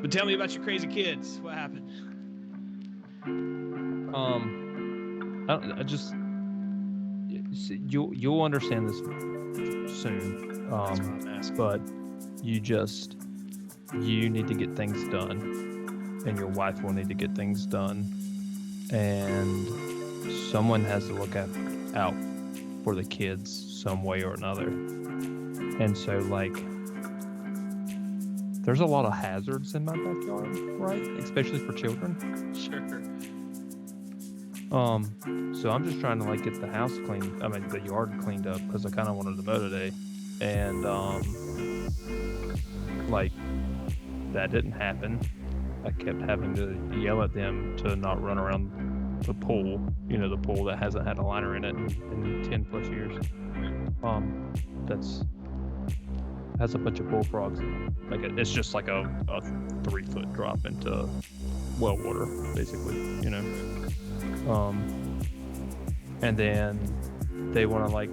But tell me about your crazy kids. What happened? I just you'll understand this soon. That's what I'm asking. But you need to get things done, and your wife will need to get things done, and someone has to look out for the kids some way or another. And so, like, there's a lot of hazards in my backyard, right? Especially for children. Sure. So I'm just trying to like get the house cleaned. I mean, the yard cleaned up because I kind of wanted to mow today, and like that didn't happen. I kept having to yell at them to not run around the pool. You know, the pool that hasn't had a liner in it in 10 plus years. Has a bunch of bullfrogs. Like it's just like a 3-foot drop into well water, basically. You know. And then they want to like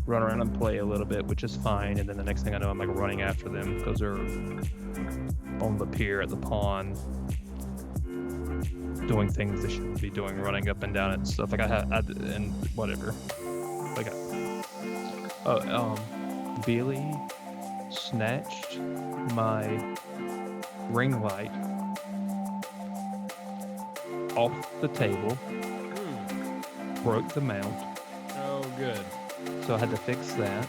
run around and play a little bit, which is fine. And then the next thing I know, I'm like running after them because they're on the pier at the pond doing things they shouldn't be doing, running up and down and stuff. Like and whatever. Like, Billy snatched my ring light off the table, broke the mount. Oh, good. So I had to fix that.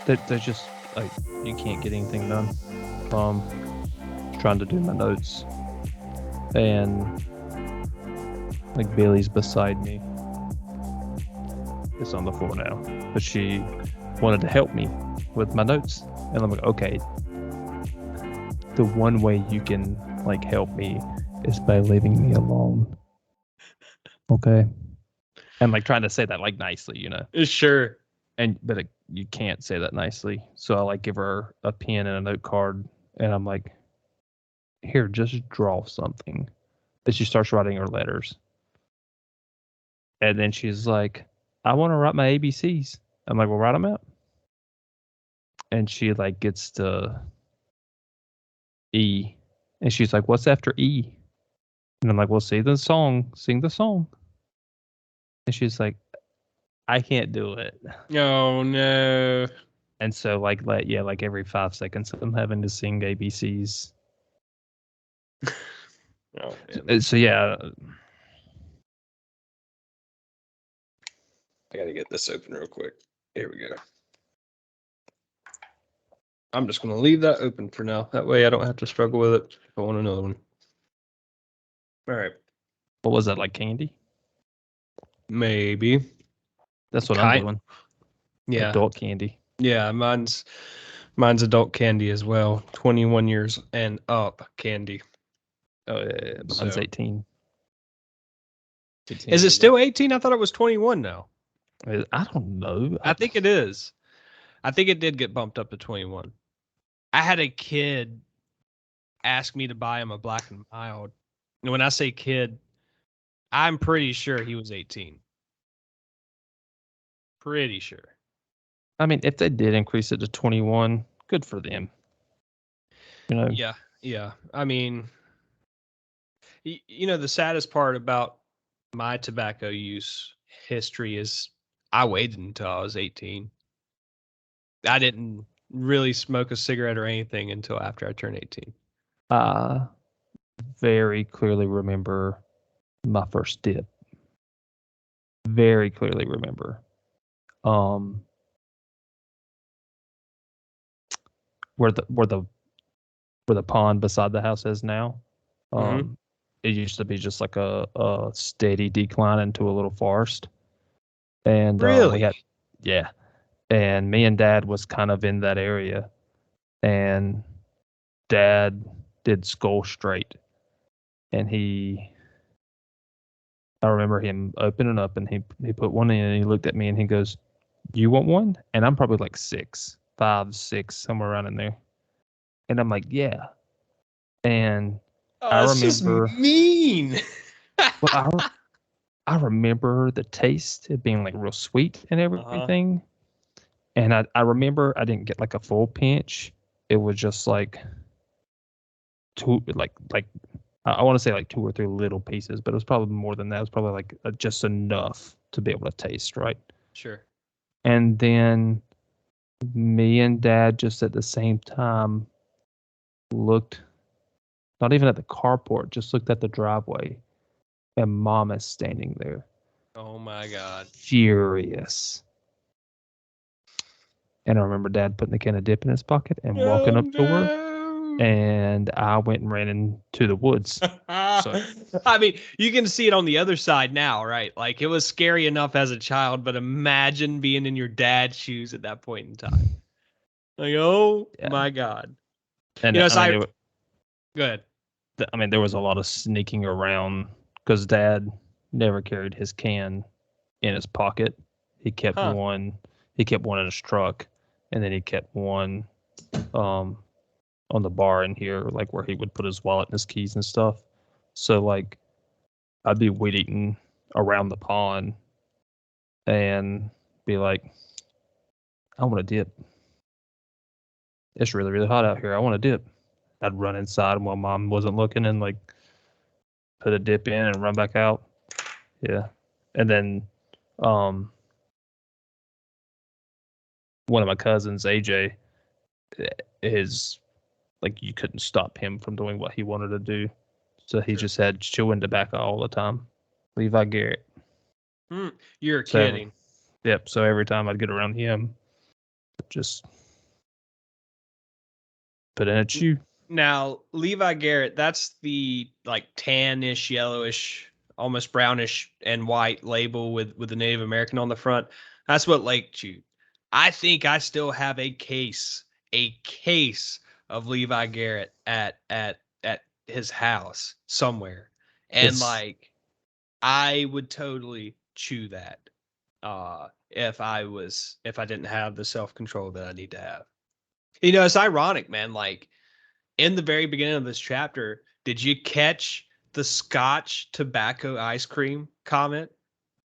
They're just like, you can't get anything done. Trying to do my notes, and like Billy's beside me. It's on the floor now, but she wanted to help me with my notes, and I'm like, okay. The one way you can like help me is by leaving me alone. Okay. And like trying to say that like nicely, you know. Sure. But you can't say that nicely. So I like give her a pen and a note card, and I'm like, here, just draw something. And she starts writing her letters. And then she's like, I want to write my ABCs. I'm like, well, write them out. And she like gets to E. And she's like, what's after E? And I'm like, well, sing the song. And she's like, I can't do it. Oh, no. And so like every 5 seconds I'm having to sing ABCs. Oh, So yeah. I gotta get this open real quick. Here we go. I'm just gonna leave that open for now. That way I don't have to struggle with it if I want another one. All right. What was that, like candy? Maybe. That's what I'm doing. Yeah. Adult candy. Yeah, mine's adult candy as well. 21 years and up candy. Oh yeah, mine's 18. Is it still 18? I thought it was 21 now. I don't know. I think it is. I think it did get bumped up to 21. I had a kid ask me to buy him a Black and Mild. And when I say kid, I'm pretty sure he was 18. Pretty sure. I mean, if they did increase it to 21, good for them. You know? Yeah. I mean, you know, the saddest part about my tobacco use history is I waited until I was 18. I didn't really smoke a cigarette or anything until after I turned 18. I very clearly remember my first dip. Very clearly remember. Where the pond beside the house is now. It used to be just like a steady decline into a little forest. And really? Yeah. And me and Dad was kind of in that area. And Dad did Skull Straight. And I remember him opening up, and he put one in, and he looked at me and he goes, you want one? And I'm probably like 5, 6, somewhere around in there. And I'm like, yeah. And I remember, just mean. Well, I remember the taste, it being like real sweet and everything. And I remember I didn't get like a full pinch. It was just like two, like I want to say like 2 or 3 little pieces, but it was probably more than that. It was probably like just enough to be able to taste, right? Sure. And then me and Dad just at the same time looked, not even at the carport, just looked at the driveway, and Mom is standing there, Oh my God. furious. And I remember Dad putting the can of dip in his pocket and walking Oh up to her, no. and I went and ran into the woods. So I mean, you can see it on the other side now, right? Like it was scary enough as a child, but imagine being in your dad's shoes at that point in time. Like, oh yeah, my God. and You know, I so mean, I go ahead. there was a lot of sneaking around because Dad never carried his can in his pocket. He kept Huh. one. He kept one in his truck, and then he kept one on the bar in here, like where he would put his wallet and his keys and stuff. So like, I'd be weed eating around the pond and be like, I want to dip. It's really, really hot out here. I want to dip. I'd run inside while Mom wasn't looking and like put a dip in and run back out. Yeah. And then um one of my cousins, AJ, is like you couldn't stop him from doing what he wanted to do. So he Sure. just had chewing tobacco all the time. Levi Garrett. You're So kidding. yep. So every time I'd get around him, just put in a chew. Now, Levi Garrett, that's the like tannish, yellowish, almost brownish and white label with the Native American on the front. That's what Lake chewed. I think I still have a case of Levi Garrett at his house somewhere. And It's like I would totally chew that if I didn't have the self-control that I need to have. You know, it's ironic, man. Like in the very beginning of this chapter, did you catch the Scotch tobacco ice cream comment?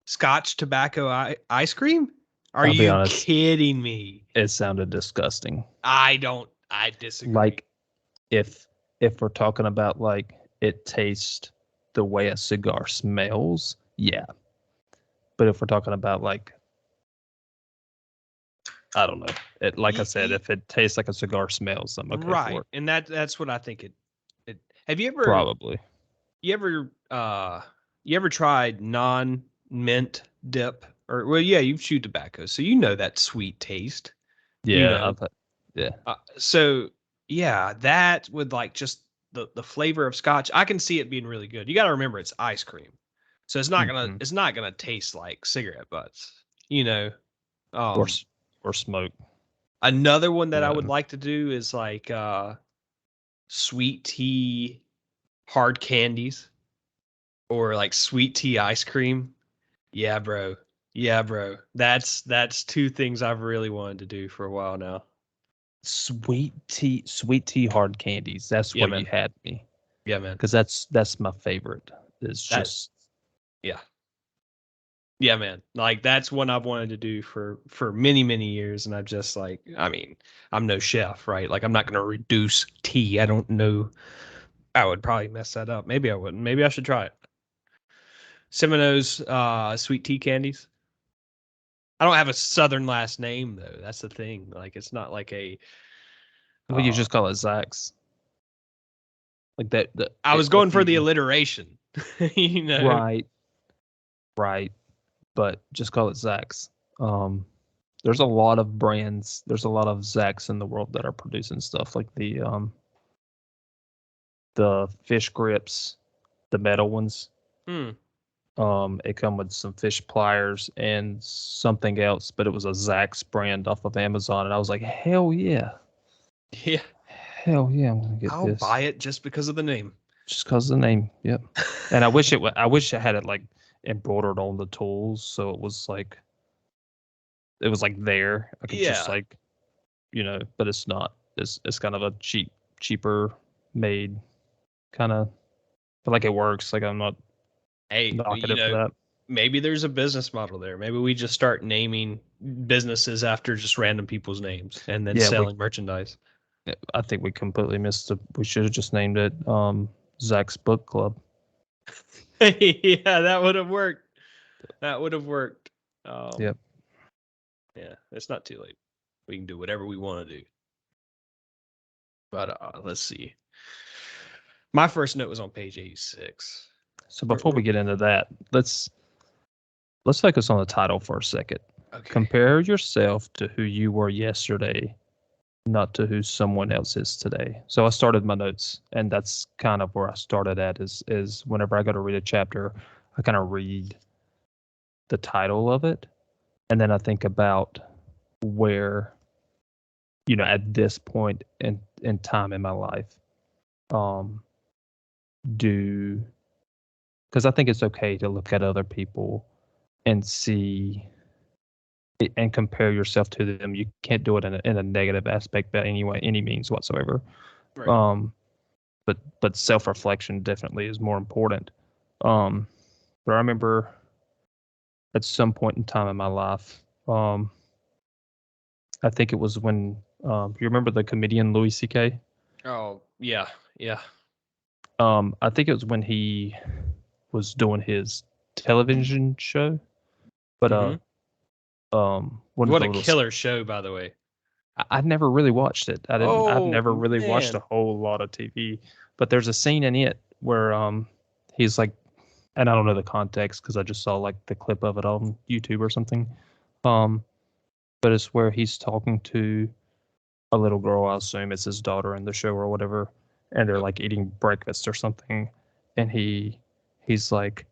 Scotch tobacco ice cream? Are I'll be you honest, kidding me? it sounded disgusting. I disagree. Like if if we're talking about like it tastes the way a cigar smells, yeah. But if we're talking about like I don't know, it like I said, if it tastes like a cigar smells, I'm okay for Right. it. And that's what I think it have Probably. you ever you ever tried non mint dip? Or well, yeah, you've chewed tobacco, so you know that sweet taste. You Yeah, know, yeah. so yeah, that would like just the flavor of scotch. I can see it being really good. You got to remember it's ice cream, so Hmm. it's not gonna taste like cigarette butts. You know, Or um, or smoke. another one that I would Yeah. like to do is like sweet tea hard candies or like sweet tea ice cream. Yeah, bro. Yeah, bro. That's two things I've really wanted to do for a while now. Sweet tea hard candies. That's Yeah, where you man. had me. Yeah, man. Because that's my favorite. It's That just yeah. Yeah, man. Like that's one I've wanted to do for many, many years. And I've just like, I mean, I'm no chef, right? Like I'm not gonna reduce tea. I don't know. I would probably mess that up. Maybe I wouldn't. Maybe I should try it. Semino's sweet tea candies. I don't have a southern last name though. That's the thing. Like it's not like a well, you uh just call it Zax. Like that I was if going for the you alliteration. you know. right, right, but just call it Zax. Um there's a lot of brands, there's a lot of Zax in the world that are producing stuff like the fish grips, the metal ones. Hmm. It come with some fish pliers and something else, but it was a Zax brand off of Amazon, and I was like, hell yeah, Yeah. hell yeah, I'm gonna get I'll this buy it just because of the name. just cause of the name. Yep. And I wish I wish I had it like embroidered on the tools, so it was like there. I could just Yeah. like but it's not. It's kind of a cheaper made kind of, but like it works. Like I'm not Hey, knocking it for that. maybe there's a business model there. Maybe we just start naming businesses after just random people's names and then Yeah, selling merchandise. I think we completely missed it. We should have just named it Zach's Book Club. Yeah, that would have worked. That would have worked. Yep. Yeah, it's not too late. We can do whatever we want to do. But let's see. My first note was on page 86. So before we get into that, let's focus on the title for a second. Okay. Compare yourself to who you were yesterday, not to who someone else is today. So I started my notes, and that's kind of where I started at is whenever I go to read a chapter, I kind of read the title of it, and then I think about where, at this point in time in my life, because I think it's okay to look at other people and see and compare yourself to them. You can't do it in a negative aspect by any means whatsoever. Right. But self-reflection definitely is more important. But I remember at some point in time in my life, I think it was when you remember the comedian Louis C.K. Oh yeah, yeah. I think it was when he was doing his television show, but one of What the a little killer show, by the way. I've never really watched it. I've Oh never really watched a man. whole lot of TV, but there's a scene in it where he's like, and I don't know the context because I just saw like the clip of it on YouTube or something. Um but it's where he's talking to a little girl, I assume it's his daughter in the show or whatever, and they're like eating breakfast or something, and he's like,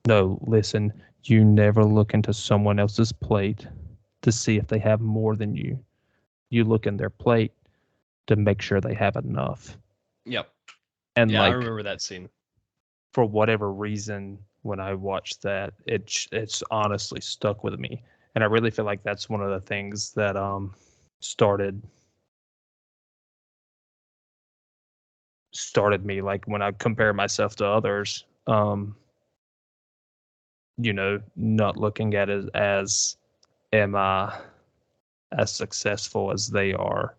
"No, listen, you never look into someone else's plate to see if they have more than you. You look in their plate to make sure they have enough." Yep. And Yeah, I like remember that scene. for whatever reason, when I watched that, it's honestly stuck with me, and I really feel like that's one of the things that started me, like when I compare myself to others, not looking at it as am I as successful as they are,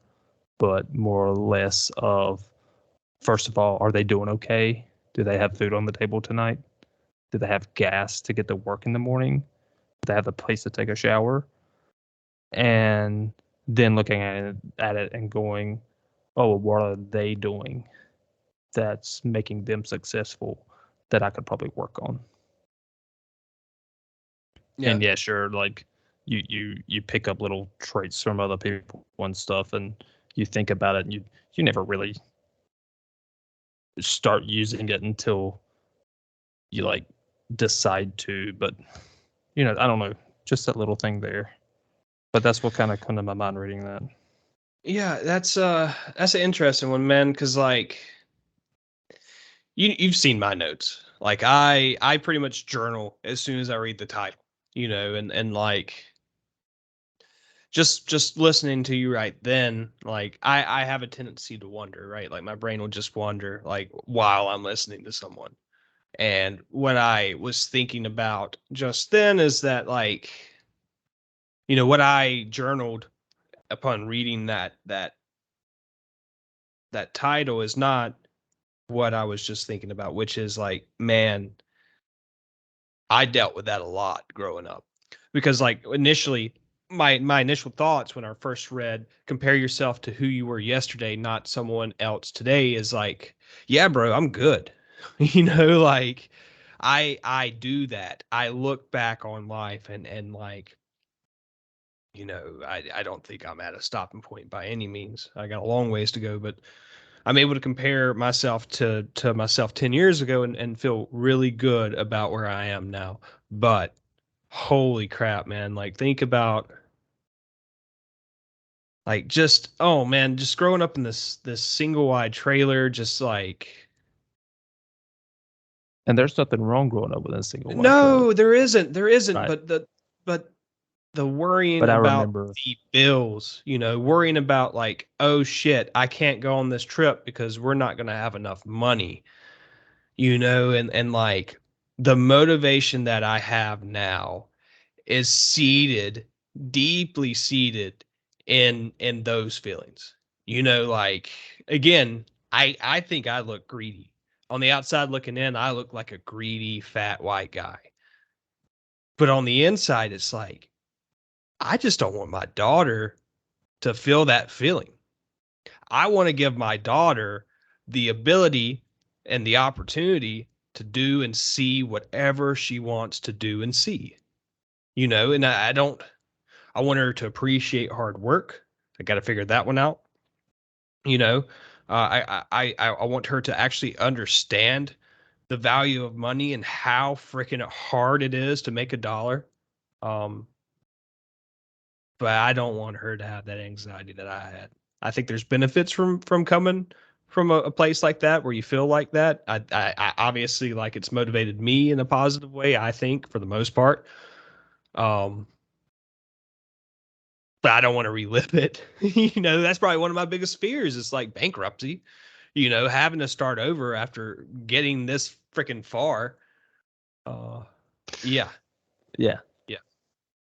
but more or less of, first of all, are they doing okay? Do they have food on the table tonight? Do they have gas to get to work in the morning? Do they have a place to take a shower? And then looking at it and going, oh, what are they doing that's making them successful that I could probably work on? Yeah. And yeah, sure, like you pick up little traits from other people and stuff, and you think about it, and you never really start using it until you like decide to. But I don't know, just that little thing there. But that's what kind of come to my mind reading that. Yeah, that's an interesting one, man, because like you've seen my notes. Like I pretty much journal as soon as I read the title, and like just listening to you right then, like I have a tendency to wonder, right? Like my brain will just wander like while I'm listening to someone. And what I was thinking about just then is that like, what I journaled upon reading that title is not what I was just thinking about, which is like, man, I dealt with that a lot growing up. Because like initially my initial thoughts when I first read compare yourself to who you were yesterday, not someone else today, is like, yeah, bro, I'm good. Like I do that. I look back on life and like, I don't think I'm at a stopping point by any means. I got a long ways to go, but I'm able to compare myself to myself 10 years ago and feel really good about where I am now. But holy crap, man. Like think about like just oh man, just growing up in this single wide trailer, just like And there's nothing wrong growing up with a single white trailer, no, there isn't, right? but the worrying But I about remember, the bills, worrying about like, oh shit, I can't go on this trip because we're not gonna have enough money, and like the motivation that I have now is deeply seated in those feelings. Like, again, I think I look greedy. On the outside looking in, I look like a greedy fat white guy. But on the inside, it's like I just don't want my daughter to feel that feeling. I want to give my daughter the ability and the opportunity to do and see whatever she wants to do and see. And I want her to appreciate hard work. I got to figure that one out. You know, I want her to actually understand the value of money and how freaking hard it is to make a dollar. Um, but I don't want her to have that anxiety that I had. I think there's benefits from coming from a place like that where you feel like that. I obviously, like, it's motivated me in a positive way, I think, for the most part. Um, but I don't want to relive it. That's probably one of my biggest fears. It's like bankruptcy, having to start over after getting this freaking far. Yeah, Yeah. yeah.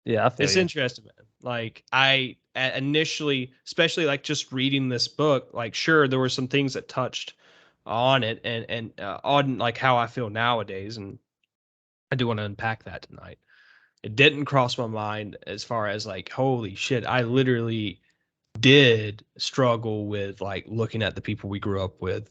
Yeah, I feel It's you. interesting, man. Like, I initially, especially like just reading this book, like, sure, there were some things that touched on it and on like how I feel nowadays, and I do want to unpack that tonight. It didn't cross my mind as far as like, holy shit, I literally did struggle with like looking at the people we grew up with,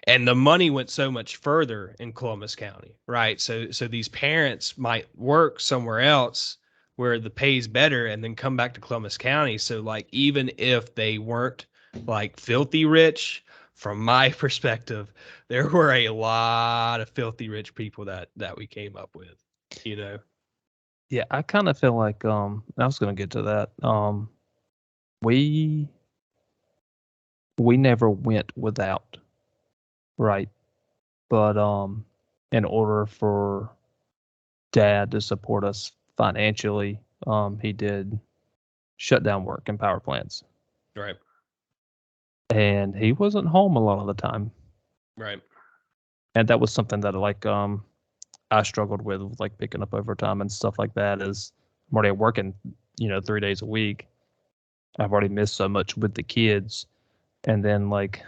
and the money went so much further in Columbus County, right? So these parents might work somewhere else where the pay's better and then come back to Columbus County. So like, even if they weren't like filthy rich, from my perspective, there were a lot of filthy rich people that we came up with, you know. Yeah, I kind of feel like I was gonna get to that. We we never went without, right? But in order for dad to support us financially, he did shut down work in power plants. Right. And he wasn't home a lot of the time. Right. And that was something that I struggled with like picking up overtime and stuff like that. Is I'm already working, 3 days a week. I've already missed so much with the kids. And then like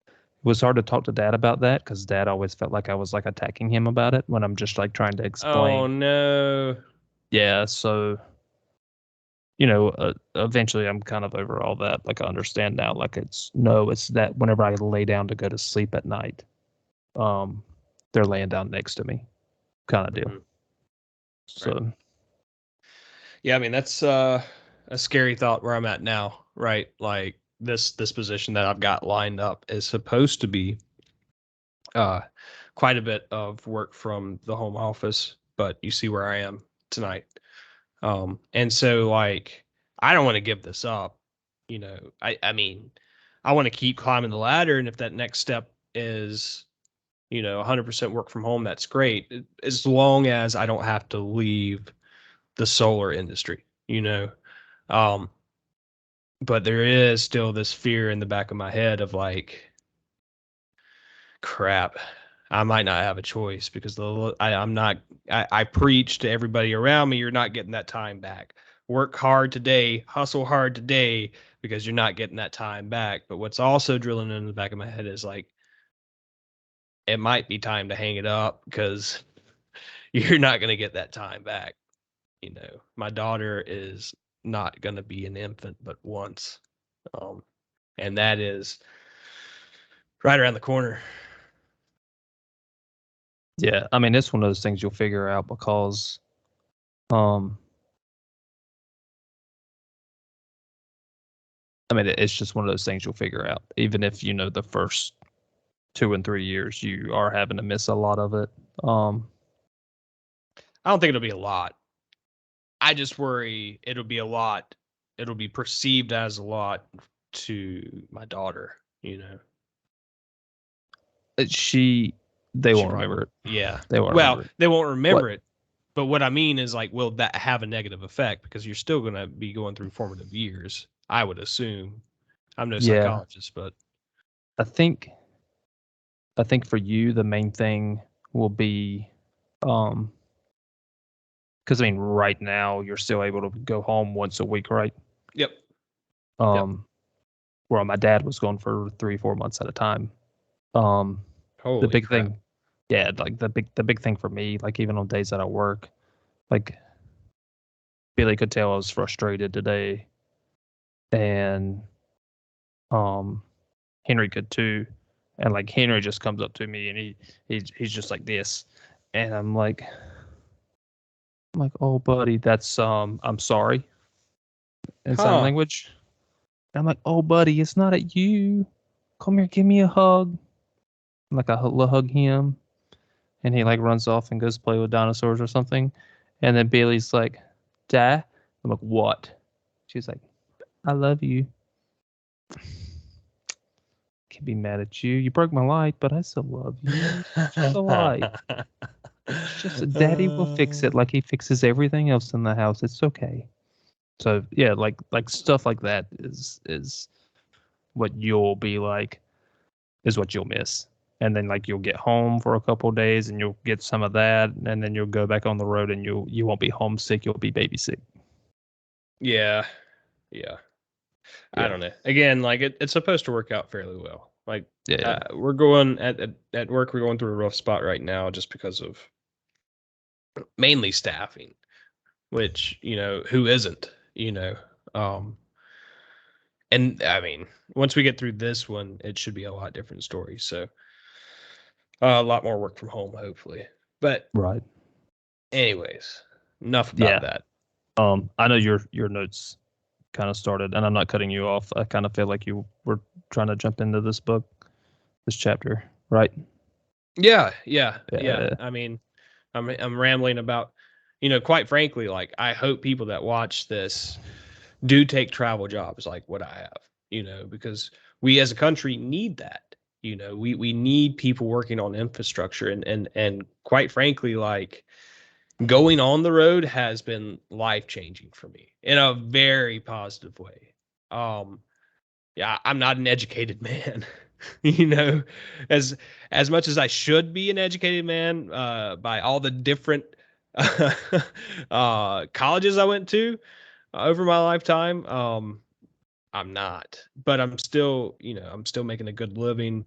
it was hard to talk to dad about that because dad always felt like I was like attacking him about it when I'm just like trying to Oh explain. no. Yeah, so eventually I'm kind of over all that. Like I understand now. Like it's that whenever I lay down to go to sleep at night, um, they're laying down next to me, kind of deal. Mhm. Right. So Yeah, I mean, that's a scary thought where I'm at now, right? Like, this position that I've got lined up is supposed to be uh quite a bit of work from the home office, but you see where I am tonight. And so, like, I don't want to give this up. I mean, I want to keep climbing the ladder, and if that next step is 100% work from home, that's great, as long as I don't have to leave the solar industry, um, but there is still this fear in the back of my head of like, crap, I might not have a choice because I'm not. I preach to everybody around me, you're not getting that time back. Work hard today, hustle hard today, because you're not getting that time back. But what's also drilling in the back of my head is like, it might be time to hang it up because you're not going to get that time back. My daughter is not going to be an infant but once. Um, and that is right around the corner. yeah, I mean it's one of those things you'll figure out because um I mean it's just one of those things you'll figure out. Even if the first 2 and 3 years you are having to miss a lot of it. I don't think it'll be a lot. I just worry it'll be a lot. It'll be perceived as a lot to my daughter. She they She won't probably remember won't. it. Yeah. They won't Well, remember it. they won't What? remember it. But what I mean is, like, will that have a negative effect? Because you're still going to be going through formative years, I would assume. I'm no Yeah, psychologist, but I think I think for you the main thing. will be, because I mean, right now you're still able to go home once a week, right? Yep. Where my dad was gone for 3-4 months at a time. The Holy big crap. thing, yeah, like the big thing for me, like even on days that I work, like Billy could tell I was frustrated today, and Henry could too, and like Henry just comes up to me and he's just like this, and I'm like, oh buddy, that's I'm sorry in sign Huh. language. And I'm like, oh buddy, it's not at you. Come here, give me a hug. And like I hug him, and he like runs off and goes play with dinosaurs or something. And then Bailey's like, Dad? I'm like, what? She's like, I love you. Can't be mad at you. You broke my light, but I still love you. It's just a light. It's just a daddy will fix it like he fixes everything else in the house. It's okay. So yeah, like stuff like that is what you'll be like, is what you'll miss. And then like you'll get home for a couple of days and you'll get some of that, and then you'll go back on the road and you won't be homesick, you'll be baby sick. Yeah. Yeah. I Yeah. don't know. Again, like it's supposed to work out fairly well. Like Yeah. we're going at work, we're going through a rough spot right now just because of mainly staffing, which, who isn't, um and I mean, once we get through this one, it should be a lot different story. So a lot more work from home, hopefully. But Right. anyways, enough about Yeah. that. I know your notes kind of started, and I'm not cutting you off. I kind of feel like you were trying to jump into this book, this chapter, right? Yeah, yeah, yeah. Yeah. I mean, I'm rambling about, quite frankly, like I hope people that watch this do take travel jobs like what I have, because we as a country need that. We need people working on infrastructure, and quite frankly, like going on the road has been life changing for me in a very positive way. Um, yeah, I'm not an educated man, you know, as as much as I should be an educated man, by all the different colleges I went to over my lifetime. I'm not, but I'm still, I'm still making a good living,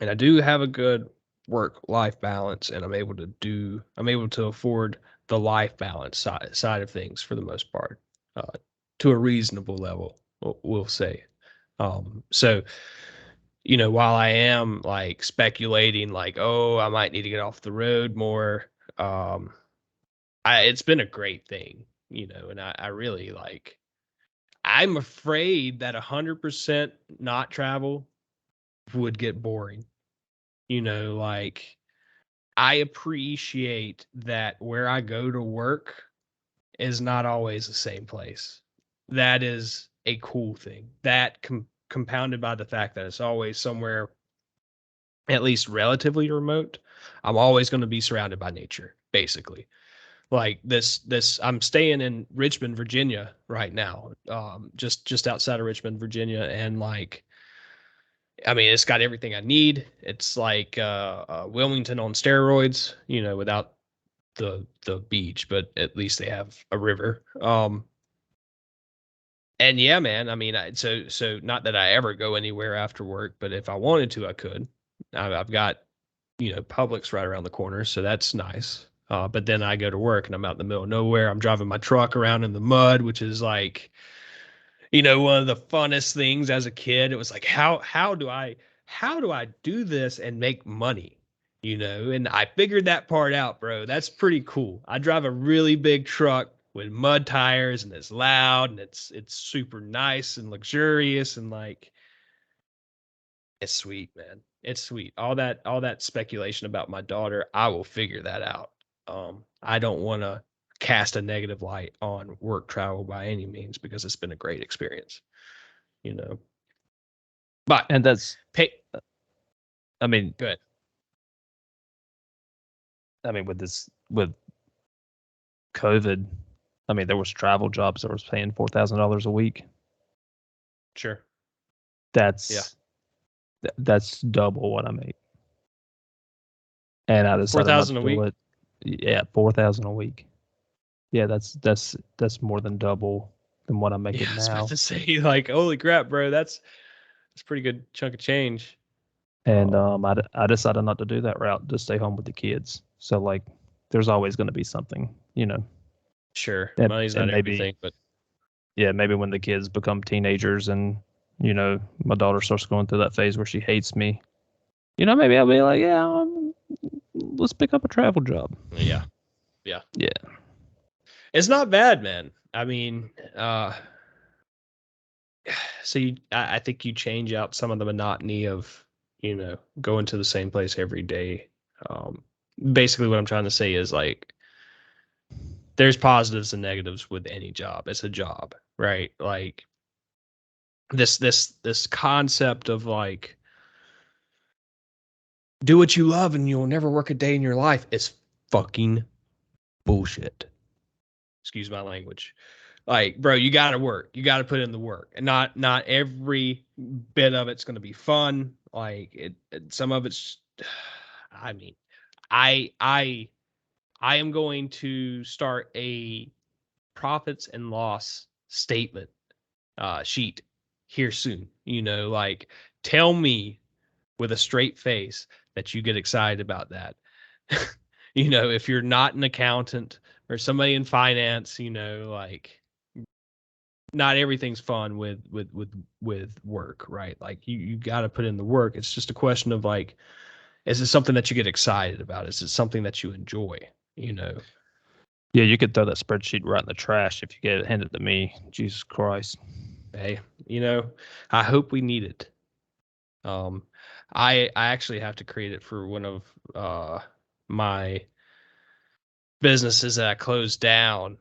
and I do have a good work life balance, and I'm able to afford the life balance side of things for the most part, uh, to a reasonable level, we'll say. So, while I am like speculating, like, oh, I might need to get off the road more, um, it's been a great thing, and I really like, I'm afraid that 100% not travel would get boring, like I appreciate that where I go to work is not always the same place. That is a cool thing. That compounded by the fact that it's always somewhere at least relatively remote. I'm always going to be surrounded by nature, basically. Like this I'm staying in Richmond, Virginia right now. Just outside of Richmond, Virginia, and like I mean, it's got everything I need. It's like Wilmington on steroids, without the beach, but at least they have a river. And yeah, man, I mean, so not that I ever go anywhere after work, but if I wanted to, I could. I've got, Publix right around the corner, so that's nice. But then I go to work and I'm out in the middle of nowhere. I'm driving my truck around in the mud, which is like, one of the funnest things as a kid. It was like, how do I do this and make money? And I figured that part out, bro. That's pretty cool. I drive a really big truck with mud tires, and it's loud, and it's super nice and luxurious, and like it's sweet, man. It's sweet. All that speculation about my daughter, I will figure that out. I don't want to cast a negative light on work travel by any means, because it's been a great experience, you know. But And that's, pay I mean, good. with COVID, I mean, there was travel jobs that was paying $4,000 a week. Sure. Yeah. That's that's double what I make. and I decided not 4,000 to a do week. it. Yeah, 4,000 a week. Yeah, that's more than double than what I'm Yeah, making I was about now. to say, like, holy crap, bro, that's a pretty good chunk of change. And Oh, I decided not to do that route, to stay home with the kids. So like, there's always going to be something, sure, and money's not and maybe everything, but yeah, maybe when the kids become teenagers and my daughter starts going through that phase where she hates me, maybe I'll be like, yeah, let's pick up a travel job. yeah, yeah, Yeah, it's not bad, man. I mean, so I think you change out some of the monotony of going to the same place every day. Um, Basically, what I'm trying to say is like there's positives and negatives with any job. It's a job, right? Like this concept of like do what you love and you'll never work a day in your life is fucking bullshit. Excuse my language. Like, bro, you got to work. You got to put in the work, and not every bit of it's going to be fun. Like some of it's. I mean, I I I am going to start a profits and loss statement sheet here soon. Like tell me with a straight face that you get excited about that. If you're not an accountant or somebody in finance, like not everything's fun with work, right? Like you got to put in the work. It's just a question of like, is it something that you get excited about? Is it something that you enjoy? You know, yeah, you could throw that spreadsheet right in the trash if you get it handed to me. Jesus Christ. hey, I hope we need it. Um, I actually have to create it for one of my businesses that I closed down,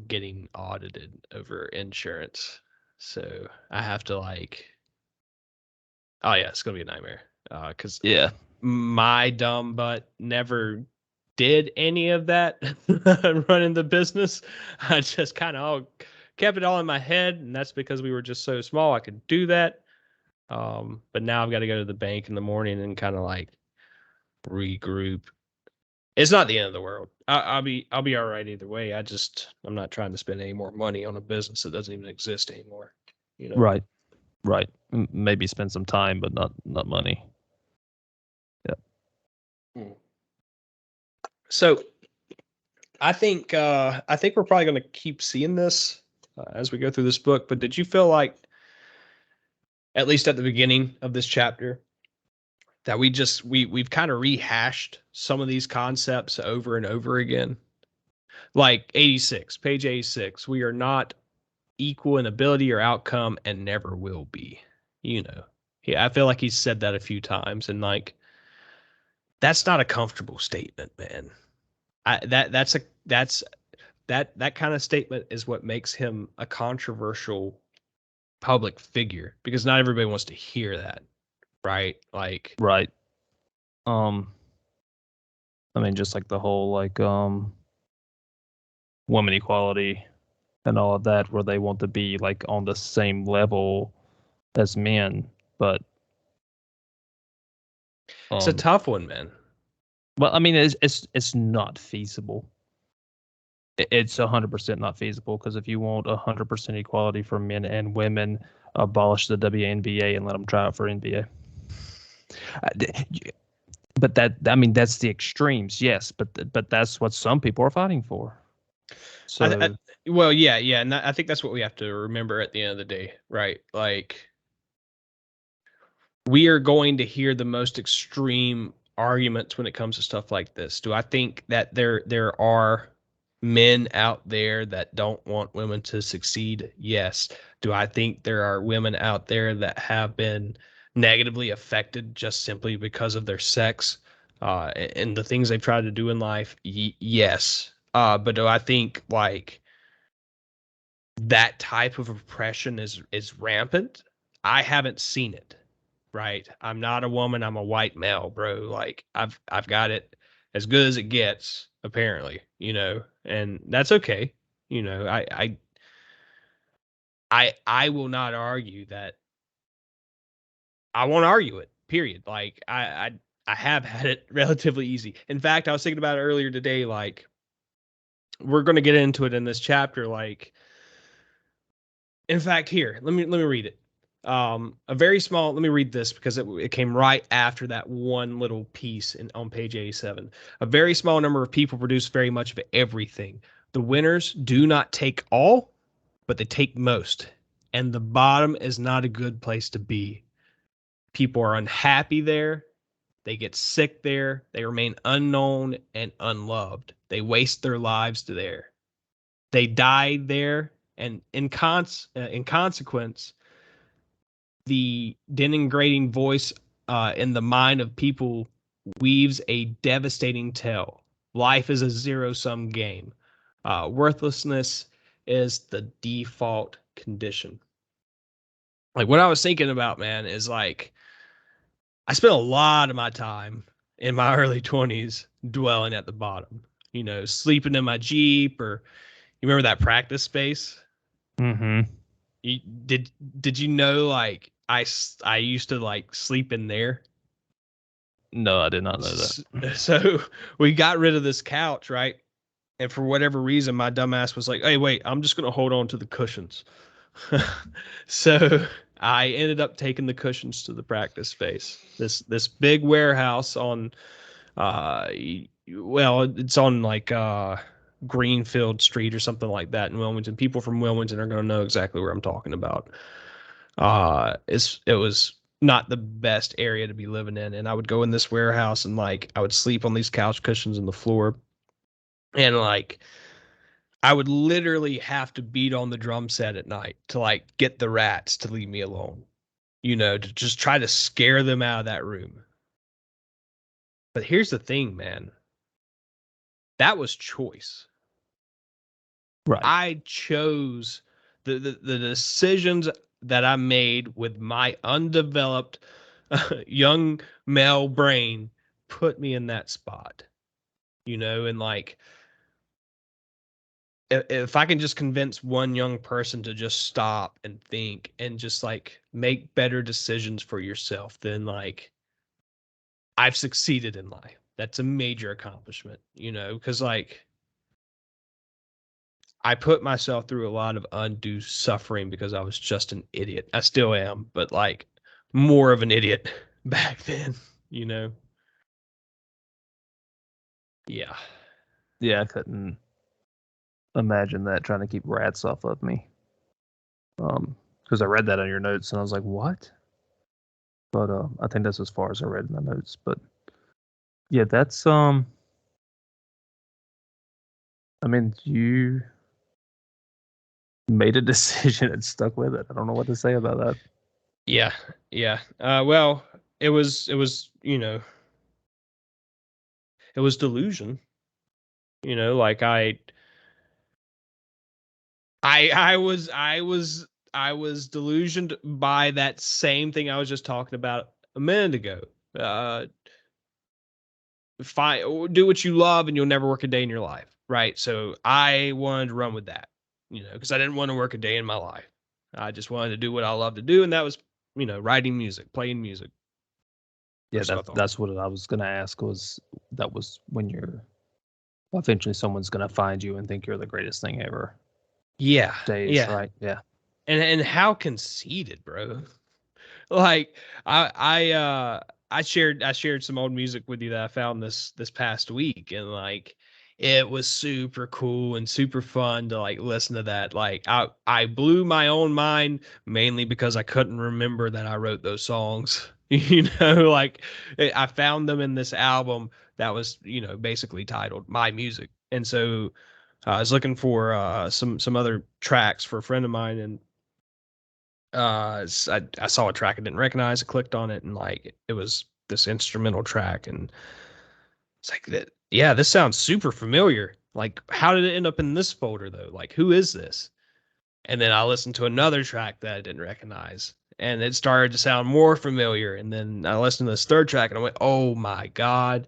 getting audited over insurance. So I have to like, oh yeah, it's gonna be a nightmare. Because Yeah, my dumb butt never did any of that running the business. I just kind of all kept it all in my head, and that's because we were just so small I could do that. But now I've got to go to the bank in the morning and kind of like regroup. It's not the end of the world. I'll be all right either way. I'm not trying to spend any more money on a business that doesn't even exist anymore. You know. right, right. Maybe spend some time, but not money. Yeah. Mm. So I think we're probably going to keep seeing this as we go through this book. But did you feel like, at least at the beginning of this chapter, that we've kind of rehashed some of these concepts over and over again? Like 86, page 86, we are not equal in ability or outcome and never will be. Yeah, I feel like he's said that a few times, and like that's not a comfortable statement, man. I that that's a that's that kind of statement is what makes him a controversial public figure because not everybody wants to hear that, right? Like, Right. Um, I mean, just like the whole like woman equality and all of that, where they want to be like on the same level as men, but it's a um, tough one, man. well, I mean, it's not feasible. It's 100% not feasible because if you want 100% equality for men and women, abolish the WNBA and let them try out for NBA. But that, I mean, that's the extremes, yes. But that's what some people are fighting for. I So well, yeah, and I think that's what we have to remember at the end of the day, right? Like, we are going to hear the most extreme arguments when it comes to stuff like this. Do I think that there are men out there that don't want women to succeed? Yes. Do I think there are women out there that have been negatively affected just simply because of their sex and the things they've tried to do in life? Yes. But do I think like that type of oppression is rampant? I haven't seen it. Right. I'm not a woman, I'm a white male, bro. Like I've got it as good as it gets, apparently, and that's okay. I will not argue that. I won't argue it, period. Like I have had it relatively easy. In fact, I was thinking about it earlier today. Like, we're going to get into it in this chapter. Like, in fact, here, let me read it. A very small. Let me read this because it came right after that one little piece on page 87. A very small number of people produce very much of everything. The winners do not take all, but they take most. And the bottom is not a good place to be. People are unhappy there. They get sick there. They remain unknown and unloved. They waste their lives there. They die there. And in consequence, the denigrating voice in the mind of people weaves a devastating tale. Life is a zero-sum game. Worthlessness is the default condition. Like, what I was thinking about, man, is like, I spent a lot of my time in my early 20s dwelling at the bottom, sleeping in my Jeep, or you remember that practice space? Mm-hmm. You, did you know, like, I used to like sleep in there? No, I did not know that. So we got rid of this couch, right? And for whatever reason, my dumbass was like, "Hey, wait, I'm just gonna hold on to the cushions." So I ended up taking the cushions to the practice space. This big warehouse on, well, it's on like Greenfield Street or something like that in Wilmington. People from Wilmington are gonna know exactly where I'm talking about. It was not the best area to be living in, and I would go in this warehouse and like I would sleep on these couch cushions on the floor, and like I would literally have to beat on the drum set at night to like get the rats to leave me alone, to just try to scare them out of that room. But here's the thing, man. That was choice. Right. I chose the decisions that I made with my undeveloped young male brain put me in that spot, and like if I can just convince one young person to just stop and think and just like make better decisions for yourself, then like I've succeeded in life. That's a major accomplishment, because like I put myself through a lot of undue suffering because I was just an idiot. I still am, but like more of an idiot back then, you know? Yeah. Yeah, I couldn't imagine that trying to keep rats off of me. Because I read that on your notes and I was like, what? But I think that's as far as I read in the notes. But yeah, that's I mean, you made a decision and stuck with it. I don't know what to say about that. Yeah. Yeah. Well, it was, it was delusion, like I was delusioned by that same thing I was just talking about a minute ago. Do what you love and you'll never work a day in your life, right? So I wanted to run with that, because I didn't want to work a day in my life. I just wanted to do what I love to do, and that was, writing music, playing music. Yeah, That's what I thought. that's what I was gonna ask. Was that was when you're eventually someone's gonna find you and think you're the greatest thing ever? Yeah, Days, yeah, right? Yeah. and how conceited, bro. Like I shared some old music with you that I found this past week, and like it was super cool and super fun to like listen to that. Like I blew my own mind mainly because I couldn't remember that I wrote those songs. Like I found them in this album that was, basically titled My Music. And so I was looking for some other tracks for a friend of mine, and I saw a track I didn't recognize. I clicked on it, and like it was this instrumental track, and it's like that. Yeah, this sounds super familiar. Like, how did it end up in this folder though? Like, who is this? And then I listened to another track that I didn't recognize, and it started to sound more familiar. And then I listened to this third track, and I went, "Oh my god,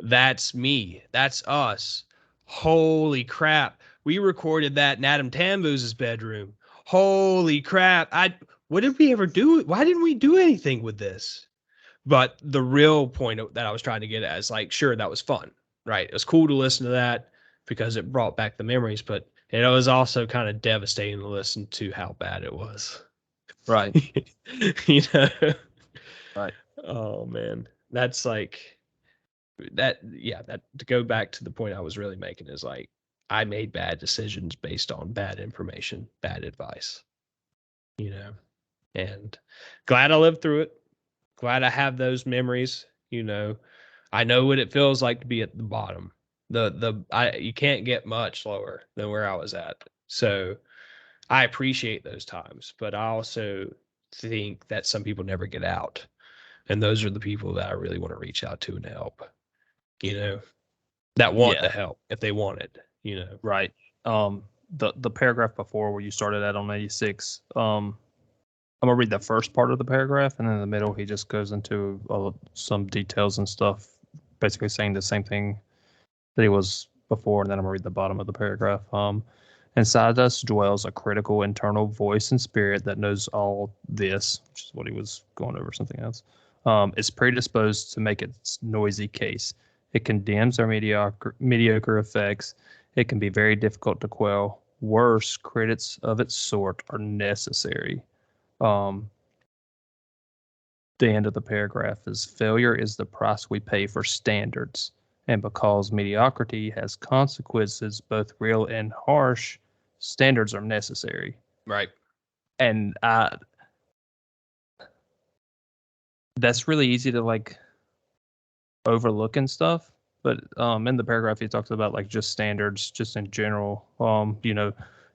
that's me. That's us. Holy crap. We recorded that in Adam Tambu's bedroom. Holy crap. What did we ever do? Why didn't we do anything with this?" But the real point that I was trying to get at is like, sure, that was fun, right? It was cool to listen to that because it brought back the memories, but it was also kind of devastating to listen to how bad it was. Right. You know? Right. Oh man. That's like that. Yeah. That to go back to the point I was really making is like, I made bad decisions based on bad information, bad advice, you know, and glad I lived through it. Glad I have those memories, you know. I know what it feels like to be at the bottom. You can't get much lower than where I was at. So I appreciate those times, but I also think that some people never get out. And those are the people that I really want to reach out to and help, you know, that want Yeah. the help if they want it, you know. Right. The paragraph before where you started at on 86, I'm gonna read the first part of the paragraph, and then in the middle he just goes into some details and stuff, basically saying the same thing that he was before, and then I'm gonna read the bottom of the paragraph. Inside us dwells a critical internal voice and spirit that knows all this, which is what he was going over, something else. It's predisposed to make its noisy case. It condemns our mediocre effects. It can be very difficult to quell. Worse, critics of its sort are necessary. Um, the end of the paragraph is failure is the price we pay for standards. And because mediocrity has consequences, both real and harsh, standards are necessary. Right. And that's really easy to like overlook and stuff. But in the paragraph, he talks about like just standards, just in general.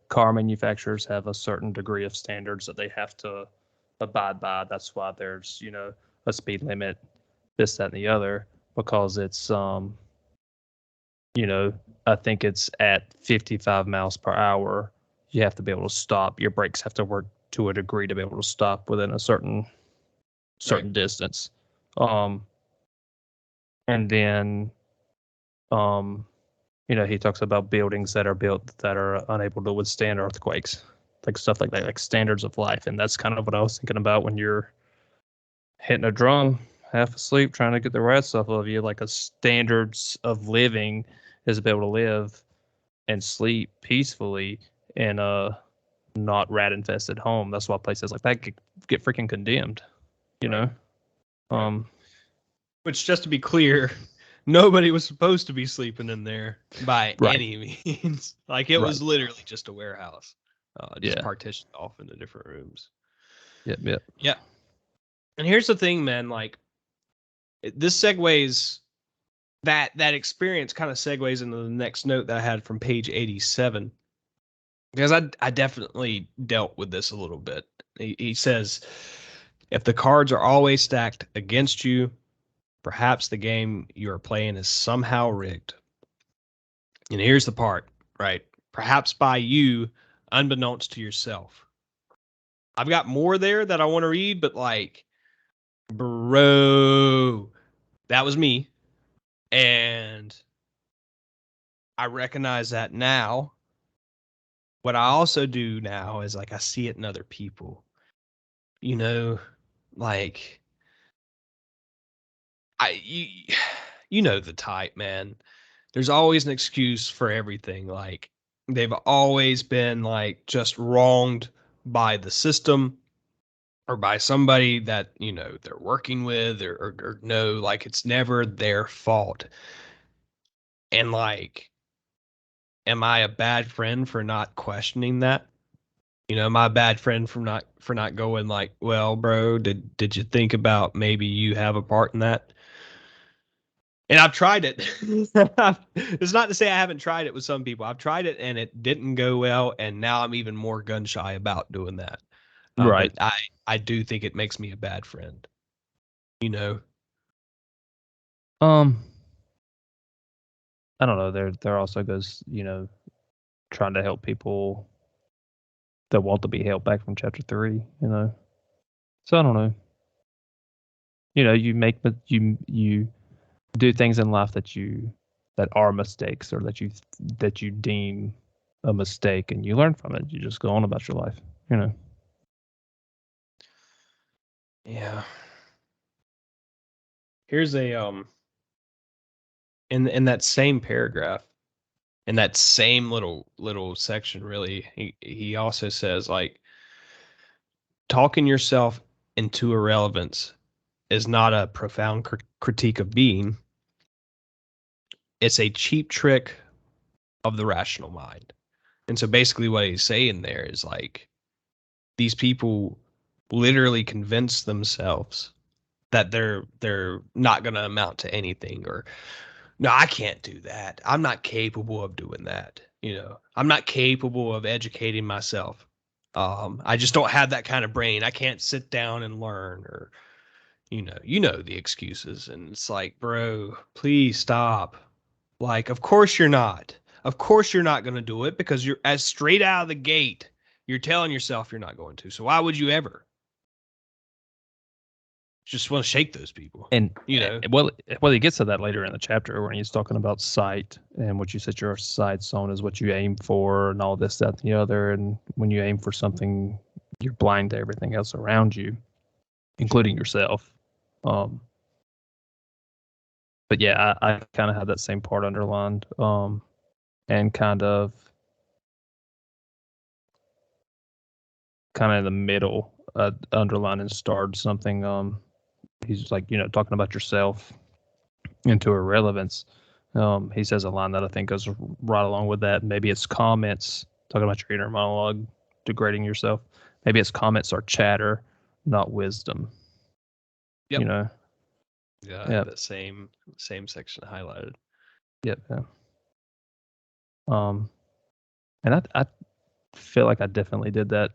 Car manufacturers have a certain degree of standards that they have to abide by. That's why there's a speed limit, this, that, and the other, because it's I think it's at 55 miles per hour. You have to be able to stop. Your brakes have to work to a degree to be able to stop within a certain Right. distance. And then he talks about buildings that are built that are unable to withstand earthquakes, like stuff like that, like standards of life. And that's kind of what I was thinking about when you're hitting a drum, half asleep, trying to get the rats off of you. Like a standards of living is to be able to live and sleep peacefully in a not rat infested home. That's why places like that get freaking condemned. You Right. know. Um. Which, just to be clear, nobody was supposed to be sleeping in there by Right. any means. Like it Right. was literally just a warehouse, just Yeah. partitioned off into different rooms. Yep. Yep. Yeah. And here's the thing, man. Like this segues that experience kind of segues into the next note that I had from page 87 because I definitely dealt with this a little bit. He says, if the cards are always stacked against you, perhaps the game you are playing is somehow rigged. And here's the part, right? Perhaps by you, unbeknownst to yourself. I've got more there that I want to read, but like, bro, that was me. And I recognize that now. What I also do now is like I see it in other people. You know, like I you know the type, man. There's always an excuse for everything. Like they've always been like just wronged by the system or by somebody that, they're working with or no, like it's never their fault. And like, am I a bad friend for not questioning that? Am I a bad friend for not going like, well, bro, did you think about maybe you have a part in that? And I've tried it. It's not to say I haven't tried it with some people. I've tried it and it didn't go well, and now I'm even more gun shy about doing that. But Right. I do think it makes me a bad friend. You know, Um. I don't know. There also goes trying to help people that want to be held back from chapter 3. So I don't know. You make you do things in life that are mistakes or that you deem a mistake, and you learn from it. You just go on about your life. yeah. Here's a in that same paragraph, in that same little section, really, he also says, like, talking yourself into irrelevance is not a profound critique of being. It's a cheap trick of the rational mind. And so basically what he's saying there is, like, these people literally convince themselves that they're not going to amount to anything, or no, I can't do that. I'm not capable of doing that. I'm not capable of educating myself. I just don't have that kind of brain. I can't sit down and learn, or the excuses. And it's like, bro, please stop. Like, of course you're not. Of course you're not going to do it, because you're as straight out of the gate, you're telling yourself you're not going to. So why would you ever? Just want to shake those people. And well, he gets to that later in the chapter when he's talking about sight, and what you set your sights on is what you aim for, and all this, that, and the other. And when you aim for something, you're blind to everything else around you, including yourself. But yeah, I kind of had that same part underlined, and kind of in the middle, underlined and starred something. He's like, talking about yourself into irrelevance. He says a line that I think goes right along with that. Maybe it's comments, talking about your inner monologue, degrading yourself. Maybe it's comments or chatter, not wisdom. Yep. Yeah, yep. The same section highlighted. Yep. Yeah. And I feel like I definitely did that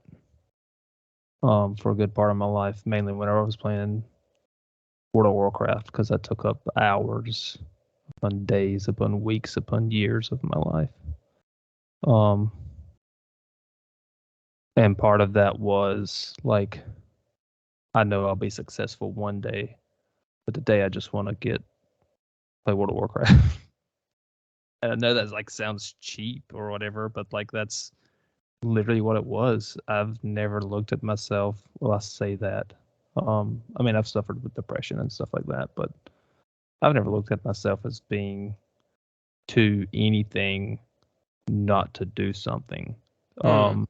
for a good part of my life, mainly when I was playing World of Warcraft, because that took up hours upon days, upon weeks, upon years of my life. And part of that was like, I know I'll be successful one day, but today I just want to play World of Warcraft. And I know that like sounds cheap or whatever, but like that's literally what it was. I've never looked at myself. Well, I say that. I mean, I've suffered with depression and stuff like that, but I've never looked at myself as being to anything not to do something. I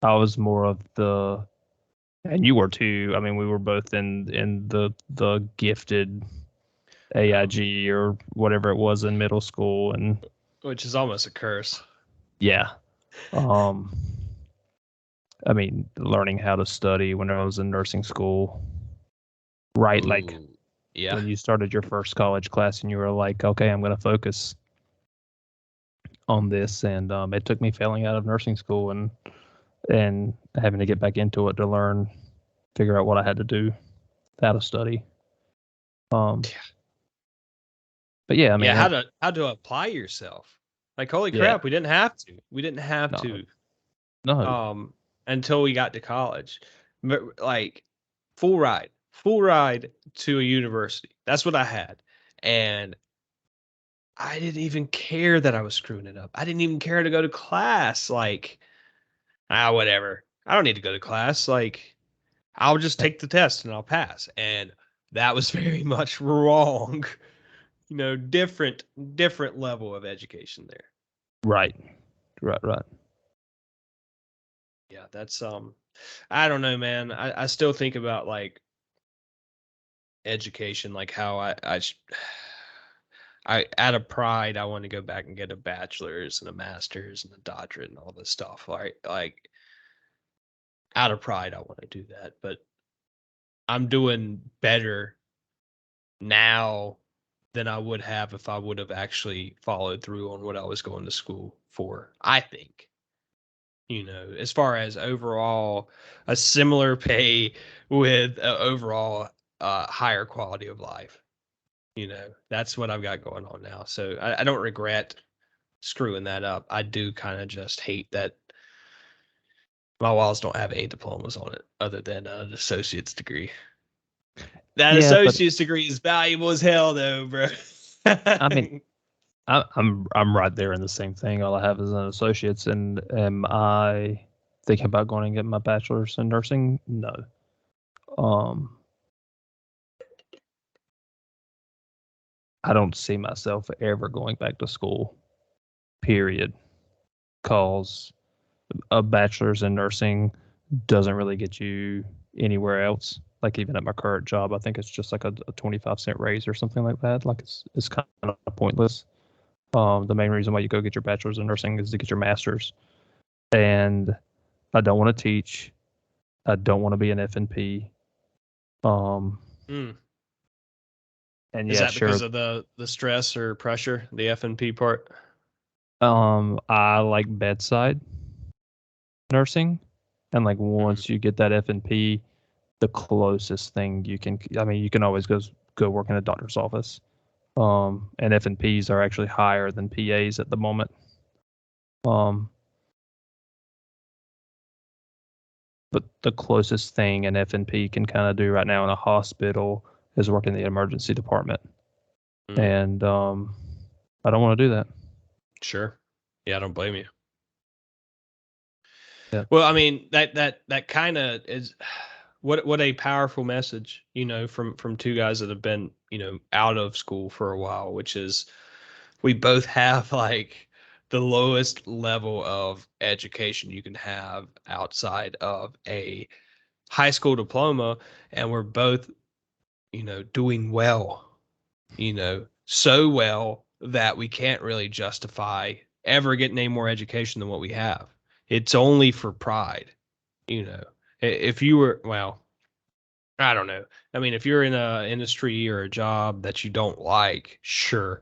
was more of the, and you were too. I mean, we were both in the gifted AIG or whatever it was in middle school, and which is almost a curse. Yeah. I mean, learning how to study when I was in nursing school, right? Ooh, like, yeah, when you started your first college class and you were like, okay, I'm going to focus on this. And it took me failing out of nursing school and having to get back into it to learn, figure out what I had to do, how to study. But yeah, I mean, yeah, how to apply yourself. Like, holy crap, we didn't have to. We didn't have to. No. Until we got to college. Like, full ride to a university. That's what I had. And I didn't even care that I was screwing it up. I didn't even care to go to class. Like, whatever. I don't need to go to class. Like, I'll just take the test and I'll pass. And that was very much wrong. Different level of education there. Right. Yeah, that's I don't know, man. I still think about like education, like how I out of pride I want to go back and get a bachelor's and a master's and a doctorate and all this stuff. Like out of pride I want to do that, but I'm doing better now than I would have if I would have actually followed through on what I was going to school for, I think. As far as overall a similar pay with overall higher quality of life. That's what I've got going on now. So I don't regret screwing that up. I do kind of just hate that my walls don't have any diplomas on it other than an associate's degree. That associate's degree is valuable as hell, though, bro. I mean, I'm right there in the same thing. All I have is an associate's, and am I thinking about going and getting my bachelor's in nursing? No. I don't see myself ever going back to school, period. Cause a bachelor's in nursing doesn't really get you anywhere else. Like even at my current job, I think it's just like a 25-cent raise or something like that. Like it's kind of pointless. The main reason why you go get your bachelor's in nursing is to get your master's. And I don't want to teach. I don't want to be an F&P. Um, Mm. and Is yeah, that sure. because of the stress or pressure, the F&P part? I like bedside nursing, and like Mm. once you get that F&P, the closest thing you can, I mean, you can always go work in a doctor's office. And F&Ps are actually higher than PAs at the moment. Um, but the closest thing an F&P can kind of do right now in a hospital is work in the emergency department. Mm. And I don't want to do that. Sure. Yeah, I don't blame you. Yeah. Well, I mean, that kind of is what a powerful message, from two guys that have been, out of school for a while, which is we both have like the lowest level of education you can have outside of a high school diploma, and we're both, doing well, so well that we can't really justify ever getting any more education than what we have. It's only for pride, you know. If you were, well, I don't know. I mean, if you're in a industry or a job that you don't like, sure,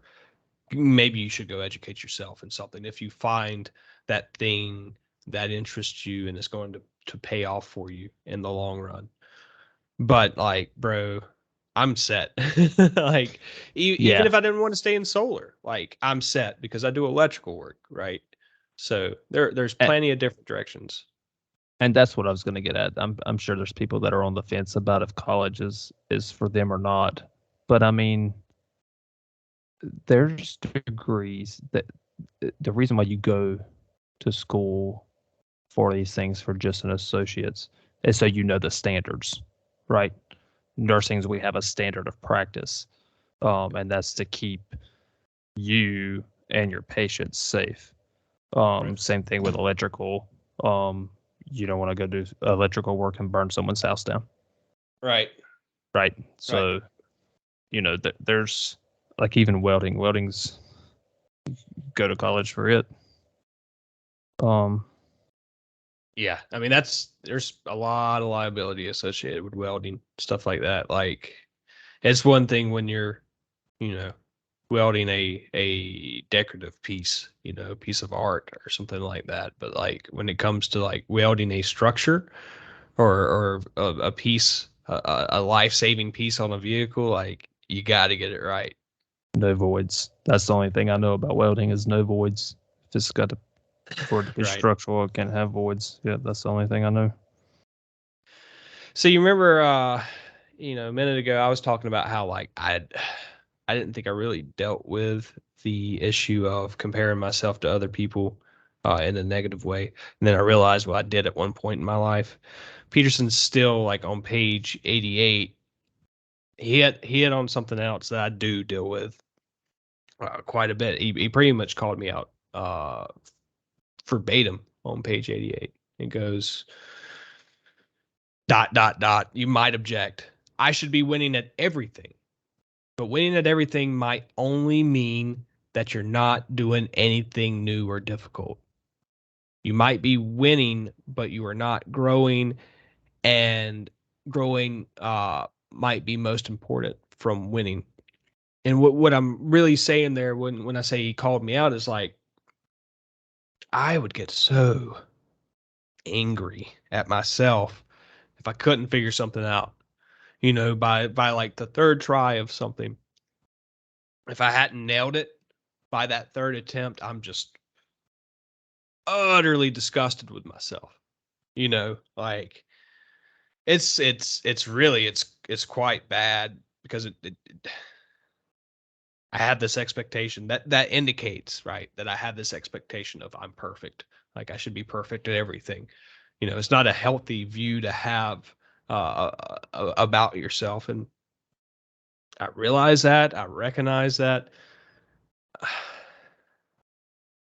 maybe you should go educate yourself in something if you find that thing that interests you and is going to pay off for you in the long run. But like, bro, I'm set. Like, even Yeah. if I didn't want to stay in solar, like I'm set because I do electrical work, right? So there's A- plenty of different directions. And that's what I was going to get at. I'm sure there's people that are on the fence about if college is for them or not. But I mean, there's degrees that the reason why you go to school for these things for just an associate's is so you know the standards, right? Nursing's we have a standard of practice, and that's to keep you and your patients safe. Right. Same thing with electrical. Um, you don't want to go do electrical work and burn someone's house down, Right. right? Right. So there's like even welding. Welding's go to college for it. Um, Yeah. I mean, there's a lot of liability associated with welding, stuff like that. Like, it's one thing when you're, you know, welding a decorative piece, a piece of art or something like that. But like when it comes to like welding a structure or a piece, a life-saving piece on a vehicle, like you got to get it right. no voids. That's the only thing I know about welding is no voids. If it's got to for it to be Right. structural, it can have voids. Yeah, that's the only thing I know. So you remember, a minute ago I was talking about how like I didn't think I really dealt with the issue of comparing myself to other people in a negative way, and then I realized what I did at one point in my life. Peterson's still like on page 88. He had on something else that I do deal with quite a bit. He pretty much called me out verbatim on page 88. It goes dot dot dot. You might object. I should be winning at everything, but winning at everything might only mean that you're not doing anything new or difficult. You might be winning, but you are not growing, and growing might be most important from winning. And what I'm really saying there when I say he called me out is like I would get so angry at myself if I couldn't figure something out. By like the third try of something. If I hadn't nailed it by that third attempt, I'm just utterly disgusted with myself. Like it's quite bad because I have this expectation that indicates, right, that I have this expectation of I'm perfect. Like I should be perfect at everything. It's not a healthy view to have about yourself. And I realize that. I recognize that.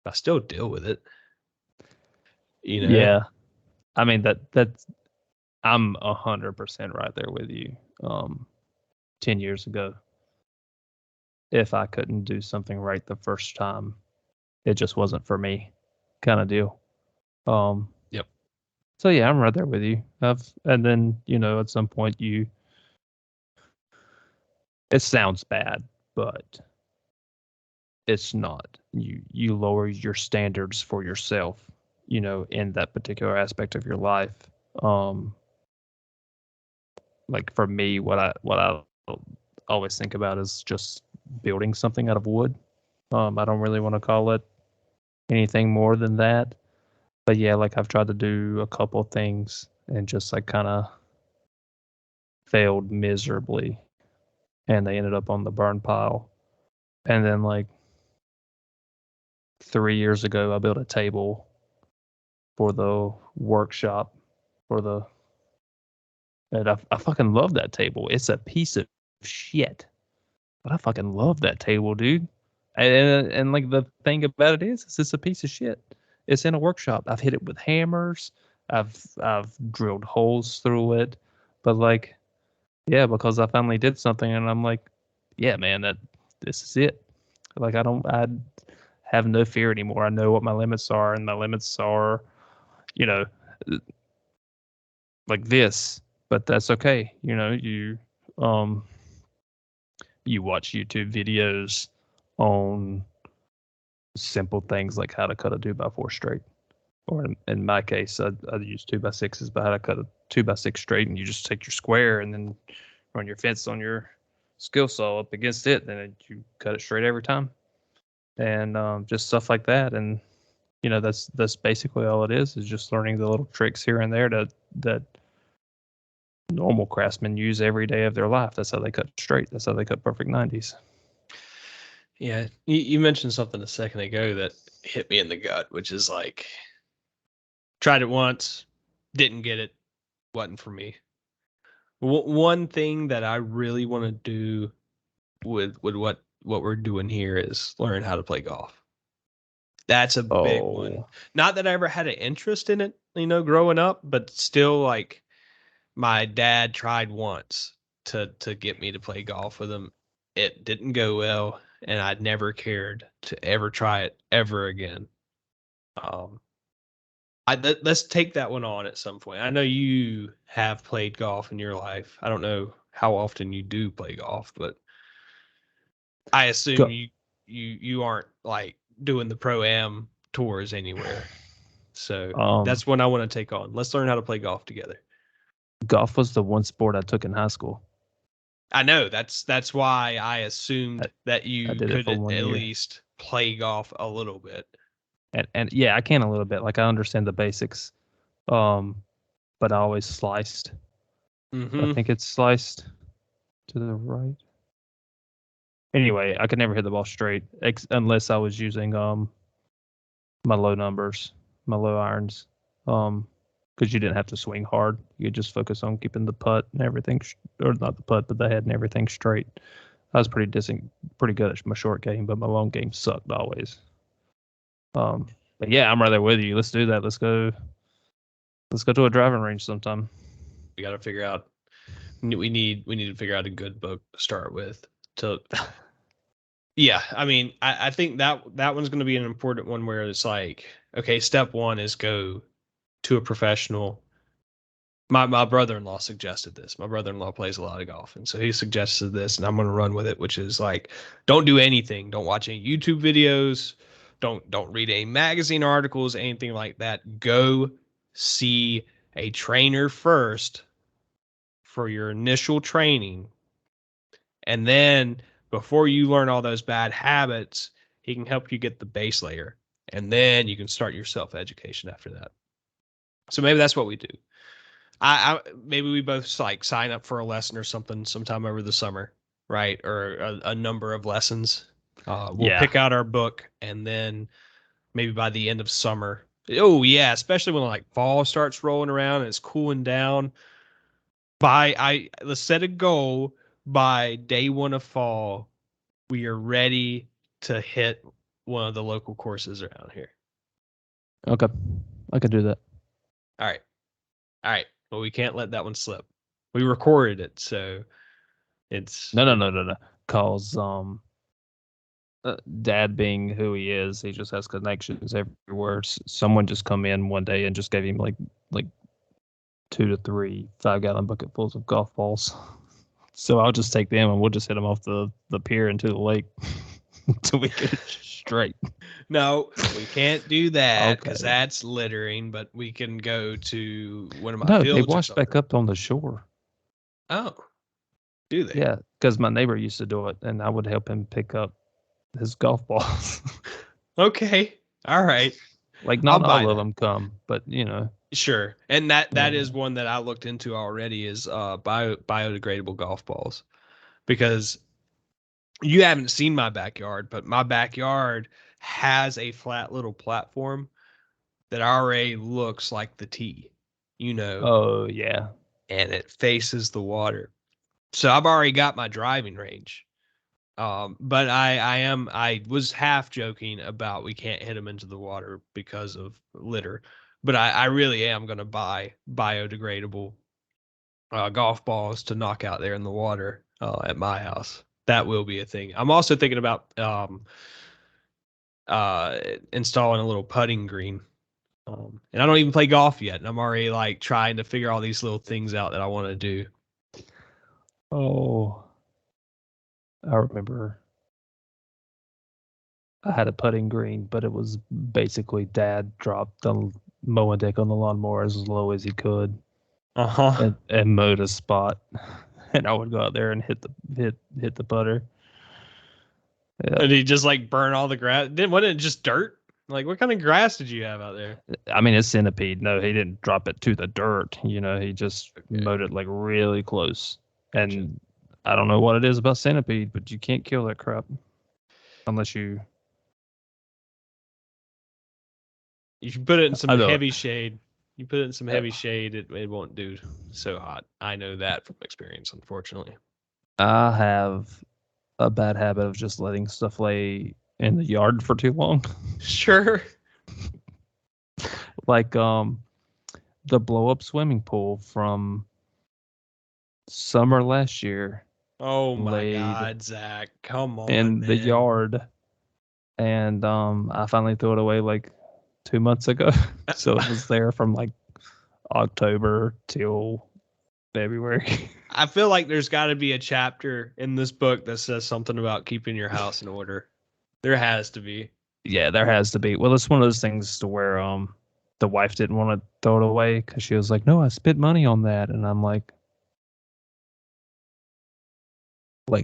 I still deal with it. You know? Yeah. I mean that's I'm 100% right there with you. 10 years ago, if I couldn't do something right the first time, it just wasn't for me, kind of deal. Um, Yep. so yeah, I'm right there with you. And then at some point it sounds bad, but it's not. You lower your standards for yourself, in that particular aspect of your life. Um, like for me, what I always think about is just building something out of wood. I don't really want to call it anything more than that. But yeah, like I've tried to do a couple things and just like kind of failed miserably, and they ended up on the burn pile. And then like 3 years ago, I built a table for the workshop for the and I fucking love that table. It's a piece of shit, but I fucking love that table, dude. And like the thing about it is it's a piece of shit. It's in a workshop. I've hit it with hammers. I've drilled holes through it, but like, yeah, because I finally did something, and I'm like, yeah, man, that this is it. Like I have no fear anymore. I know what my limits are, and my limits are, you know, like this. But that's okay. Um you watch YouTube videos on simple things like how to cut a 2x4 straight. Or in my case, I use 2x6s, but how to cut a 2x6 straight, and you just take your square and then run your fence on your skill saw up against it, and you cut it straight every time. And just stuff like that. And that's basically all it is just learning the little tricks here and there that normal craftsmen use every day of their life. That's how they cut straight. That's how they cut perfect 90s. Yeah. You mentioned something a second ago that hit me in the gut, which is like, tried it once, didn't get it, wasn't for me. One thing that I really want to do with what we're doing here is learn how to play golf. That's a big one. Oh, Not that I ever had an interest in it, growing up, but still like my dad tried once to get me to play golf with him. It didn't go well, and I never cared to ever try it ever again. Um, let's take that one on at some point. I know you have played golf in your life. I don't know how often you do play golf, but I assume go, you aren't like doing the pro am tours anywhere. So um, that's one I want to take on. Let's learn how to play golf together. golf was the one sport I took in high school. I know that's why I assumed I, that I you did it could for one at year. least play golf a little bit. And yeah, I can a little bit. Like I understand the basics. Um, but I always sliced. I Mm-hmm. think it's sliced to the right. Anyway, I could never hit the ball straight unless I was using my low numbers, my low irons. Because you didn't have to swing hard. You could just focus on keeping the putt and everything, or not the putt, but the head and everything straight. I was pretty good at my short game, but my long game sucked always. But yeah, I'm right there with you. Let's do that. Let's go. Let's go to a driving range sometime. We got to figure out. We need to figure out a good book to start with. To Yeah, I mean, I think that one's going to be an important one where it's like, okay, step one is go to a professional. My brother-in-law suggested this. My brother-in-law plays a lot of golf, and so he suggested this, and I'm going to run with it, which is like, don't do anything. Don't watch any YouTube videos. Don't read any magazine articles, anything like that. Go see a trainer first for your initial training, and then before you learn all those bad habits, he can help you get the base layer, and then you can start your self education after that. So maybe that's what we do. I maybe we both like sign up for a lesson or something sometime over the summer, right? Or a number of lessons. We'll Yeah. pick out our book, and then maybe by the end of summer. Oh yeah, especially when like fall starts rolling around and it's cooling down. Let's set a goal by day one of fall, we are ready to hit one of the local courses around here. Okay, I could do that. All right. All right. Well, we can't let that one slip. We recorded it, so it's No. Cause Dad being who he is, he just has connections everywhere. Someone just come in one day and just gave him like 2 to 3 5-gallon bucketfuls of golf balls. So I'll just take them and we'll just hit them off the pier into the lake until we get it straight. No, we can't do that because Okay. that's littering. But we can go to one of my No, fields. they or wash back something. up on the shore. Oh, do they? Yeah, because my neighbor used to do it, and I would help him pick up his golf balls. Okay. All right. Like I'll not buy all of that. them come, but you know. Sure. And that is Yeah. one that I looked into already is biodegradable golf balls because you haven't seen my backyard, but my backyard has a flat little platform that already looks like the tee, you know, Oh yeah. and it faces the water. So I've already got my driving range. But I was half joking about we can't hit them into the water because of litter, but I really am going to buy biodegradable golf balls to knock out there in the water at my house. That will be a thing. I'm also thinking about installing a little putting green. And I don't even play golf yet, and I'm already like trying to figure all these little things out that I want to do. Oh, I remember I had a putting green, but it was basically Dad dropped the mowing deck on the lawnmower as low as he could Uh-huh. and mowed a spot, and I would go out there and hit the putter. Yeah. And he just like burn all the grass. Wasn't it just dirt? Like what kind of grass did you have out there? I mean, it's centipede. No, he didn't drop it to the dirt. You know, he just Okay. mowed it like really close. Gotcha. And I don't know what it is about centipede, but you can't kill that crap unless you. You should put it in some I know heavy shade. You put it in some heavy shade, it won't do so hot. I know that from experience, unfortunately. I have a bad habit of just letting stuff lay in the yard for too long. Sure. Like the blow up swimming pool from summer last year Oh my laid God, Zach. Come on, in the man. yard, and I finally threw it away like 2 months ago. So it was there from like October till February. I feel like there's got to be a chapter in this book that says something about keeping your house in order. There has to be. Yeah, there has to be. Well, it's one of those things to where the wife didn't want to throw it away because she was like, "No, I spent money on that," and I'm like,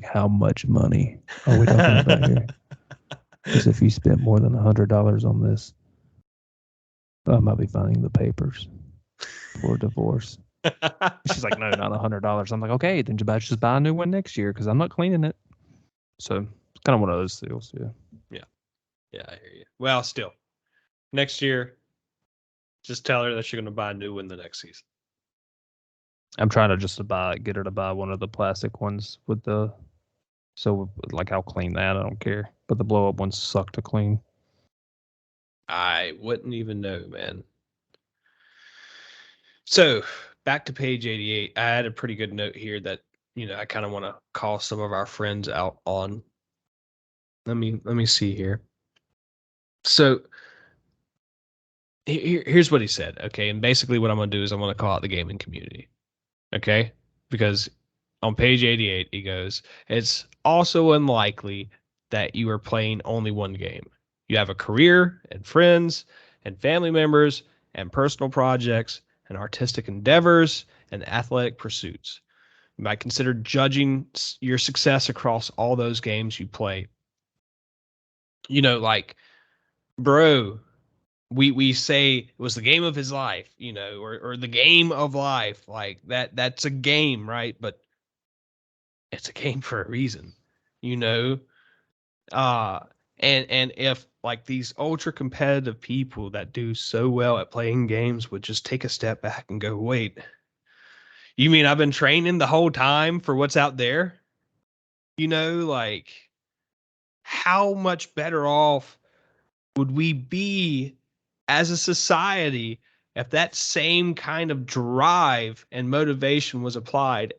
how much money are we talking about here? Because if you spent more than $100 on this, I might be filing the papers for divorce. She's like, no, not $100. I'm like, okay, then just buy a new one next year because I'm not cleaning it. So it's kind of one of those deals. Yeah. Yeah, I hear you. Well, still, next year, just tell her that you're going to buy a new one the next season. I'm trying to just get her to buy one of the plastic ones with the, so like I'll clean that. I don't care. But the blow up ones suck to clean. I wouldn't even know, man. So back to page 88. I had a pretty good note here that, I kind of want to call some of our friends out on. Let me see here. So here's what he said. Okay. And basically what I'm going to do is I'm going to call out the gaming community. Okay. Because on page 88, he goes, it's also unlikely that you are playing only one game. You have a career and friends and family members and personal projects and artistic endeavors and athletic pursuits. You might consider judging your success across all those games you play. Like, bro, we say it was the game of his life, or the game of life. Like that's a game, right? But it's a game for a reason, you know? Uh and if like these ultra competitive people that do so well at playing games would just take a step back and go, wait, you mean I've been training the whole time for what's out there? Like, how much better off would we be as a society if that same kind of drive and motivation was applied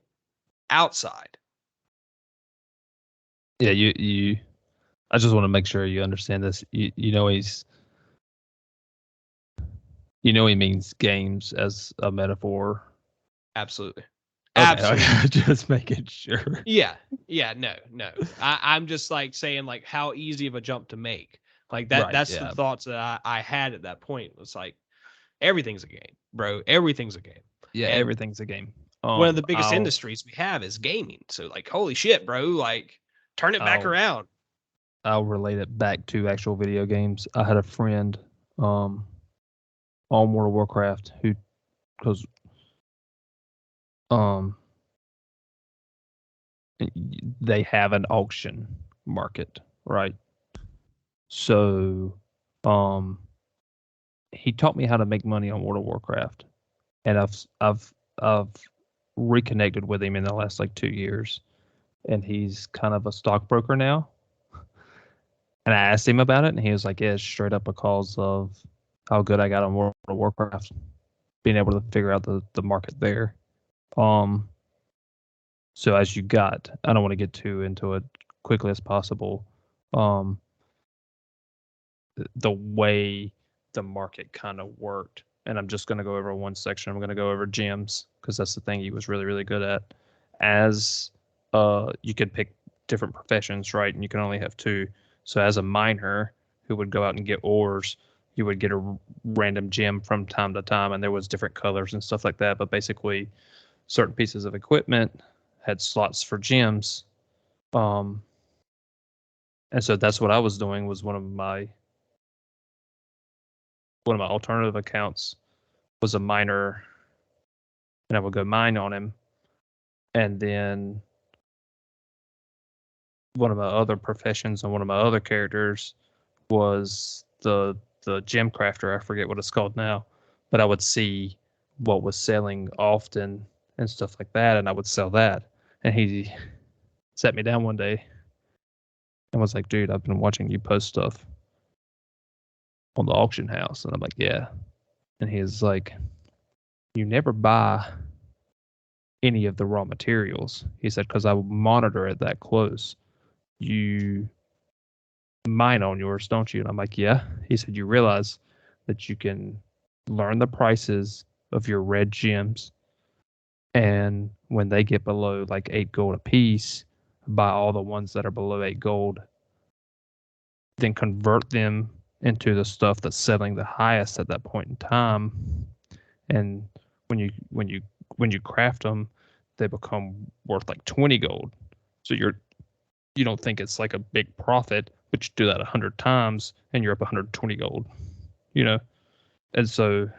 outside? Yeah, you I just want to make sure you understand this. You know he means games as a metaphor. Absolutely. Okay, Absolutely. just making sure. Yeah. Yeah. No. I'm just like saying like how easy of a jump to make. Like that. Right, That's the yeah. thoughts that I had at that point. It's like everything's a game, bro. Everything's a game. Yeah, And everything's a game. one of the biggest I'll industries we have is gaming. So like, holy shit, bro. Like, turn it back I'll around. I'll relate it back to actual video games. I had a friend on World of Warcraft who, because um they have an auction market, right? So um he taught me how to make money on World of Warcraft, and I've reconnected with him in the last like 2 years, and he's kind of a stockbroker now. And I asked him about it, and he was like, "Yeah, it's straight up because of how good I got on World of Warcraft, being able to figure out the market there." Um, so as you got, I don't want to get too into it quickly as possible. Um, the way the market kind of worked, and I'm just going to go over one section. I'm going to go over gems because that's the thing he was really really good at. As you could pick different professions, right? And you can only have two. So as a miner who would go out and get ores, you would get a random gem from time to time, and there was different colors and stuff like that. But basically, certain pieces of equipment had slots for gems. Um, and so that's what I was doing. Was one of my alternative accounts was a miner, and I would go mine on him. And then one of my other professions and one of my other characters was the gem crafter. I forget what it's called now, but I would see what was selling often and stuff like that, and I would sell that. And he sat me down one day and was like, "Dude, I've been watching you post stuff on the auction house," and I'm like, "Yeah." And he's like, "You never buy any of the raw materials." He said, "Because I monitor it that close. You mine on yours, don't you?" And I'm like, "Yeah." He said, "You realize that you can learn the prices of your red gems, and when they get below like 8 gold a piece, buy all the ones that are below 8 gold, then convert them into the stuff that's selling the highest at that point in time. And when you craft them, they become worth like 20 gold. So you don't think it's like a big profit, but you do that 100 times and you're up 120 gold, you know? And so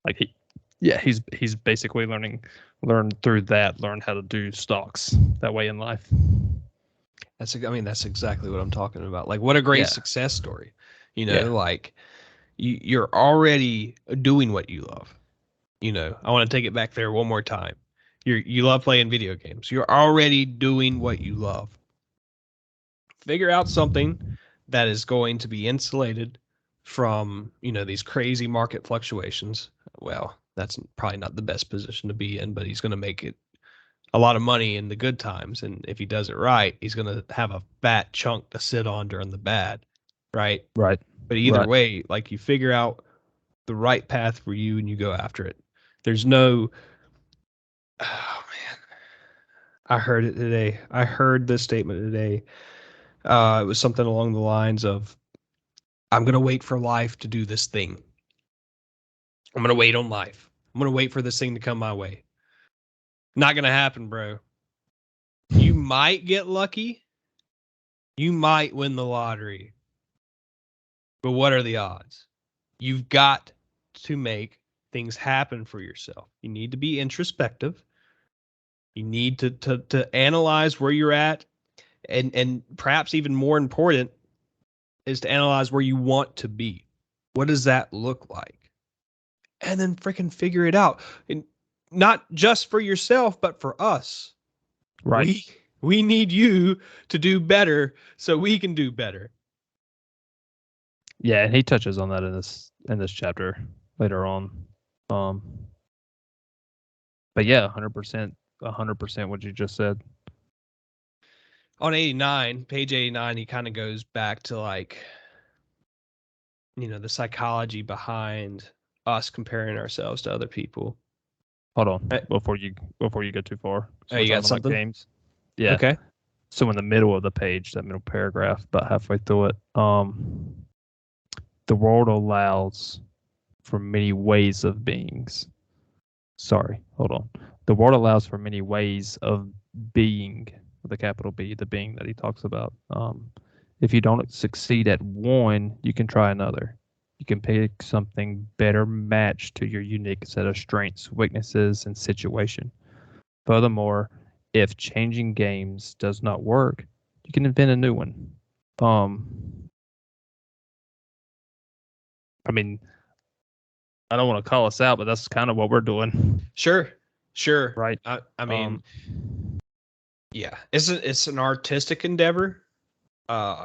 like he's basically learned through that, learn how to do stocks that way in life. That's exactly what I'm talking about. Like, what a great Yeah. success story. Yeah. Like you're already doing what you love. I want to take it back there one more time. You love playing video games. You're already doing what you love. Figure out something that is going to be insulated from, these crazy market fluctuations. Well, that's probably not the best position to be in, but he's going to make it a lot of money in the good times. And if he does it right, he's going to have a fat chunk to sit on during the bad. Right. Right. But either way, like, you figure out the right path for you and you go after it. There's no, oh man, I heard it today. I heard this statement today. It was something along the lines of, I'm going to wait for life to do this thing. I'm going to wait on life. I'm going to wait for this thing to come my way. Not going to happen, bro. You might get lucky. You might win the lottery. But what are the odds? You've got to make things happen for yourself. You need to be introspective. You need to analyze where you're at, and perhaps even more important is to analyze where you want to be. What does that look like? And then freaking figure it out. And not just for yourself, but for us. Right. We need you to do better so we can do better. Yeah, and he touches on that in this chapter later on. But yeah, 100% what you just said. On 89, page 89, he kind of goes back to like, the psychology behind us comparing ourselves to other people. Hold on, before you go too far. So Oh, we're you got talking about something? games. Yeah. Okay. So in the middle of the page, that middle paragraph, about halfway through it, the world allows for many ways of beings. Sorry, hold on. The world allows for many ways of being, with a capital B, the being that he talks about. If you don't succeed at one, you can try another. You can pick something better matched to your unique set of strengths, weaknesses, and situation. Furthermore, if changing games does not work, you can invent a new one. I mean, I don't want to call us out, but that's kind of what we're doing. Sure. Right. I mean, yeah, it's an artistic endeavor,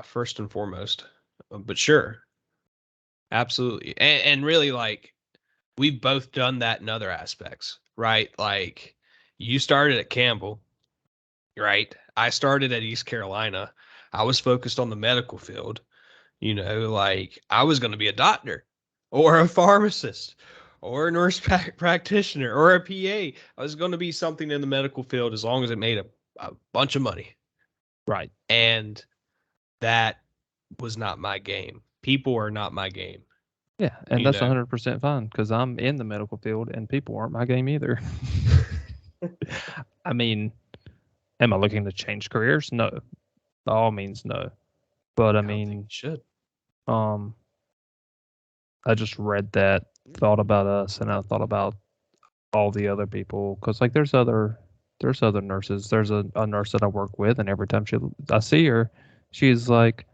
first and foremost, but sure, absolutely, and really, like, we've both done that in other aspects, right? Like, you started at Campbell, right? I started at East Carolina. I was focused on the medical field. Like, I was going to be a doctor or a pharmacist or a nurse practitioner or a PA. I was going to be something in the medical field as long as it made a bunch of money. Right. And that was not my game. People are not my game. Yeah, and that's 100% fine because I'm in the medical field and people aren't my game either. I mean, am I looking to change careers? No, by all means, no. But I mean, should. I just read that, thought about us, and I thought about all the other people because like there's other nurses. There's a nurse that I work with, and every time I see her, she's like,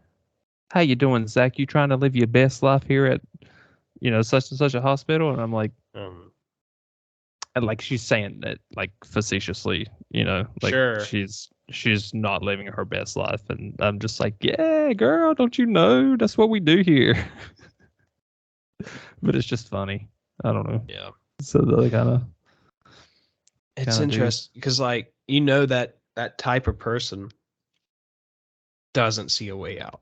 "How you doing, Zach? You trying to live your best life here at such and such a hospital?" And I'm like, and like she's saying it like facetiously, like Sure. she's not living her best life, and I'm just like, yeah, girl, don't you know that's what we do here? But it's just funny. I don't know. Yeah. So they kind of. It's interesting because, like, that type of person doesn't see a way out.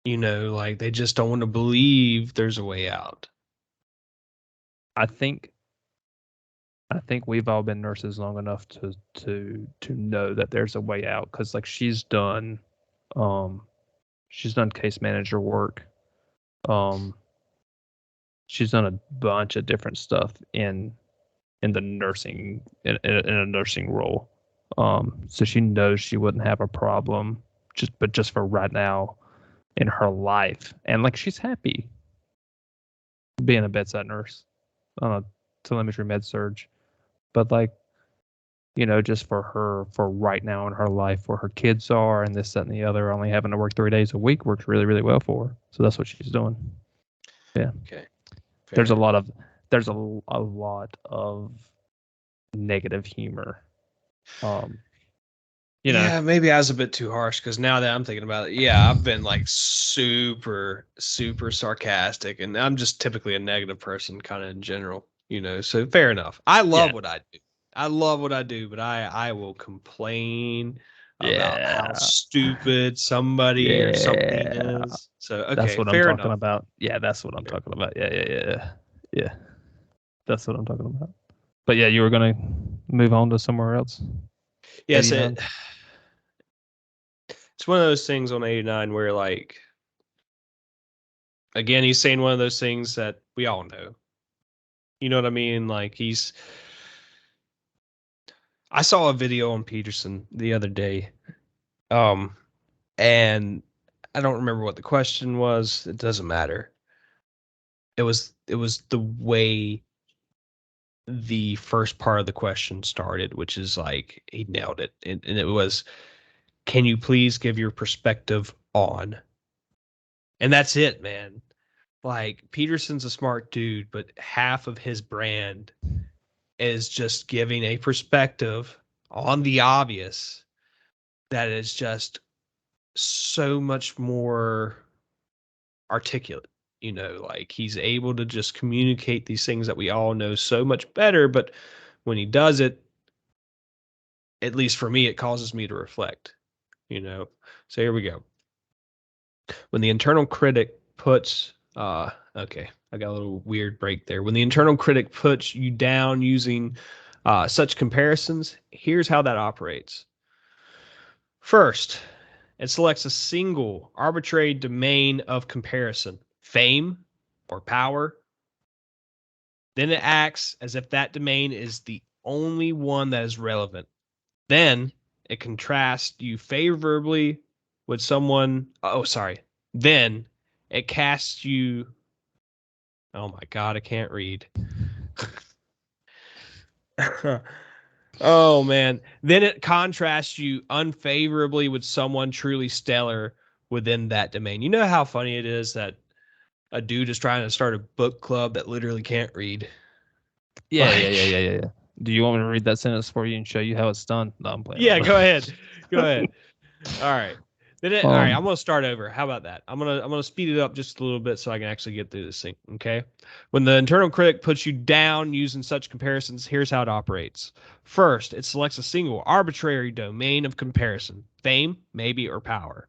Like, they just don't want to believe there's a way out. I think we've all been nurses long enough to know that there's a way out because like she's done case manager work. She's done a bunch of different stuff in the nursing in a nursing role. So she knows she wouldn't have a problem just for right now in her life. And like she's happy being a bedside nurse on a telemetry med surge. But like, just for her, for right now in her life, where her kids are and this, that, and the other, only having to work 3 days a week works really, really well for her. So that's what she's doing. Yeah. Okay. Fair. There's a lot of negative humor. Yeah, maybe I was a bit too harsh because now that I'm thinking about it, yeah, I've been like super, super sarcastic, and I'm just typically a negative person, kind of in general, So fair enough. I love what I do. I love what I do, but I will complain about how stupid somebody or something is. So okay, that's what fair I'm talking enough. about. Yeah, that's what I'm talking about. Yeah. That's what I'm talking about. But yeah, you were gonna move on to somewhere else. Yes, it's one of those things on 89 where, like, again, he's saying one of those things that we all know. You know what I mean? Like, I saw a video on Peterson the other day. And I don't remember what the question was. It doesn't matter. It was the way the first part of the question started, which is like he nailed it. And it was, can you please give your perspective on? And that's it, man. Like, Peterson's a smart dude, but half of his brand is just giving a perspective on the obvious that is just so much more articulate. Like he's able to just communicate these things that we all know so much better. But when he does it, at least for me, it causes me to reflect. So here we go. When the internal critic puts okay, I got a little weird break there. When the internal critic puts you down using such comparisons, here's how that operates. First, it selects a single arbitrary domain of comparison, fame or power. Then it acts as if that domain is the only one that is relevant. Then it contrasts you favorably with someone. Oh, sorry. Then it casts you. Oh my God, I can't read. Oh man. Then it contrasts you unfavorably with someone truly stellar within that domain. You know how funny it is that a dude is trying to start a book club that literally can't read? Yeah. Do you want me to read that sentence for you and show you how it's done? No, I'm playing. Yeah, go ahead. Go ahead. All right. All right, I'm gonna start over. How about that? I'm gonna speed it up just a little bit so I can actually get through this thing. Okay. When the internal critic puts you down using such comparisons, here's how it operates. First, it selects a single arbitrary domain of comparison, fame, maybe, or power.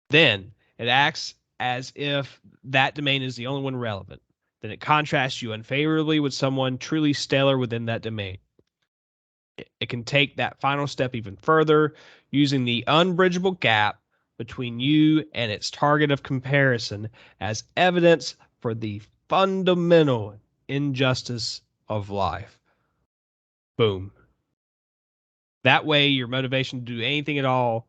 Then it acts as if that domain is the only one relevant. Then it contrasts you unfavorably with someone truly stellar within that domain. It can take that final step even further using the unbridgeable gap between you and its target of comparison as evidence for the fundamental injustice of life. Boom. That way, your motivation to do anything at all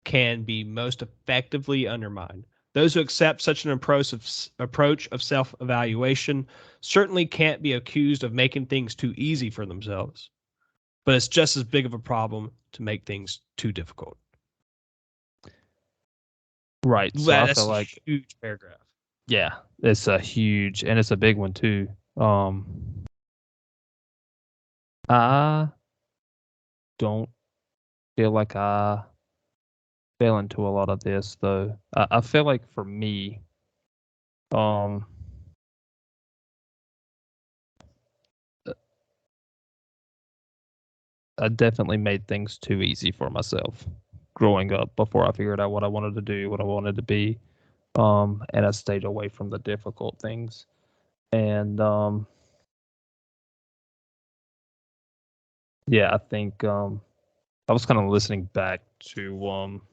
can be most effectively undermined. Those who accept such an approach of self-evaluation certainly can't be accused of making things too easy for themselves, but it's just as big of a problem to make things too difficult. Right. So I That's feel a like, huge paragraph. yeah, it's a huge, and it's a big one too. I don't feel like I fell into a lot of this though. I feel like for me, um, I definitely made things too easy for myself growing up before I figured out what I wanted to do, what I wanted to be. And I stayed away from the difficult things. And yeah, I think I was kind of listening back to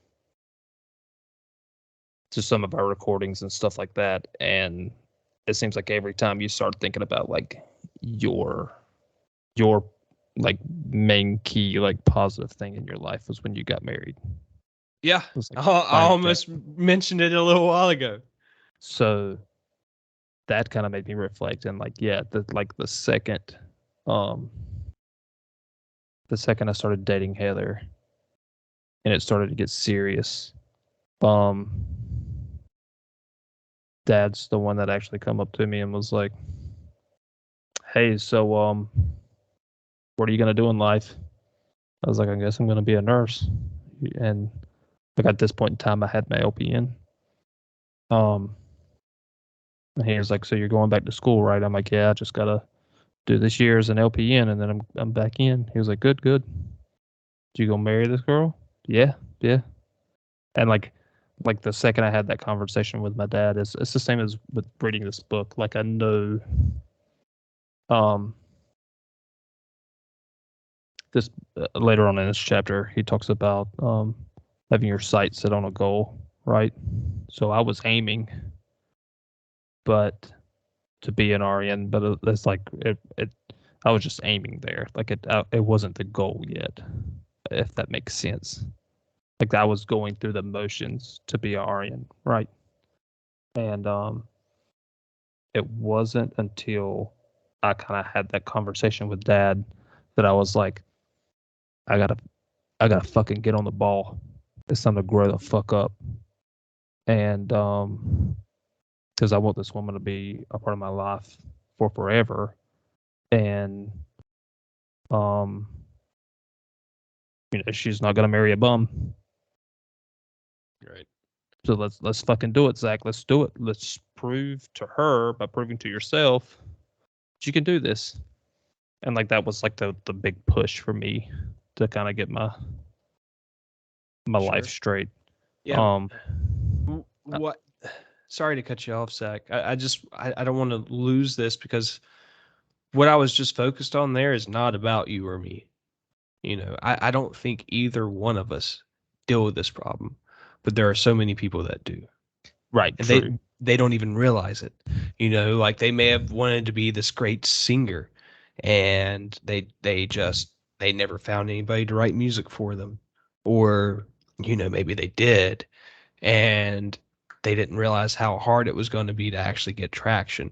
some of our recordings and stuff like that, and it seems like every time you start thinking about like your like main key like positive thing in your life was when you got married. Yeah, It was like I finding almost mentioned it a little while ago. so that kind of made me reflect and like yeah, um the second I started dating Heather and it started to get serious, um Dad's the one that actually come up to me and was like, "Hey, so what are you gonna do in life?" I was like, "I guess I'm gonna be a nurse." And like at this point in time, I had my LPN. Um, and he was like, "So you're going back to school, right?" I'm like, "Yeah, I just gotta do this year as an LPN, and then I'm back in." He was like, "Good, good. You gonna marry this girl?" Yeah, yeah. And like the second I had that conversation with my dad, it's the same as with reading this book. Like I know, um, this later on in this chapter, he talks about having your sights set on a goal, right? So I was aiming, but to be an RN, but it's like I was just aiming there. Like it wasn't the goal yet, if that makes sense. Like I was going through the motions to be a RN, right? And it wasn't until I kind of had that conversation with Dad that I was like, I gotta I gotta fucking get on the ball. It's time to grow the fuck up. And because I want this woman to be a part of my life for forever. And um, she's not gonna marry a bum. So let's fucking do it, Zach. Let's do it. Let's prove to her by proving to yourself that you can do this. And like that was like the big push for me to kind of get my life Sure. straight. Yeah. Um, What? Sorry to cut you off, Zach. I don't want to lose this because what I was just focused on there is not about you or me. I don't think either one of us deal with this problem, but there are so many people that do. right, And true. they don't even realize it. Like they may have wanted to be this great singer and they never found anybody to write music for them. Or, maybe they did and they didn't realize how hard it was going to be to actually get traction.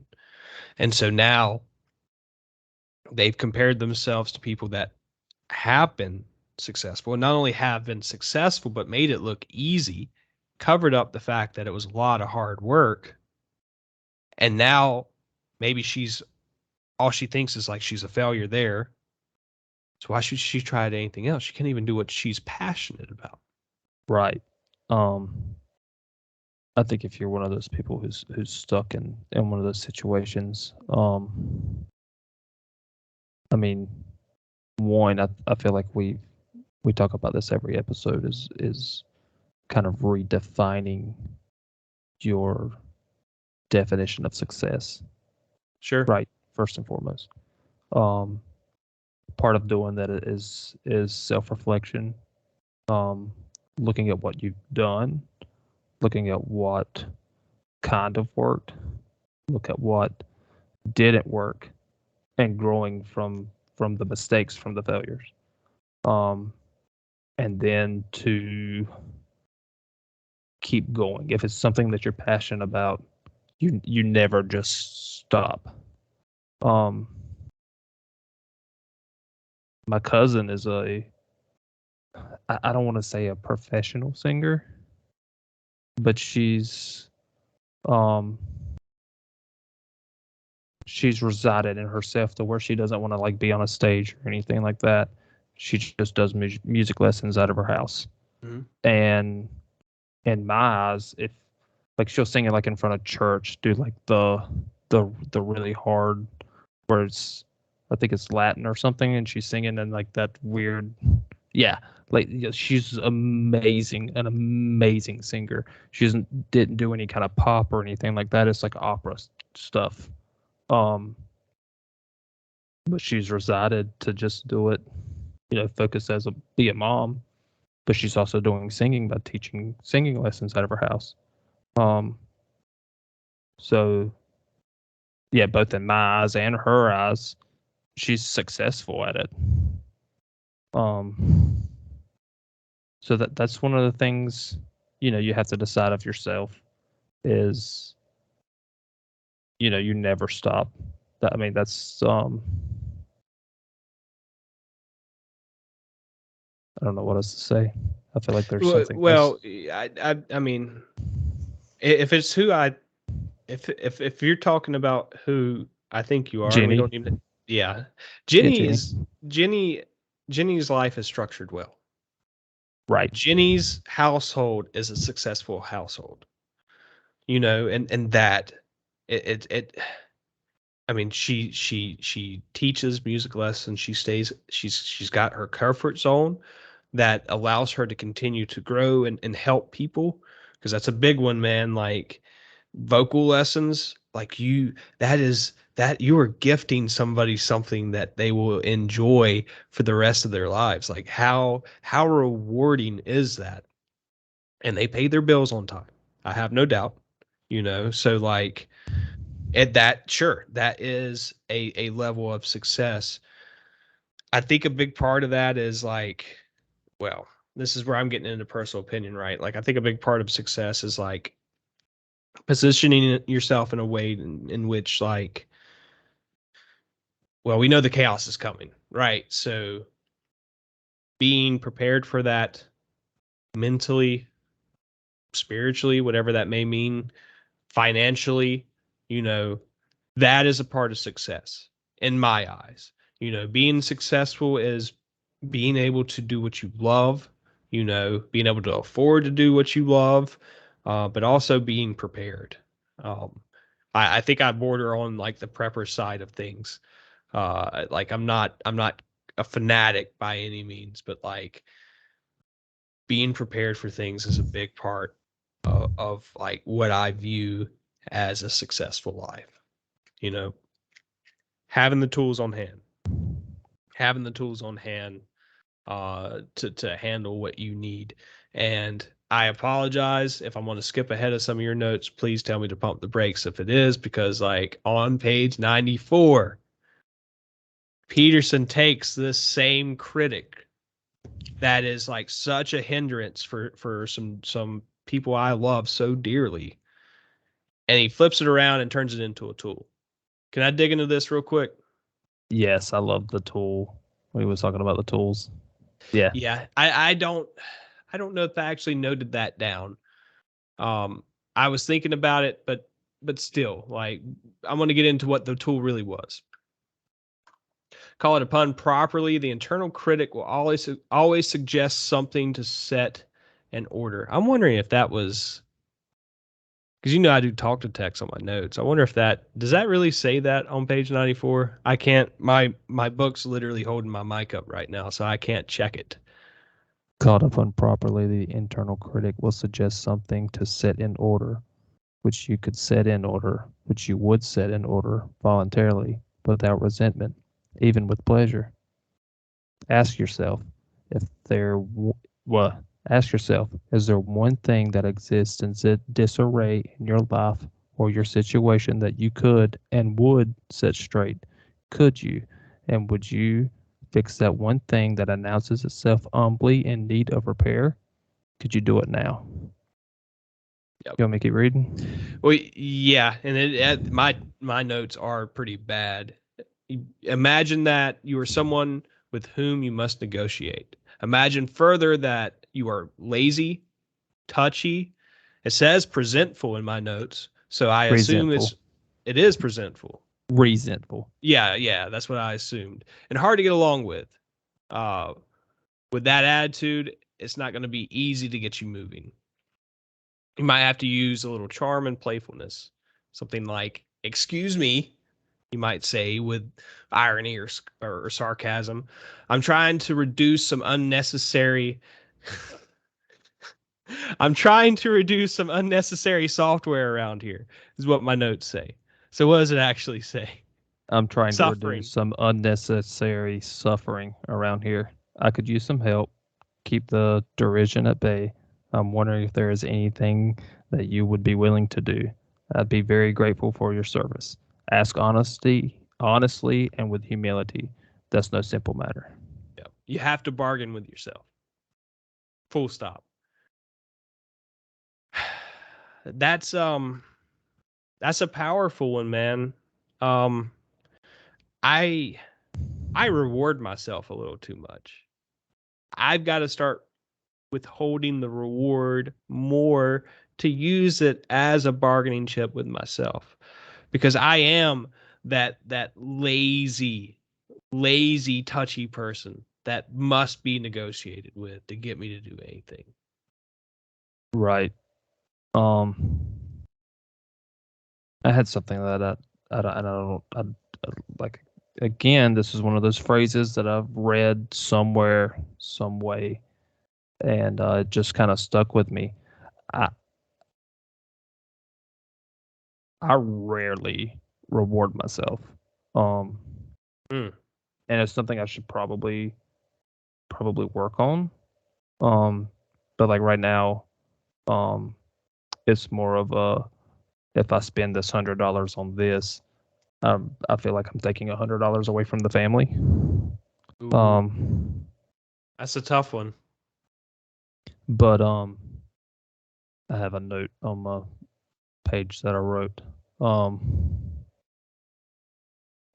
And so now they've compared themselves to people that have been successful, and not only have been successful, but made it look easy, covered up the fact that it was a lot of hard work. And now maybe all she thinks is like she's a failure there. So why should she try anything else? She can't even do what she's passionate about. Right. Um, I think if you're one of those people who's stuck in one of those situations, I mean, one, I feel like we talk about this every episode is kind of redefining your definition of success, Sure. right? First and foremost. Um, Part of doing that is self-reflection, um, looking at what you've done, looking at what kind of worked, look at what didn't work, and growing from the mistakes, from the failures. Um, and then to keep going. If it's something that you're passionate about, you never just stop. Um, my cousin is I don't want to say a professional singer, but um she's resided in herself to where she doesn't want to like be on a stage or anything like that. She just does music lessons out of her house. Mm-hmm. And in my eyes, if like she'll sing it like in front of church, do like the really hard where it's I think it's Latin or something, and she's singing in like that weird, yeah, like yeah, she's amazing, an amazing singer. She didn't do any kind of pop or anything like that. It's like opera stuff. Um, but she's resided to just do it, focus as be a mom. But she's also doing singing by teaching singing lessons out of her house. Um, so yeah, both in my eyes and her eyes, she's successful at it. Um, so that's one of the things you have to decide of yourself is you never stop. I mean that's I don't know what else to say. I feel like there's something else. Well, I mean, if it's who I if you're talking about who I think you are, and we Jenny, don't even, yeah, yeah, Jenny Jenny, is Jenny. Jenny's life is structured well. right, Jenny's household is a successful household, and that it I mean, she teaches music lessons. She's got her comfort zone that allows her to continue to grow and help people, because that's a big one, man. Like vocal lessons, like that you are gifting somebody something that they will enjoy for the rest of their lives. Like how rewarding is that? And they pay their bills on time. I have no doubt. So like at that, sure, that is a level of success. I think a big part of that is like, well, this is where I'm getting into personal opinion, right? Like I think a big part of success is like positioning yourself in a way in which like, well, we know the chaos is coming, right? So being prepared for that mentally, spiritually, whatever that may mean, financially, you know, that is a part of success in my eyes. Being successful is being able to do what you love, being able to afford to do what you love, but also being prepared. I think I border on like the prepper side of things. Like I'm not a fanatic by any means, but like being prepared for things is a big part of like what I view as a successful life. You know, having the tools on hand, having the tools on hand to handle what you need. And I apologize if I want to skip ahead of some of your notes. Please tell me to pump the brakes if it is, because like on page 94, Peterson takes this same critic that is like such a hindrance for some people I love so dearly, and he flips it around and turns it into a tool. Can I dig into this real quick? Yes, I love the tool. We was talking about the tools. Yeah. Yeah, I don't know if I actually noted that down. I was thinking about it, but still, like I want to get into what the tool really was. Call it upon properly, the internal critic will always suggest something to set an order. I'm wondering if that was because I do talk to text on my notes. I wonder if does that really say that on page 94? I can't. My book's literally holding my mic up right now, so I can't check it. Caught upon properly, the internal critic will suggest something to set in order, which you could set in order, which you would set in order voluntarily, without resentment, even with pleasure. Ask yourself if there, well, ask yourself, is there one thing that exists in disarray in your life or your situation that you could and would set straight? Could you and would you fix that one thing that announces itself humbly in need of repair? Could you do it now? Yep. You want me to keep reading? Well, yeah, and my notes are pretty bad. Imagine that you are someone with whom you must negotiate. Imagine further that you are lazy, touchy. It says presentful in my notes, so I assume Resentful. it is presentful. Resentful. Yeah, that's what I assumed, and hard to get along with. Uh, with that attitude, it's not going to be easy to get you moving. You might have to use a little charm and playfulness, something like "Excuse me," you might say with irony or sarcasm. I'm trying to reduce some unnecessary I'm trying to reduce some unnecessary software around here, is what my notes say. So what does it actually say? I'm trying to reduce Suffering. some unnecessary suffering around here. I could use some help. Keep the derision at bay. I'm wondering if there is anything that you would be willing to do. I'd be very grateful for your service. Ask honestly, and with humility. That's no simple matter. Yeah. You have to bargain with yourself. Full stop. That's that's a powerful one, man. Um I I reward myself a little too much. I've got to start withholding the reward more to use it as a bargaining chip with myself, because I am that lazy touchy person that must be negotiated with to get me to do anything. Right. Um, I had something that I don't like. Again, this is one of those phrases that I've read somewhere, some way, and it just kind of stuck with me. I I rarely reward myself, um, Mm. and it's something I should probably work on. Um, but like right now, um, it's more of a if I spend this $100 on this, I feel like I'm taking $100 away from the family. Ooh, Um, that's a tough one. but I have a note on my page that I wrote.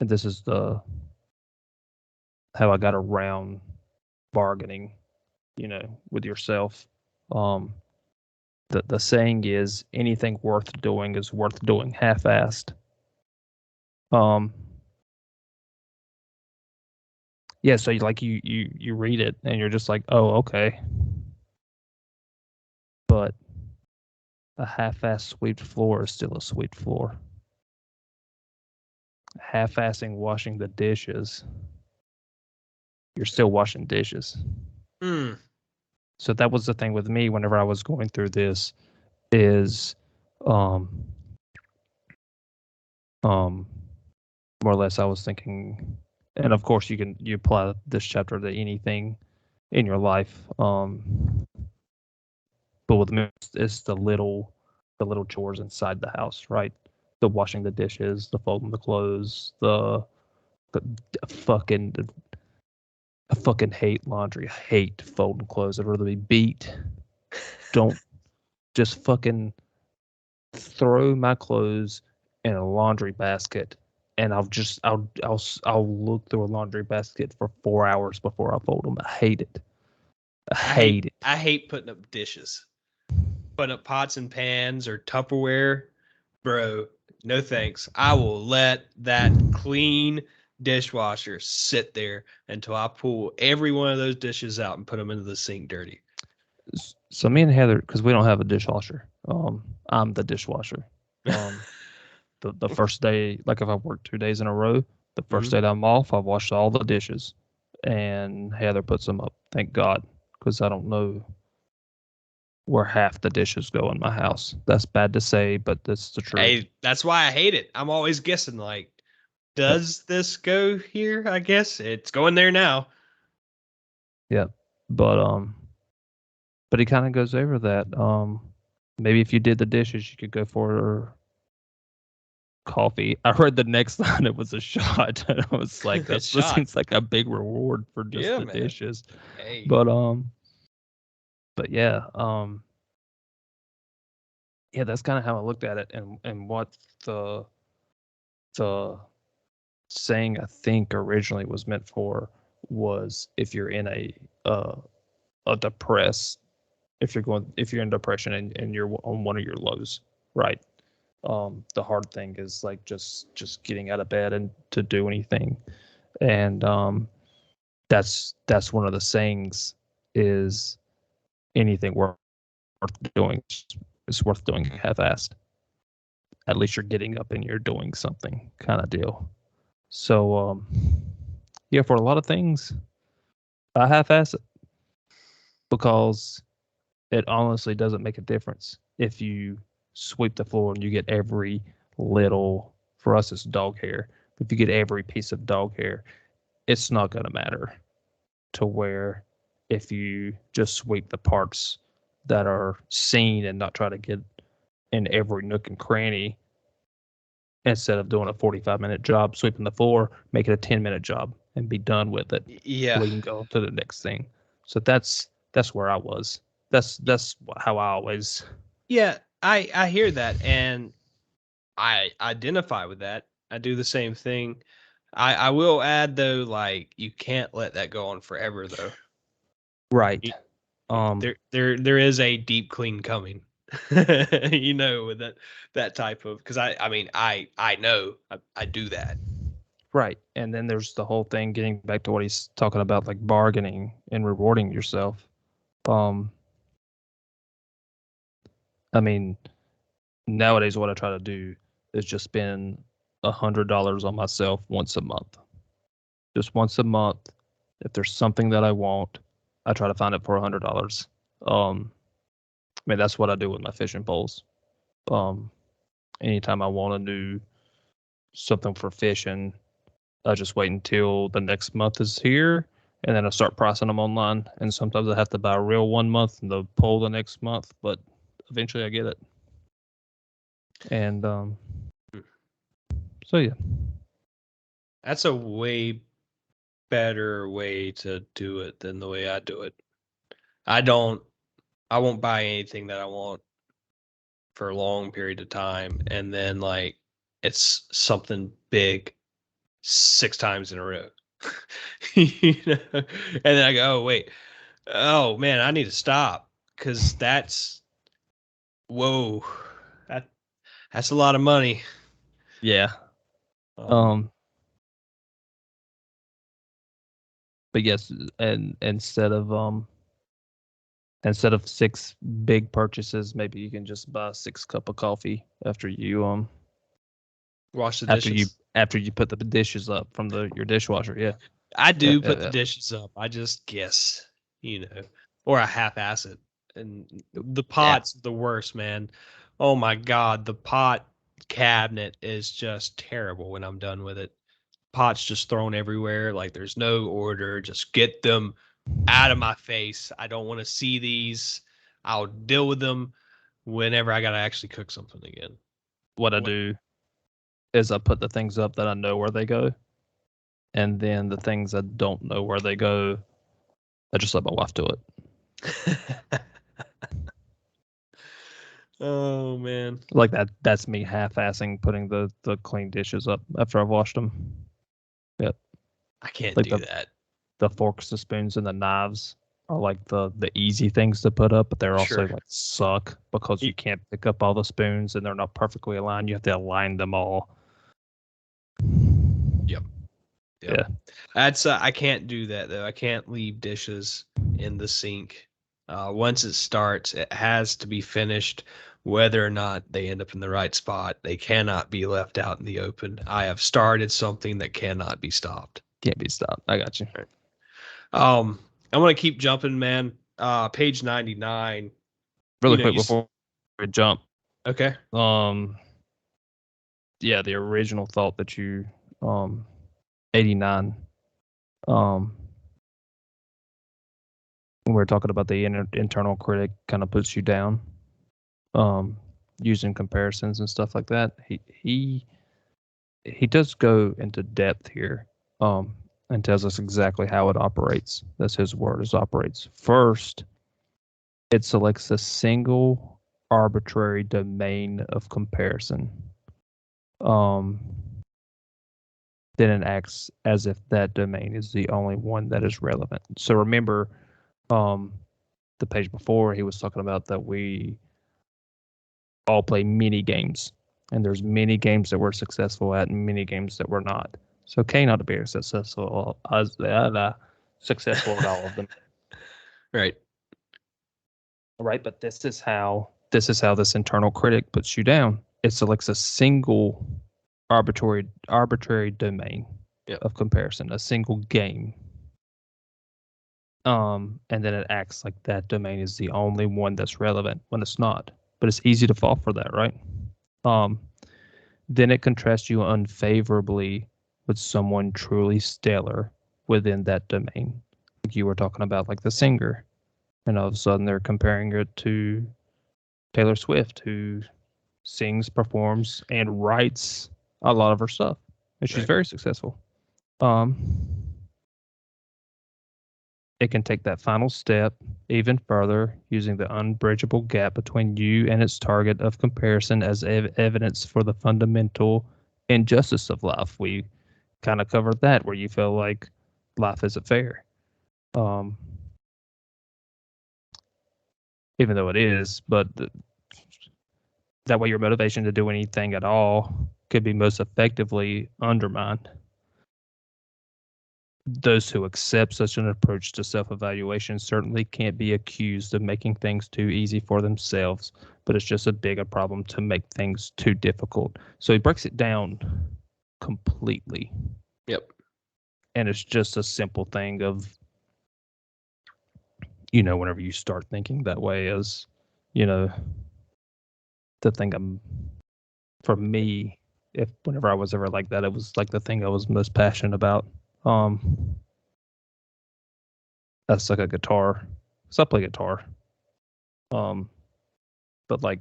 And this is the how I got around bargaining, with yourself. Um, the saying is anything worth doing is worth doing half-assed. Um, yeah, so you read it and you're just like, oh, okay, but A half-assed swept floor is still a swept floor. Half-assing washing the dishes, you're still washing dishes. Hmm. So that was the thing with me whenever I was going through this is um um more or less I was thinking, and of course you apply this chapter to anything in your life. But with me it's the little chores inside the house, right? The washing the dishes, the folding the clothes, the fucking I fucking hate laundry. I hate folding clothes. I'd rather be beat. Don't just fucking throw my clothes in a laundry basket, and I'll look through a laundry basket for 4 hours before I fold them. I hate it. I hate it. I hate putting up dishes, putting up pots and pans or Tupperware, bro. No thanks. I will let that clean dishwasher sit there until I pull every one of those dishes out and put them into the sink dirty. So me and Heather, because we don't have a dishwasher. I'm the dishwasher. Um, the first day, like if I work 2 days in a row, the first Mhm. day that I'm off, I wash all the dishes, and Heather puts them up. Thank God, because I don't know where half the dishes go in my house. That's bad to say, but that's the truth. Hey, that's why I hate it. I'm always guessing like, Yep. does this go here? I guess it's going there now. Yep. But but he kind of goes over that. Maybe if you did the dishes, you could go for coffee. I read the next line it was a shot. And I was like, It's this shot. seems like a big reward for just Yeah, the man. dishes. Hey. But yeah, yeah, that's kind of how I looked at it, and what the the saying I think originally was meant for was if you're in uh, a depressed, if you're in depression and you're on one of your lows, right? The hard thing is like just getting out of bed and to do anything, and that's one of the sayings is anything worth doing is worth doing half-assed. At least you're getting up and you're doing something, kind of deal. So yeah, for a lot of things, I half-ass it because it honestly doesn't make a difference if you sweep the floor and you get every little, for us it's dog hair. If you get every piece of dog hair, it's not going to matter to where if you just sweep the parts that are seen and not try to get in every nook and cranny instead of doing a 45-minute job sweeping the floor, make it a 10-minute job and be done with it so Yeah. we can go to the next thing. So that's where I was. That's how I always. Yeah, I hear that and I identify with that. I do the same thing. I will add though, like you can't let that go on forever though. Right. Y- Um there is a deep clean coming. With that type of because I mean I know I do that. right. And then there's the whole thing getting back to what he's talking about, like bargaining and rewarding yourself. Um I mean, nowadays what I try to do is just spend $100 on myself once a month. Just once a month. If there's something that I want, I try to find it for $100. I mean that's what I do with my fishing poles. Um, Anytime I want a new something for fishing, I just wait until the next month is here, and then I start pricing them online. And sometimes I have to buy a real 1 month and the pole the next month, but eventually I get it. And so yeah, That's a way better way to do it than the way I do it. I don't I won't buy anything that I want for a long period of time and then like it's something big 6 times in a row. And then I go, oh wait, oh man, I need to stop because that's whoa, that that's a lot of money. yeah. Um, Um, but yes, and instead of instead of 6 big purchases, maybe you can just buy 6 cup of coffee after you Wash the dishes. after you put the dishes up from your dishwasher. Yeah. I Yeah, do yeah, put the yeah. dishes up. I just guess, or I half-ass it. And the Yeah. pot's the worst, man. Oh my God, the pot cabinet is just terrible when I'm done with it. Pots just thrown everywhere. Like there's no order. Just get them out of my face. I don't want to see these. I'll deal with them whenever I gotta actually cook something again. What I What? do is I put the things up that I know where they go, and then the things I don't know where they go, I just let my wife do it. Oh man, Like that's me half-assing putting the clean dishes up after I've washed them. Yep. I can't Like do that. the forks, the spoons, and the knives are like the easy things to put up, but they're also Sure. like suck because you Y- can't pick up all the spoons and they're not perfectly aligned. You have to align them all. Yep. Yep. Yeah. That's I can't do that though. I can't leave dishes in the sink. Once it starts, it has to be finished, whether or not they end up in the right spot. They cannot be left out in the open. I have started something that cannot be stopped. Can't be stopped. I got you. Right. Um, I want to keep jumping, man. Page 99. Really quick You before we jump. okay? Um yeah, the original thought that you 89 um when we were talking about the internal critic kind of puts you down um using comparisons and stuff like that. He does go into depth here and tells us exactly how it operates. That's his word, is operates. First, it selects a single arbitrary domain of comparison. Um, then it acts as if that domain is the only one that is relevant. So remember, um, the page before he was talking about that we all play mini games, and there's many games that we're successful at and many games that we're not. So okay not to be successful at all of them. Right. Right, but this internal critic puts you down. It selects a single arbitrary domain Yep. of comparison, a single game. And then it acts like that domain is the only one that's relevant when it's not. But it's easy to fall for that, right? Um, then it contrasts you unfavorably with someone truly stellar within that domain. Like you were talking about, like the singer, and all of a sudden they're comparing it to Taylor Swift, who sings, performs, and writes a lot of her stuff, and she's Right. very successful. Um, it can take that final step even further, using the unbridgeable gap between you and its target of comparison as evidence for the fundamental injustice of life. We kind of covered that, where you feel like life isn't fair. Um, Even though it is, but that way your motivation to do anything at all could be most effectively undermined. Those who accept such an approach to self-evaluation certainly can't be accused of making things too easy for themselves, but it's just a bigger problem to make things too difficult. So he breaks it down completely. Yep. And it's just a simple thing of, whenever you start thinking that way, as, the thing for me, if whenever I was ever like that, it was like the thing I was most passionate about. That's like a guitar. So I play guitar. Um, but like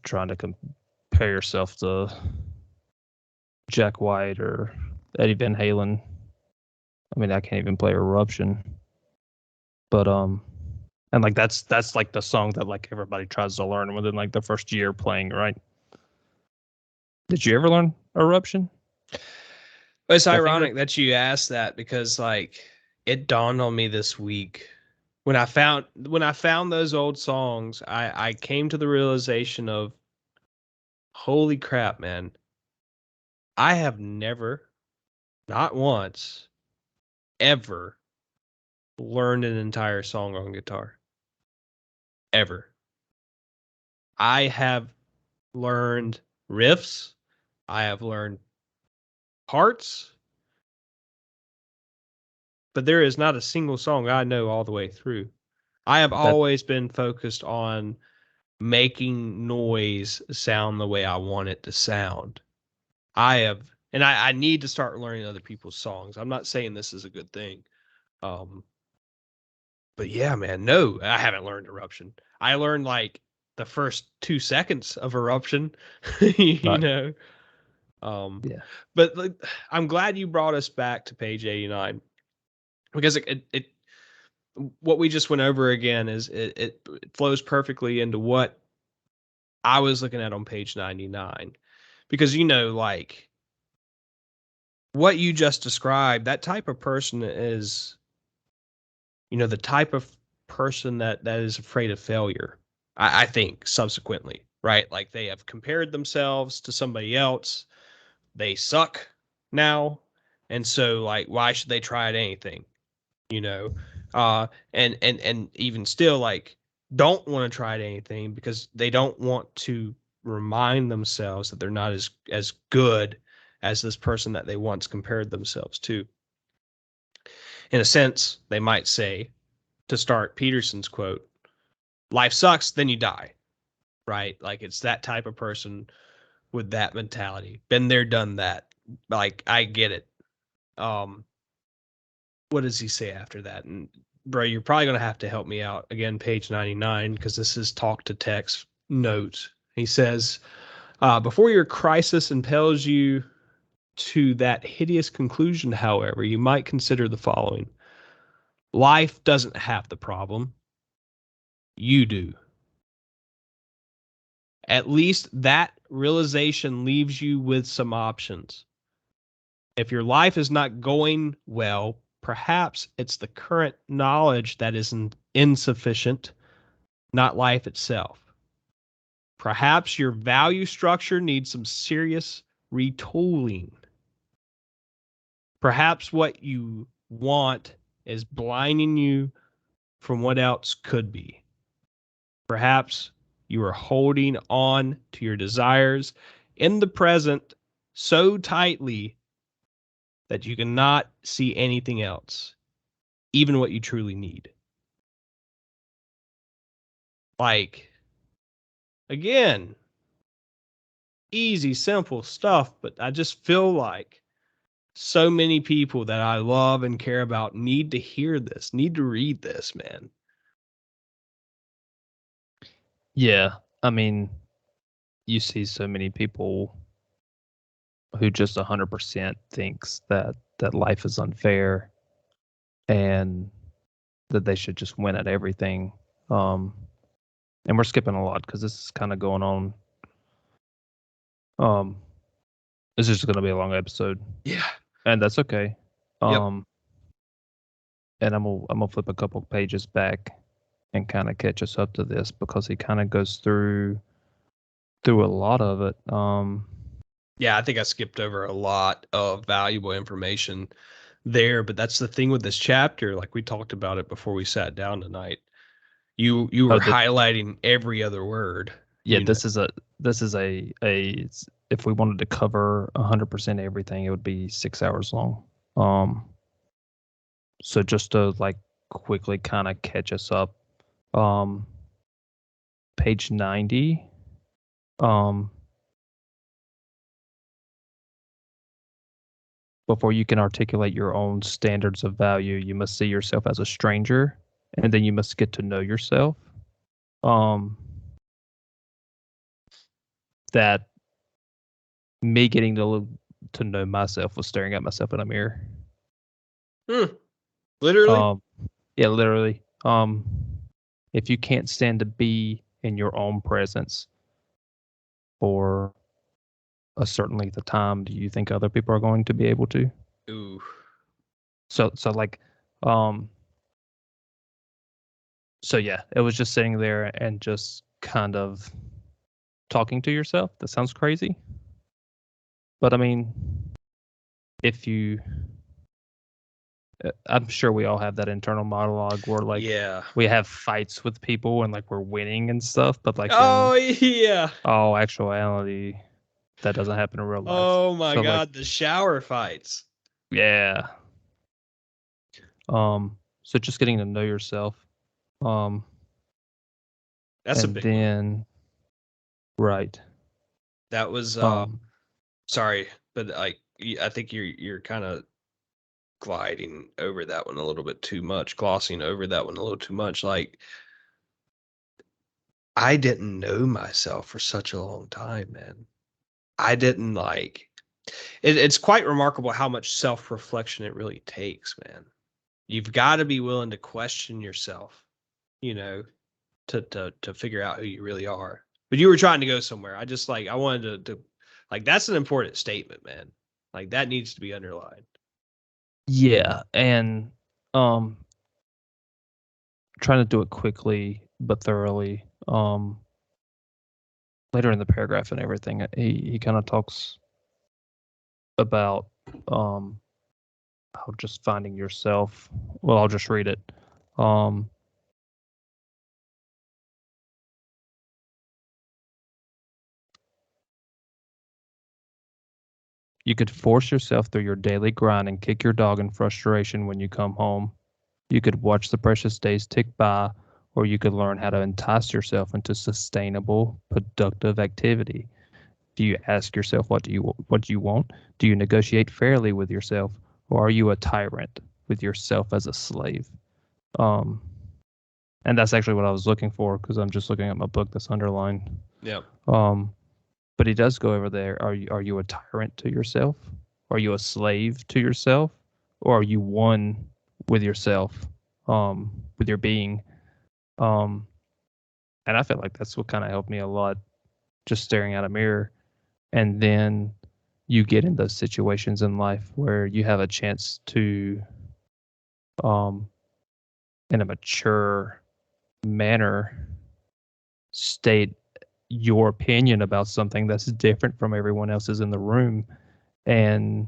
trying to compare yourself to Jack White or Eddie Van Halen. I mean, I can't even play Eruption. But and like that's like the song that like everybody tries to learn within like the first year playing, right? Did you ever learn Eruption? It's Death Eater? ironic that you asked that because like it dawned on me this week when I found those old songs, I came to the realization of holy crap, man. I have never, not once, ever learned an entire song on guitar. Ever. I have learned riffs. I have learned parts. But there is not a single song I know all the way through. I have That always been focused on making noise sound the way I want it to sound. I need to start learning other people's songs. I'm not saying this is a good thing. Um, but yeah, man, no, I haven't learned Eruption. I learned like the first 2 seconds of Eruption, you right. know. Yeah. But like, I'm glad you brought us back to page 89 because it what we just went over again is it flows perfectly into what I was looking at on page 99 because like what you just described, that type of person is the type of person that is afraid of failure. I think subsequently, right? Like they have compared themselves to somebody else. They suck now, and so like why should they try at anything? You know, and even still like don't want to try at anything because they don't want to remind themselves that they're not as good as this person that they once compared themselves to. In a sense, they might say, to start Peterson's quote, life sucks, then you die, right? Like it's that type of person with that mentality. Been there, done that. Like I get it. Um, what does he say after that? And bro, you're probably gonna have to help me out again, page 99, because this is talk to text notes. He says, before your crisis impels you to that hideous conclusion, however, you might consider the following. Life doesn't have the problem. You do. At least that realization leaves you with some options. If your life is not going well, perhaps it's the current knowledge that is insufficient, not life itself. Perhaps your value structure needs some serious retooling. Perhaps what you want is blinding you from what else could be. Perhaps you are holding on to your desires in the present so tightly that you cannot see anything else, even what you truly need. Like, again, easy, simple stuff, but I just feel like so many people that I love and care about need to hear this, need to read this, man. Yeah. I mean, you see so many people who just 100% thinks that life is unfair and that they should just win at everything. Um, and we're skipping a lot because this is kind of going on. Um, this is just going to be a long episode, Yeah. and that's okay. Yep. And I'm gonna flip a couple pages back and kind of catch us up to this because he kind of goes through a lot of it. Yeah, I think I skipped over a lot of valuable information there, but that's the thing with this chapter. Like we talked about it before we sat down tonight. You Oh, were highlighting every other word. yeah, this is a if we wanted to cover 100% everything, it would be 6 hours long. Um, so just to like quickly kind of catch us up, um, page 90. Um, before you can articulate your own standards of value, you must see yourself as a stranger, and then you must get to know yourself. Um, that me getting to know myself was staring at myself in a mirror. Literally. Um, yeah, literally. If you can't stand to be in your own presence for a certain length of time, do you think other people are going to be able to? Ooh. So like, um, so yeah, it was just sitting there and just kind of talking to yourself. That sounds crazy, but I mean, if you I'm sure we all have that internal monologue where like Yeah. we have fights with people and like we're winning and stuff, but like in Oh yeah. all actuality, that doesn't happen in real life. Oh my So like, God, the shower fights. yeah. So just getting to know yourself. Um, That's a and big one. then right. That was Um, sorry, but I think you're kind of gliding over that one a little bit too much, glossing over that one a little too much. Like I didn't know myself for such a long time, man. I didn't like it's quite remarkable how much self-reflection it really takes, man. You've got to be willing to question yourself, you know, to figure out who you really are. But you were trying to go somewhere. I just like I wanted to like that's an important statement, man. Like that needs to be underlined. yeah, and um, trying to do it quickly but thoroughly. Later in the paragraph and everything, he kind of talks about um how just finding yourself. Well, I'll just read it. Um, you could force yourself through your daily grind and kick your dog in frustration when you come home. You could watch the precious days tick by, or you could learn how to entice yourself into sustainable, productive activity. Do you ask yourself what do you want? Do you negotiate fairly with yourself, or are you a tyrant with yourself as a slave? Um, and that's actually what I was looking for because I'm just looking at my book that's underlined. Yeah. Um, but he does go over there. Are you a tyrant to yourself? Are you a slave to yourself? Or are you one with yourself, with your being? Um, and I feel like that's what kind of helped me a lot, just staring at a mirror. And then you get in those situations in life where you have a chance to, um, in a mature manner, state your opinion about something that's different from everyone else's in the room. And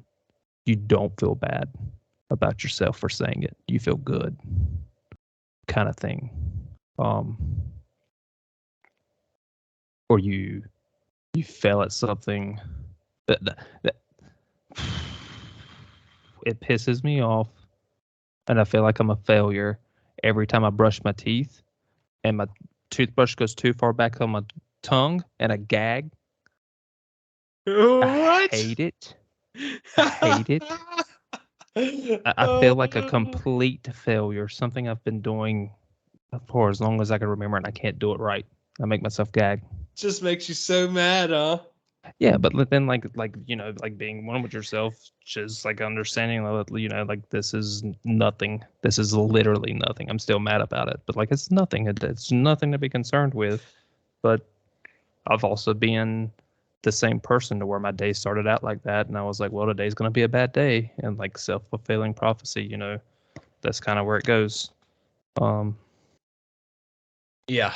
you don't feel bad about yourself for saying it. You feel good, kind of thing. Um, or you fail at something that it pisses me off, and I feel like I'm a failure every time I brush my teeth and my toothbrush goes too far back on my tongue and I gag. I What? hate it. I hate it. I feel like a complete failure. Something I've been doing for as long as I can remember, and I can't do it right. I make myself gag. Just makes you so mad, huh? Yeah, but then like like being one with yourself, just like understanding that like this is nothing. This is literally nothing. I'm still mad about it, but like it's nothing. It's nothing to be concerned with. But I've also been the same person to where my day started out like that, and I was like, well, today's gonna be a bad day, and like self-fulfilling prophecy. That's kind of where it goes. Um, Yeah.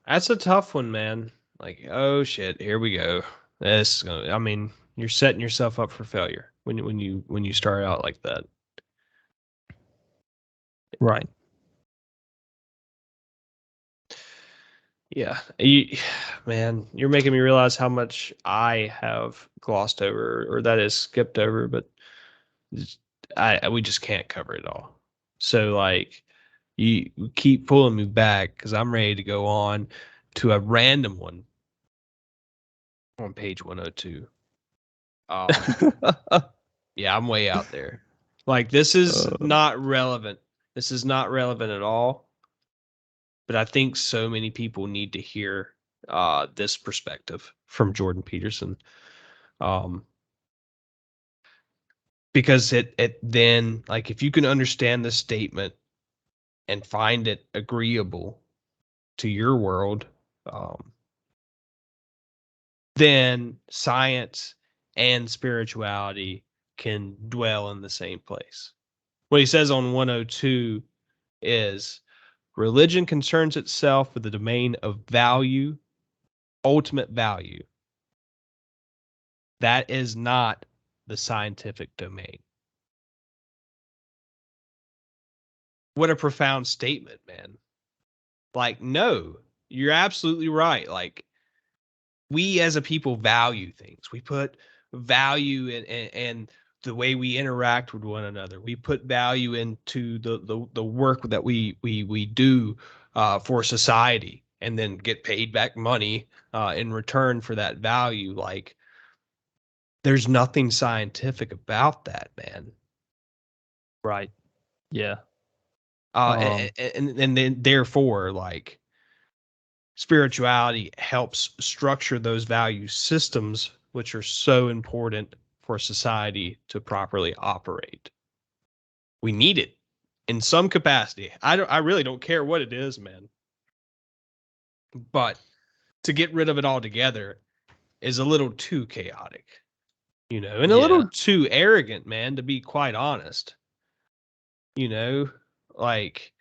That's a tough one, man. Like, oh shit, here we go. This is gonna I mean, you're setting yourself up for failure when you start out like that. right. Yeah. Man, you're making me realize how much I have glossed over or that is skipped over, but we just can't cover it all. So like you keep pulling me back because I'm ready to go on to a random one on page 102. Um, yeah, I'm way out there. Like this is Uh, not relevant. This is not relevant at all. But I think so many people need to hear this perspective from Jordan Peterson. Um, because it then like if you can understand this statement and find it agreeable to your world, um, then science and spirituality can dwell in the same place. What he says on 102 is religion concerns itself with the domain of value, ultimate value. That is not the scientific domain. What a profound statement, man. Like, no, you're absolutely right. Like, we as a people value things. We put value in the way we interact with one another. We put value into the work that we do for society, and then get paid back money in return for that value. Like, there's nothing scientific about that, man. Right. Yeah. And then therefore, like, spirituality helps structure those value systems, which are so important for society to properly operate. We need it in some capacity. I really don't care what it is, man. But to get rid of it altogether is a little too chaotic, and a Yeah. little too arrogant, man, to be quite honest. You know, like,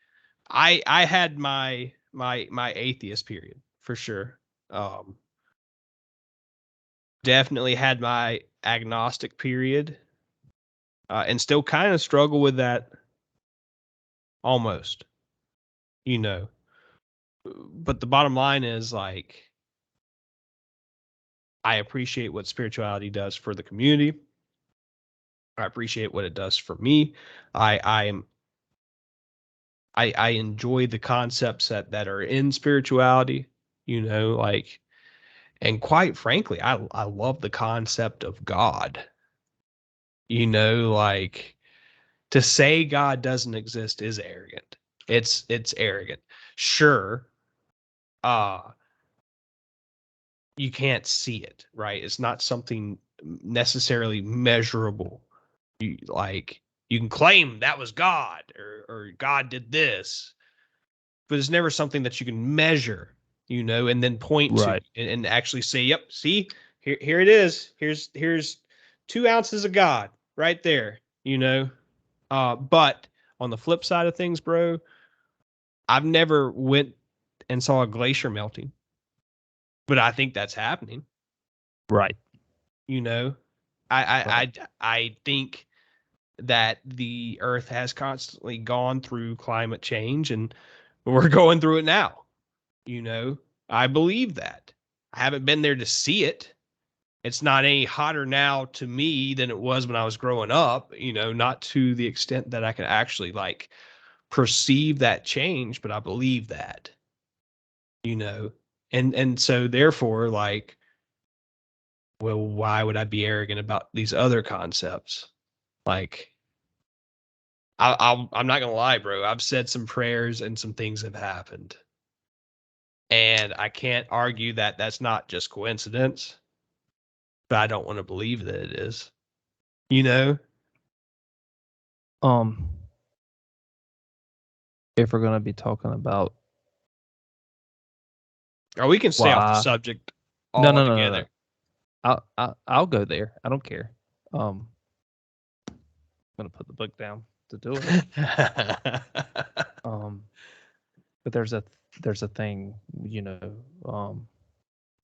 I had my atheist period for sure. Um, Definitely had my agnostic period, and still kind of struggle with that almost, you know. But the bottom line is, like, I appreciate what spirituality does for the community. I appreciate what it does for me. I am I enjoy the concepts that are in spirituality, like, and quite frankly, I love the concept of God. Like, to say God doesn't exist is arrogant. It's arrogant. Sure, uh you can't see it, right? It's not something necessarily measurable. You can claim that was God, or God did this, but it's never something that you can measure, and then point to, Right. and actually say, "Yep, see, here it is. Here's 2 ounces of God right there." But on the flip side of things, bro, I've never went and saw a glacier melting, but I think that's happening. Right. You know, I I Right. I think that the Earth has constantly gone through climate change, and we're going through it now. I believe that. I haven't been there to see it. It's not any hotter now to me than it was when I was growing up. Not to the extent that I can actually, like, perceive that change, but I believe that. you know and so therefore, like, well, why would I be arrogant about these other concepts? Like, I'm not gonna lie, bro, I've said some prayers and some things have happened, and I can't argue that that's not just coincidence, but I don't want to believe that it is. you know Um, if we're gonna be talking about or we can stay off the why, subject no. altogether. I'll go there. I don't care. I'm gonna put the book down to do it. Um, but there's a thing, um,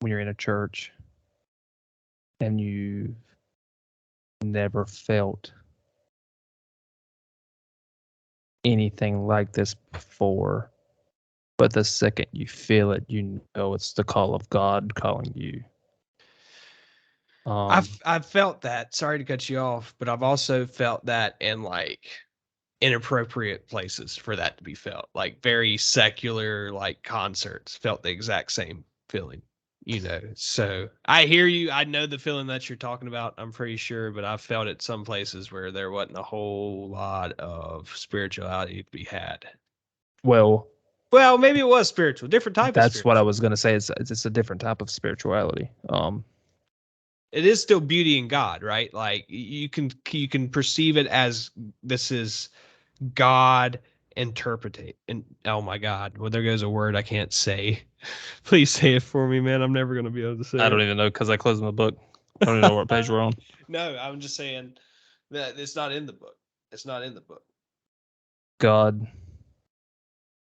when you're in a church and you've never felt anything like this before, but the second you feel it, it's the call of God calling you. I've felt that. Sorry to cut you off, but I've also felt that in, like, inappropriate places for that to be felt. Like, very secular, like, concerts felt the exact same feeling. So I hear you. I know the feeling that you're talking about. I'm pretty sure, but I've felt it some places where there wasn't a whole lot of spirituality to be had. Well, Well, maybe it was spiritual, different type of that's what I spiritual. was gonna say. It's a different type of spirituality. It is still beauty in God, right? Like, you can perceive it as, this is God interpretate. And oh my God, well, there goes a word I can't say. Please say it for me, man. I'm never gonna be able to say I don't it. even know because I closed my book. I don't even know what page we're on. No, I'm just saying that it's not in the book. It's not in the book. God,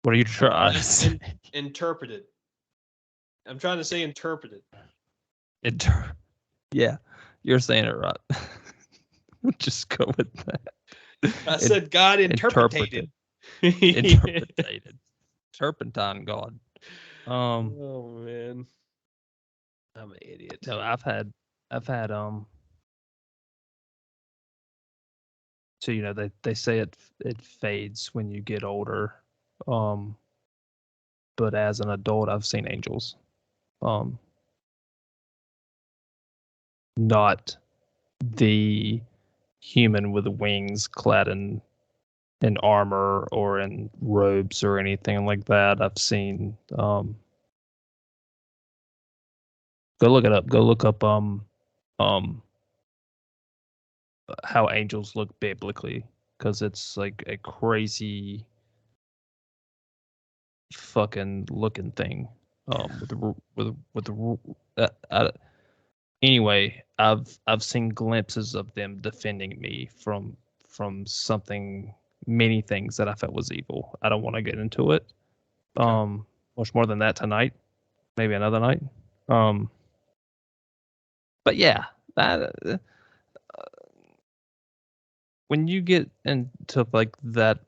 what are you trying to say? Interpreted. I'm trying to say interpreted. Yeah, you're saying it right. We'll just go with that. I said God interpreted. Interpreted. Interpreted. Turpentine God. Oh man, I'm an idiot. No, I've had so they say it fades when you get older. But as an adult I've seen angels. Not the human with wings clad in armor or in robes or anything like that. I've seen go look it up. Go look up how angels look biblically, because it's like a crazy fucking looking thing. Anyway, I've seen glimpses of them defending me from something, many things that I felt was evil. I don't want to get into it. Okay. Much more than that tonight, maybe another night. But yeah, that when you get into like that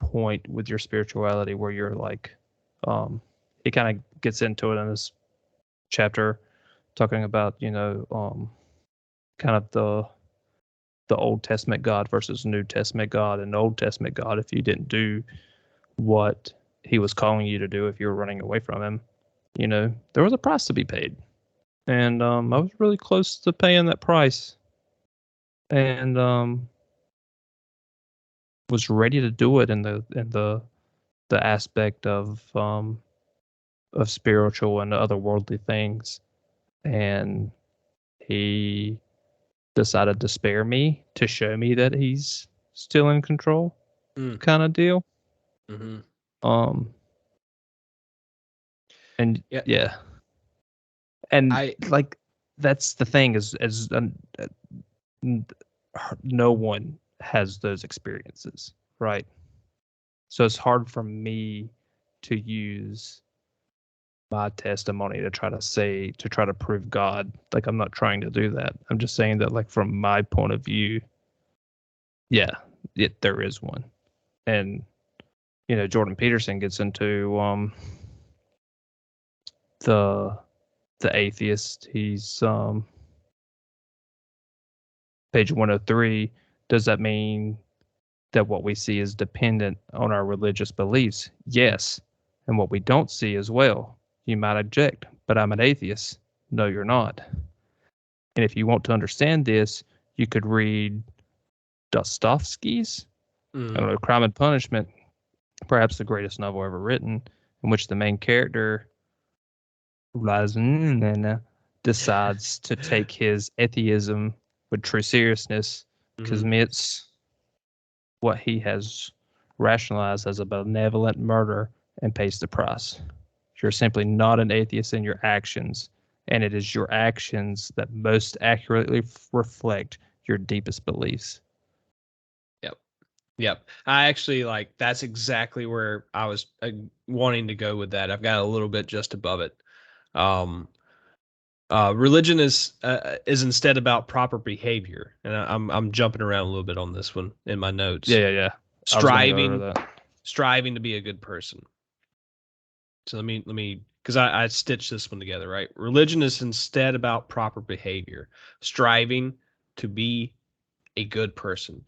point with your spirituality where you're like, he kind of gets into it in this chapter, talking about kind of the Old Testament God versus New Testament God. And the Old Testament God, if you didn't do what he was calling you to do, if you were running away from him, there was a price to be paid. And I was really close to paying that price, and was ready to do it in the aspect of spiritual and otherworldly things. And he decided to spare me to show me that he's still in control, kind of deal. Mm-hmm. And Yeah. yeah, and I like that's the thing is no one has those experiences, right? So it's hard for me to use my testimony to try to prove God. Like, I'm not trying to do that. I'm just saying that, like, from my point of view, yeah, there is one. And Jordan Peterson gets into the atheist. He's page 103. Does that mean that what we see is dependent on our religious beliefs? Yes. And what we don't see as well. You might object, but I'm an atheist. No, you're not. And if you want to understand this, you could read Dostoevsky's Crime and Punishment, perhaps the greatest novel ever written, in which the main character decides to take his atheism with true seriousness, commits what he has rationalized as a benevolent murder, and pays the price. You're simply not an atheist in your actions, and it is your actions that most accurately reflect your deepest beliefs. Yep. I actually that's exactly where I was wanting to go with that. I've got a little bit just above it. Religion is instead about proper behavior, and I'm jumping around a little bit on this one in my notes. Yeah. I was gonna go over that. Striving to be a good person. So let me because I stitched this one together, right? Religion is instead about proper behavior, striving to be a good person.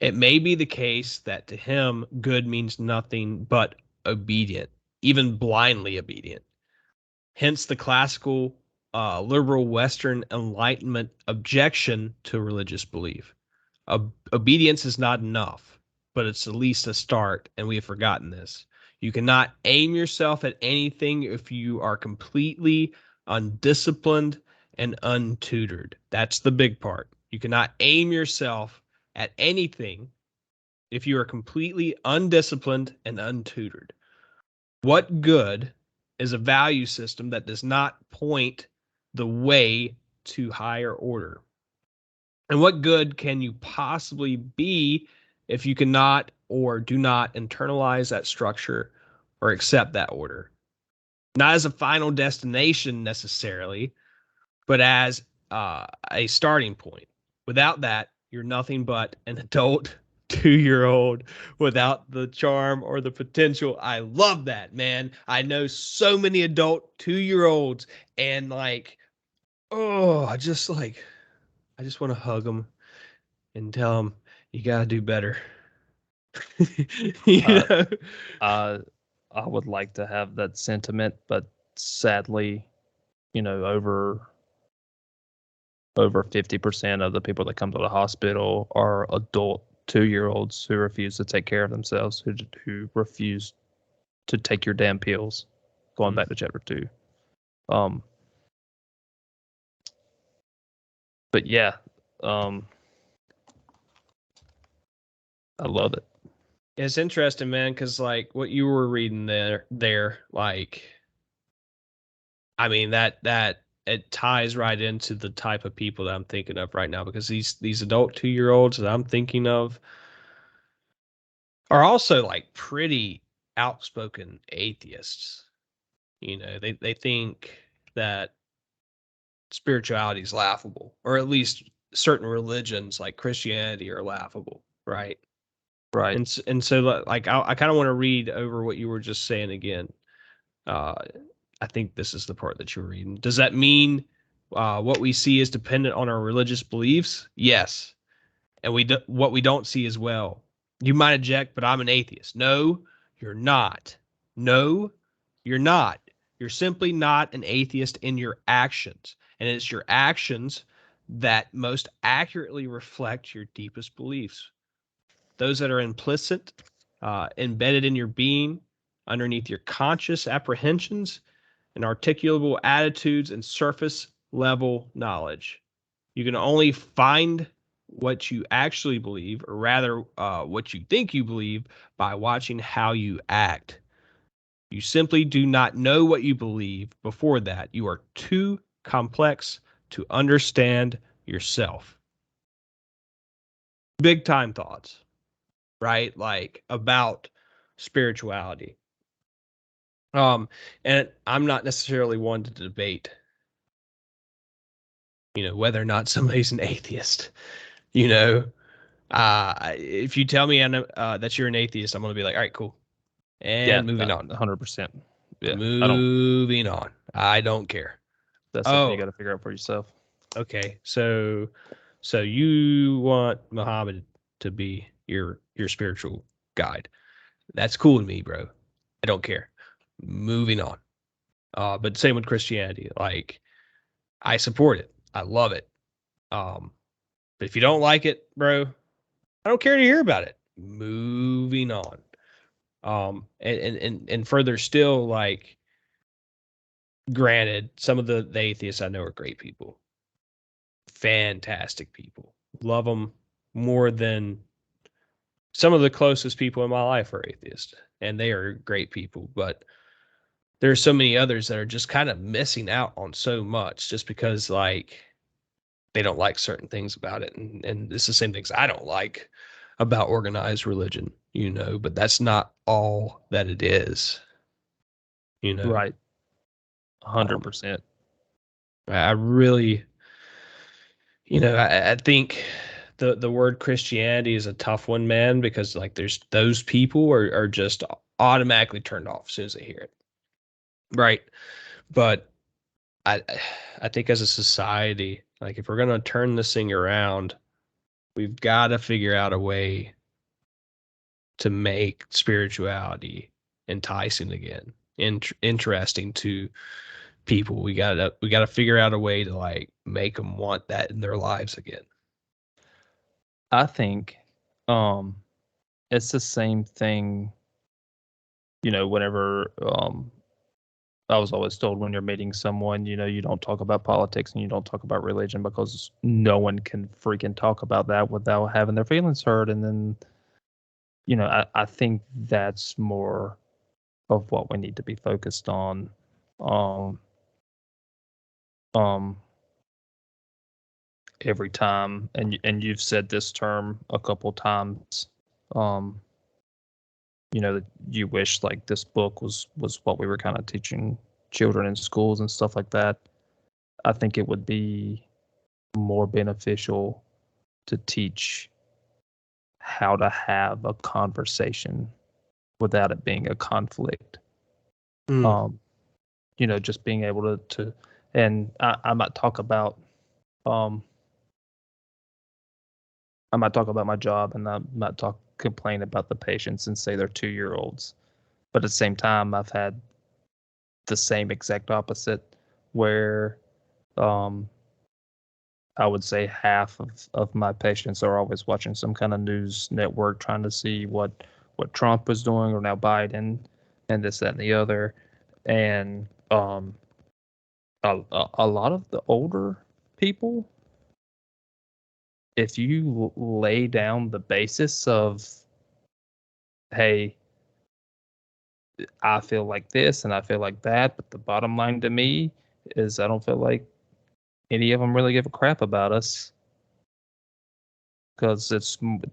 It may be the case that to him, good means nothing but obedient, even blindly obedient. Hence the classical liberal Western Enlightenment objection to religious belief. Obedience is not enough, but it's at least a start, and we have forgotten this. You cannot aim yourself at anything if you are completely undisciplined and untutored. That's the big part. You cannot aim yourself at anything if you are completely undisciplined and untutored. What good is a value system that does not point the way to higher order? And what good can you possibly be if you cannot or do not internalize that structure or accept that order? Not as a final destination necessarily, but as a starting point. Without that, you're nothing but an adult 2-year-old without the charm or the potential. I love that, man. I know so many adult 2-year-olds, and like, oh, I just want to hug them and tell them you gotta do better. you Uh, know? I I would like to have that sentiment, but sadly, over 50% of the people that come to the hospital are adult 2-year-olds who refuse to take care of themselves, who refuse to take your damn pills. Going back to chapter 2. But yeah, I love it. It's interesting, man, because like what you were reading there, like, I mean that it ties right into the type of people that I'm thinking of right now, because these adult 2-year-olds that I'm thinking of are also like pretty outspoken atheists. They think that spirituality is laughable, or at least certain religions like Christianity are laughable, right? Right. And so like I kind of want to read over what you were just saying again. Uh, I think this is the part that you're reading. Does that mean what we see is dependent on our religious beliefs? Yes, and what we don't see as well. You might object, but I'm an atheist. No, you're not. No, you're not. You're simply not an atheist in your actions, and it's your actions that most accurately reflect your deepest beliefs. Those that are implicit, embedded in your being, underneath your conscious apprehensions and articulable attitudes and surface level knowledge. You can only find what you actually believe, or rather, what you think you believe, by watching how you act. You simply do not know what you believe before that. You are too complex to understand yourself. Big time thoughts, right? Like about spirituality. And I'm not necessarily one to debate, whether or not somebody's an atheist. You know, if you tell me that you're an atheist, I'm gonna be like, all right, cool, Yeah, and moving on. 100%. Yeah, Moving on. I don't care. that's something you Oh, got to figure out for yourself. okay. So you want Muhammad to be your spiritual guide? That's cool to me, bro. I don't care. Moving on. But same with Christianity. Like, I support it. I love it. But if you don't like it, bro, I don't care to hear about it. Moving on. And further still, like, granted, some of the atheists I know are great people, fantastic people. Love them more than some of the closest people in my life are atheists, and they are great people. But there's so many others that are just kind of missing out on so much just because, like, they don't like certain things about it. And it's the same things I don't like about organized religion, but that's not all that it is, you know. Right. Um, 100%. I really, I think the word Christianity is a tough one, man, because like there's those people are just automatically turned off as soon as they hear it. Right. But I I think as a society, like if we're gonna turn this thing around, we've got to figure out a way to make spirituality enticing again, interesting to people. We gotta figure out a way to like make them want that in their lives again. I think um it's the same thing, whenever I was always told when you're meeting someone, you don't talk about politics and you don't talk about religion because no one can freaking talk about that without having their feelings hurt. And then, I think that's more of what we need to be focused on. Um, um, every time, and you've said this term a couple times. Um, that you wish like this book was what we were kind of teaching children in schools and stuff like that. I think it would be more beneficial to teach how to have a conversation without it being a conflict. Mm. Just being able to and I might talk about um I might talk about my job, and I might complain about the patients and say they're 2-year-olds. But at the same time, I've had the same exact opposite where um I would say half of my patients are always watching some kind of news network trying to see what Trump was doing, or now Biden, and this, that, and the other. And a lot of the older people, if you lay down the basis of, hey, I feel like this and I feel like that, but the bottom line to me is I don't feel like any of them really give a crap about us, because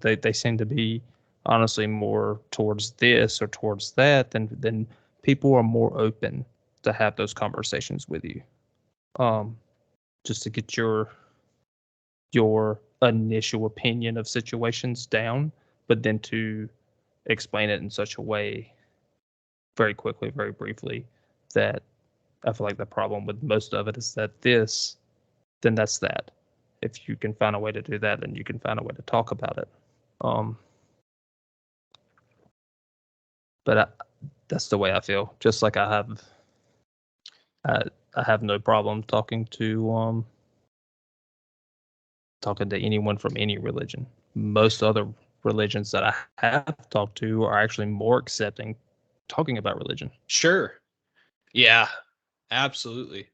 they seem to be honestly more towards this or towards that, then people are more open to have those conversations with you, um just to get your initial opinion of situations down, but then to explain it in such a way, very quickly, very briefly, that I feel like the problem with most of it is that this, then that's that. If you can find a way to do that, then you can find a way to talk about it. Um, but that's the way I feel. Just like I, I have no problem talking to anyone from any religion. Most other religions that I have talked to are actually more accepting talking about religion. Sure. Yeah, absolutely.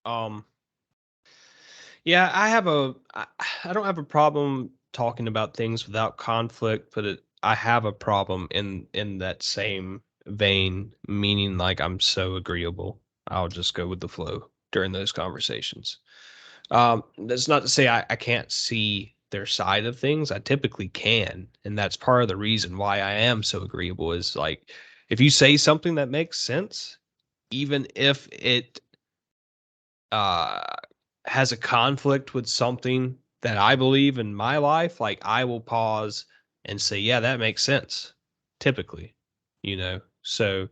Um, yeah, I don't have a problem talking about things without conflict, but I have a problem in that same vein, meaning like I'm so agreeable. I'll just go with the flow during those conversations. That's not to say I can't see their side of things. I typically can, and that's part of the reason why I am so agreeable is like if you say something that makes sense, even if it uh has a conflict with something that I believe in my life, like I will pause and say, yeah, that makes sense. Typically, So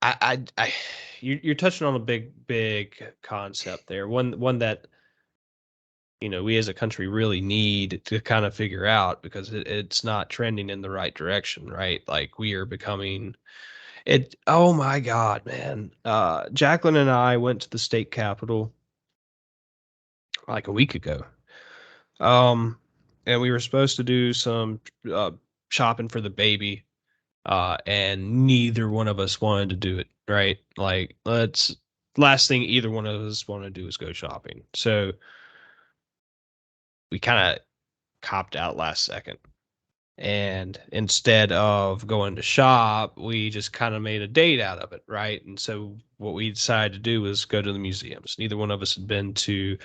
I you're touching on a big concept there. One that we as a country really need to kind of figure out because it's not trending in the right direction, right? Like we are becoming it. Oh my God, man. Jacqueline and I went to the state capitol like a week ago. Um, and we were supposed to do some uh, shopping for the baby, and neither one of us wanted to do it, right? Like, last thing either one of us want to do is go shopping. So we kind of copped out last second. And instead of going to shop, we just kind of made a date out of it, right? And so what we decided to do was go to the museums. Neither one of us had been to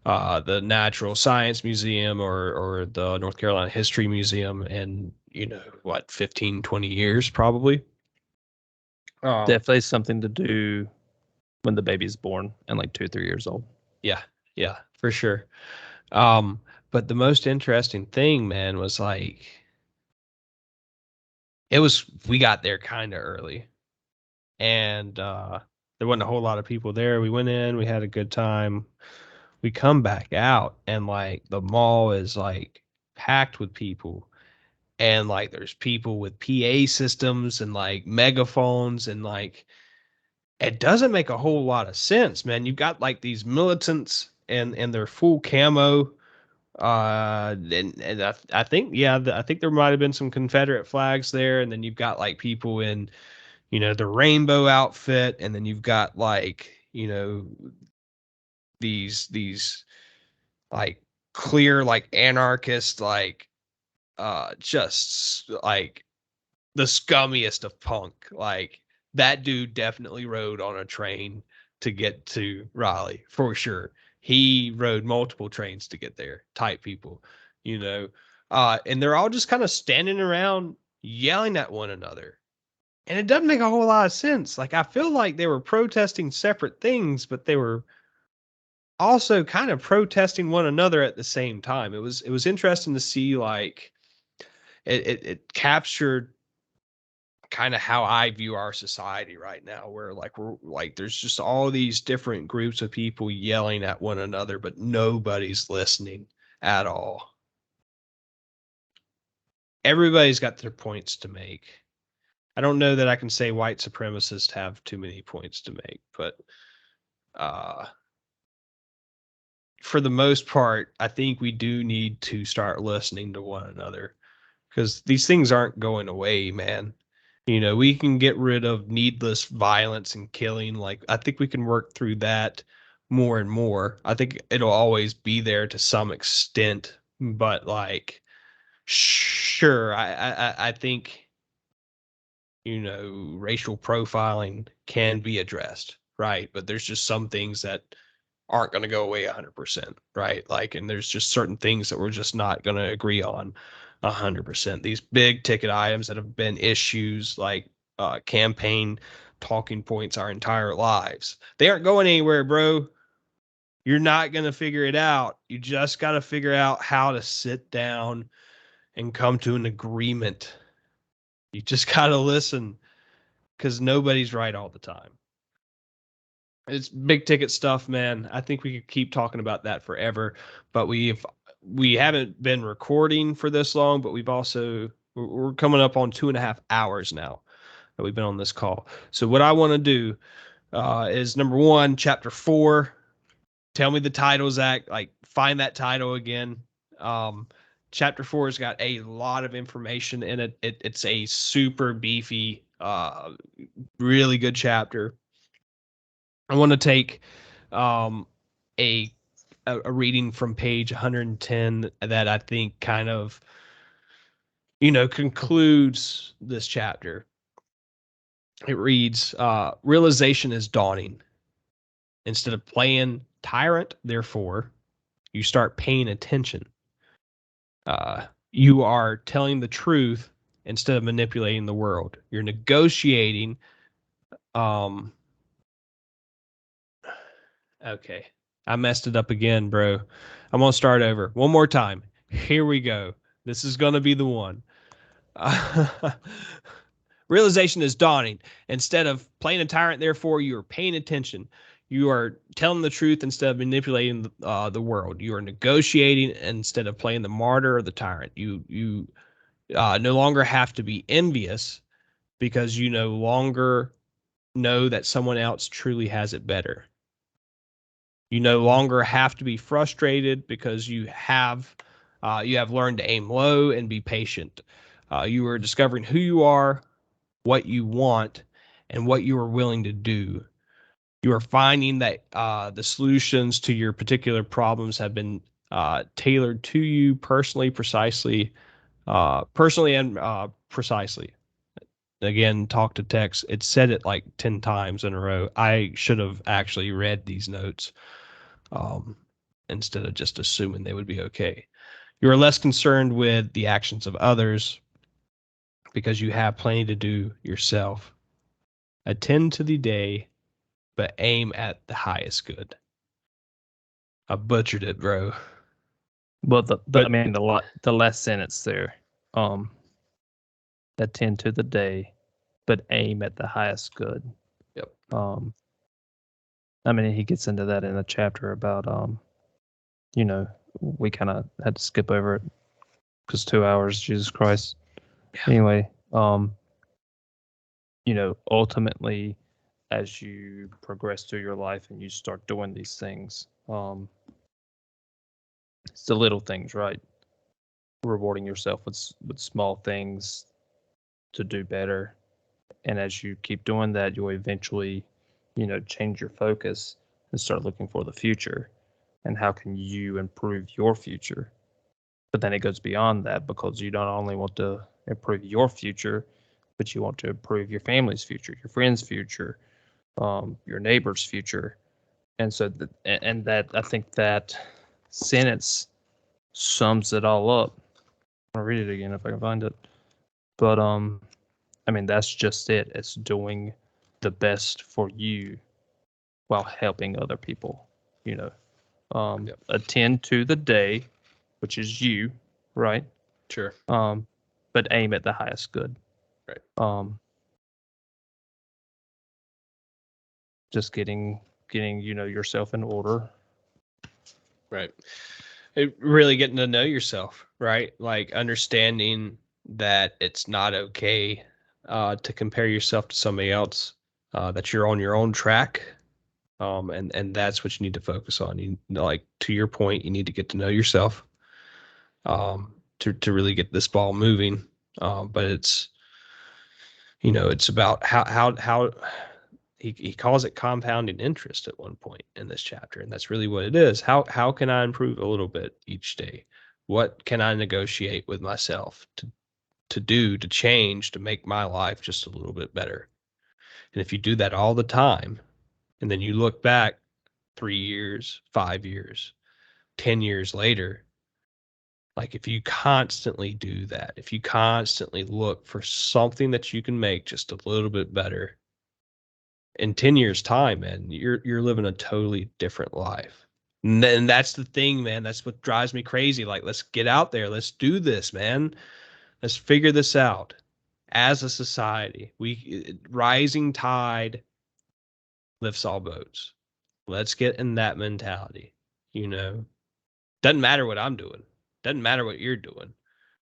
the Natural Science Museum or the North Carolina History Museum in, 15, 20 years probably. Definitely something to do when the baby's born and like 2 or 3 years old. Yeah, yeah, for sure. Um, but the most interesting thing, man, was like we got there kind of early, and there wasn't a whole lot of people there. We went in, we had a good time. We come back out, and like the mall is like packed with people, and like there's people with PA systems and like megaphones, and like it doesn't make a whole lot of sense, man. You've got like these militants and their full camo. And I think, yeah, I think there might have been some Confederate flags there, and then you've got like people in, the rainbow outfit, and then you've got like, these like clear like anarchist like just like the scummiest of punk. Like that dude definitely rode on a train to get to Raleigh for sure. He rode multiple trains to get there, type people, you know. And they're all just kind of standing around yelling at one another. And it doesn't make a whole lot of sense. Like I feel like they were protesting separate things, but they were also kind of protesting one another at the same time. It was interesting to see, like, it captured kind of how I view our society right now, where like we're like there's just all these different groups of people yelling at one another, but nobody's listening at all. Everybody's got their points to make. I don't know that I can say white supremacists have too many points to make, but uh for the most part, I think we do need to start listening to one another, because these things aren't going away, man. You know, we can get rid of needless violence and killing. Like, I think we can work through that more and more. I think it'll always be there to some extent, but like, sure, I think, you know, racial profiling can be addressed, right? But there's just some things that aren't going to go away 100%, right? Like, and there's just certain things that we're just not going to agree on 100%. These big ticket items that have been issues like campaign talking points our entire lives, they aren't going anywhere, bro. You're not going to figure it out. You just got to figure out how to sit down and come to an agreement. You just got to listen, because nobody's right all the time. It's big ticket stuff, man. I think we could keep talking about that forever, but we haven't been recording for this long, but we're coming up on 2.5 hours now that we've been on this call. So what I want to do is, number one, chapter 4. Tell me the title, Zach. Like, find that title again. Um, chapter 4 has got a lot of information in it. It's a super beefy, really good chapter. I want to take um, a a reading from page 110 that I think kind of, you know, concludes this chapter. It reads, realization is dawning. Instead of playing tyrant, therefore, you start paying attention. You are telling the truth instead of manipulating the world. You're negotiating. Okay. I messed it up again, bro. I'm going to start over. One more time. Here we go. This is going to be the one. Realization is dawning. Instead of playing a tyrant, therefore, you are paying attention. You are telling the truth instead of manipulating the world. You are negotiating instead of playing the martyr or the tyrant. You no longer have to be envious, because you no longer know that someone else truly has it better. You no longer have to be frustrated, because you have learned to aim low and be patient. You are discovering who you are, what you want, and what you are willing to do. You are finding that the solutions to your particular problems have been tailored to you personally, personally and precisely. Again, talk to text. It said it like 10 times in a row. I should have actually read these notes um, instead of just assuming they would be okay. You are less concerned with the actions of others, because you have plenty to do yourself. Attend to the day, but aim at the highest good. I butchered it, bro. Well, But I mean, the last sentence there, attend to the day, but aim at the highest good. yep. I mean, he gets into that in a chapter about, you know, we kind of had to skip over it because 2 hours, Jesus Christ. Yeah. Anyway, you know, ultimately, as you progress through your life and you start doing these things, it's the little things, right? Rewarding yourself with small things to do better. And as you keep doing that, you'll eventually, you know, change your focus and start looking for the future and how can you improve your future. But then it goes beyond that, because you don't only want to improve your future, but you want to improve your family's future, your friends' future, your neighbor's future. And so, that I think that sentence sums it all up. I'll read it again if I can find it. But I mean, that's just it. It's doing the best for you while helping other people, you know. Yep. Attend to the day, which is you, right? Sure. But aim at the highest good. Right. Just getting yourself in order. Right. Really getting to know yourself, right? Like understanding that it's not okay to compare yourself to somebody else, that you're on your own track. And that's what you need to focus on. You like, to your point, you need to get to know yourself, to really get this ball moving. But it's about how he calls it compounding interest at one point in this chapter, and that's really what it is. How can I improve a little bit each day? What can I negotiate with myself to change, to make my life just a little bit better? And if you do that all the time, and then you look back 3 years, 5 years, 10 years later, like if you constantly do that, if you constantly look for something that you can make just a little bit better, in 10 years time, man, you're living a totally different life. And that's the thing, man. That's what drives me crazy. Like, let's get out there. Let's do this, man. Let's figure this out as a society. Rising tide lifts all boats. Let's get in that mentality. Doesn't matter what I'm doing. Doesn't matter what you're doing.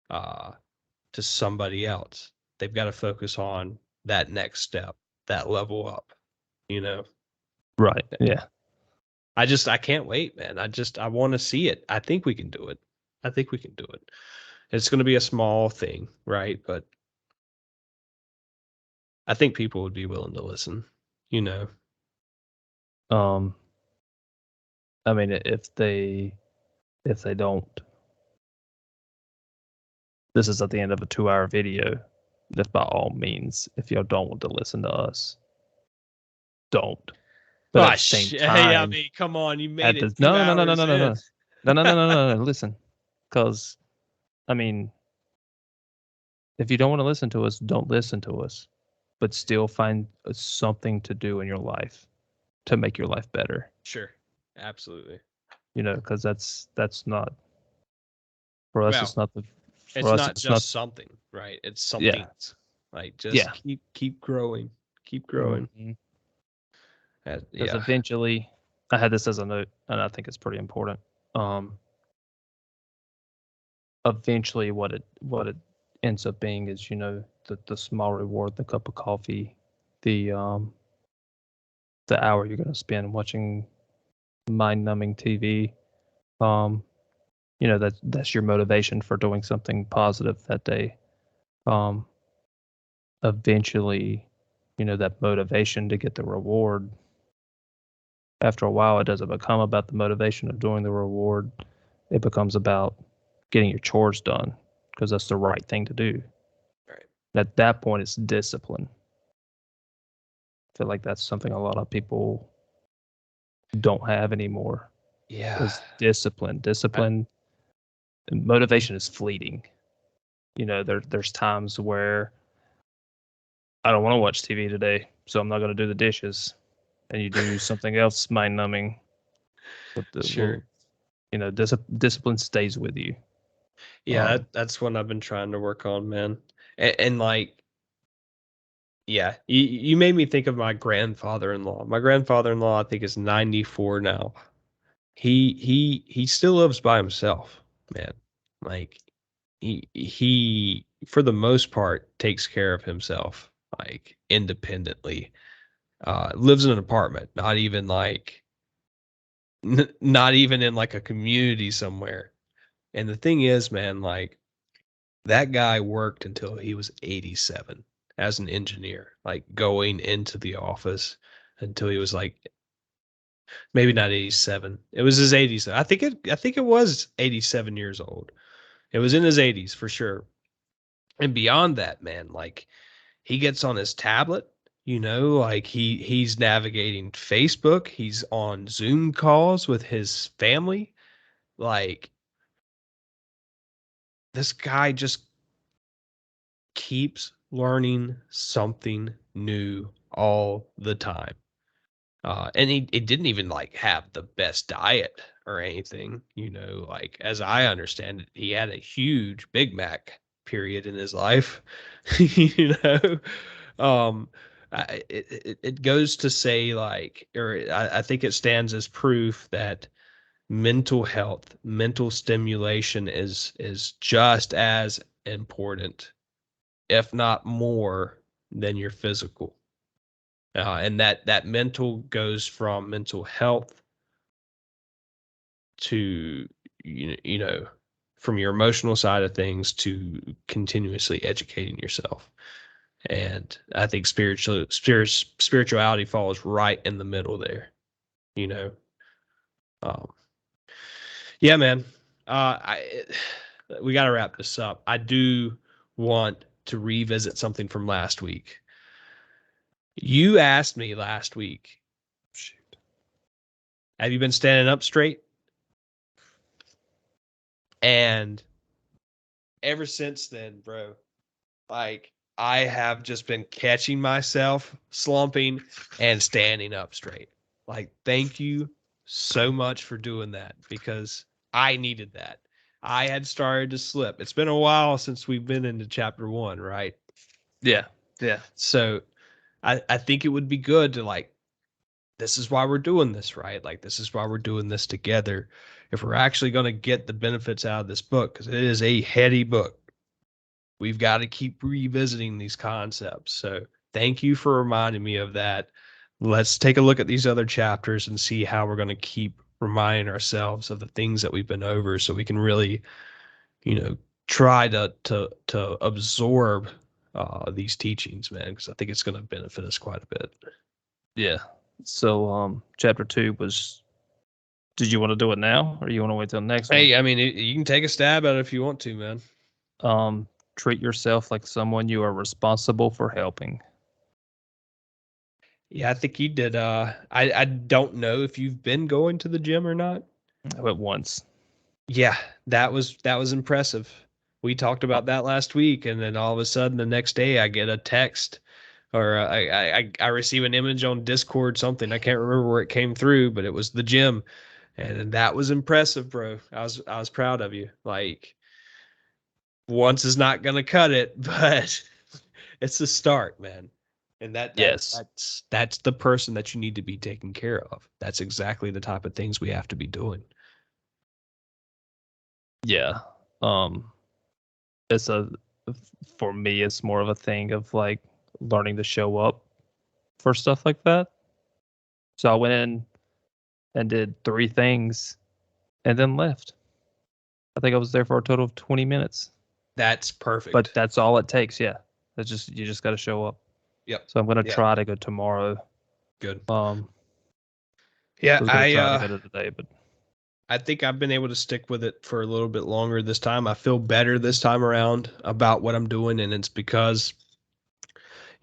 Uh, to somebody else, they've got to focus on that next step, that level up. You know. Right. Yeah. I can't wait, man. I want to see it. I think we can do it. I think we can do it. It's going to be a small thing, right? But I think people would be willing to listen, you know. I mean, if they don't, this is at the end of a 2-hour video. That by all means, if y'all don't want to listen to us, don't. But at the same Hey, I time, mean, come on, you made at it the 2 hours in. no, listen, because I mean, if you don't want to listen to us, don't listen to us, but still find something to do in your life to make your life better. Sure, absolutely. Because that's not for us. Well, It's not the for it's us. not It's not. just something, right? It's Yeah. somethings. Like, just Yeah. keep growing, keep growing. Because Yeah, eventually, I had this as a note, and I think it's pretty important. Eventually, what it ends up being is, the small reward, the cup of coffee, the hour you're going to spend watching mind-numbing TV. That's your motivation for doing something positive that day. Eventually, that motivation to get the reward, after a while, it doesn't become about the motivation of doing the reward. It becomes about getting your chores done because that's the right thing to do. right. At that point, it's discipline. I feel like that's something a lot of people don't have anymore. Yeah. Is discipline. Discipline, motivation is fleeting. There's times where I don't want to watch TV today, so I'm not going to do the dishes, and you do something else mind numbing. But Sure. discipline stays with you. Yeah, that's what I've been trying to work on, man. And like, yeah, you made me think of my grandfather-in-law. My grandfather-in-law, I think, is 94 now. He still lives by himself, man. Like, he for the most part takes care of himself, like, independently. Lives in an apartment, not even in like a community somewhere. And the thing is, man, like, that guy worked until he was 87 as an engineer, like going into the office until he was like, maybe not 87. It was his 80s. I think it was 87 years old. It was in his 80s for sure. And beyond that, man, like, he gets on his tablet, like he's navigating Facebook, he's on Zoom calls with his family. Like, this guy just keeps learning something new all the time. And he didn't even like have the best diet or anything. Like as I understand it, he had a huge Big Mac period in his life. you know, um, it goes to say like, or I think it stands as proof that mental health, mental stimulation is just as important, if not more, than your physical. And that mental goes from mental health to from your emotional side of things to continuously educating yourself. And I think spirituality falls right in the middle there. You know, um, yeah, man. We got to wrap this up. I do want to revisit something from last week. You asked me last week, shoot, have you been standing up straight? And ever since then, bro, like I have just been catching myself slumping and standing up straight. Like, thank you so much for doing that because I needed that. I had started to slip. It's been a while since we've been into chapter 1, right? Yeah. Yeah. So I think it would be good to like, this is why we're doing this, right? Like, this is why we're doing this together. If we're actually going to get the benefits out of this book, because it is a heady book, we've got to keep revisiting these concepts. So thank you for reminding me of that. Let's take a look at these other chapters and see how we're going to keep reminding ourselves of the things that we've been over so we can really, try to absorb these teachings, man, because I think it's going to benefit us quite a bit. Yeah. So, chapter 2 was. Did you want to do it now, or you want to wait till the next Hey, I mean, you can take a stab at it if you want to, man. one? Treat yourself like someone you are responsible for helping. Yeah, I think you did. I don't know if you've been going to the gym or not. I went once. Yeah, that was impressive. We talked about that last week, and then all of a sudden the next day I get a text or I receive an image on Discord, something I can't remember where it came through, but it was the gym, and that was impressive, bro. I was proud of you. Like, once is not gonna cut it, but it's a start, man. And Yes. that's the person that you need to be taking care of. That's exactly the type of things we have to be doing. Yeah. Um, it's a for me, it's more of a thing of like learning to show up for stuff like that. So I went in and did 3 things and then left. I think I was there for a total of 20 minutes. That's perfect. But that's all it takes, yeah. You just got to show up. Yep. So I'm gonna Yep. try to go tomorrow. Good. I Yeah, was gonna try to go today, but I think I've been able to stick with it for a little bit longer this time. I feel better this time around about what I'm doing, and it's because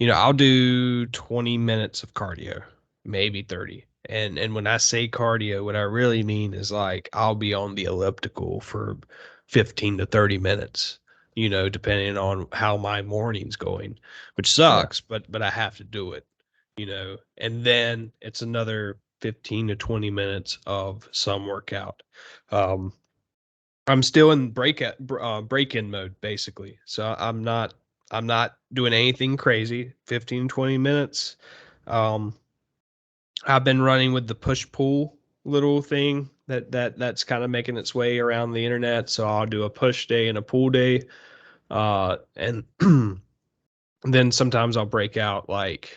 I'll do 20 minutes of cardio, maybe 30. And when I say cardio, what I really mean is like I'll be on the elliptical for 15 to 30 minutes, depending on how my morning's going, which yeah. sucks, but I have to do it. And then it's another 15 to 20 minutes of some workout. Um, I'm still in break-in mode basically. So I'm not doing anything crazy. 15 20 minutes. Um I've been running with the push pull little thing that's kind of making its way around the internet. So I'll do a push day and a pull day. And then sometimes I'll break out like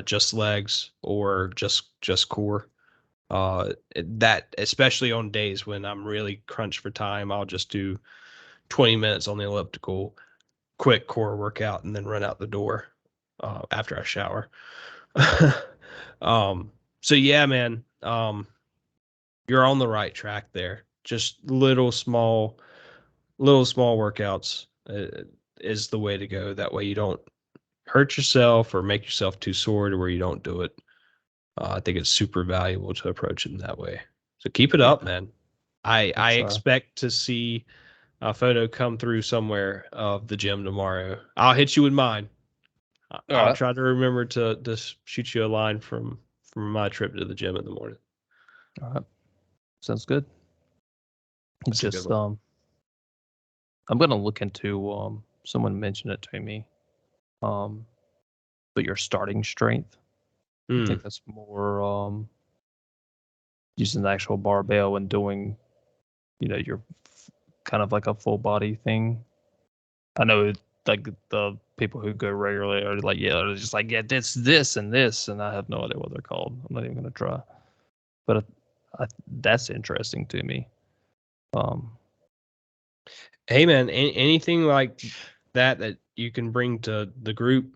just legs or just core. That especially on days when I'm really crunched for time, I'll just do 20 minutes on the elliptical, quick core workout, and then run out the door after I shower. um, so yeah, man, you're on the right track there. Just little small workouts is the way to go. That way you don't hurt yourself or make yourself too sore to where you don't do it. I think it's super valuable to approach it in that way. So keep it Yeah. up, man. I expect to see a photo come through somewhere of the gym tomorrow. I'll hit you with mine. I'll right. try to remember to shoot you a line from my trip to the gym in the morning. All right. Sounds good. That's a good Just one. I'm gonna look into someone mentioned it to me. But your starting strength, I Hmm. think that's more using the actual barbell and doing, your kind of like a full body thing. I know like the people who go regularly are like, yeah, they're just like, yeah, this, and this, and I have no idea what they're called. I'm not even gonna try. But that's interesting to me. Um, Hey man, anything like that you can bring to the group,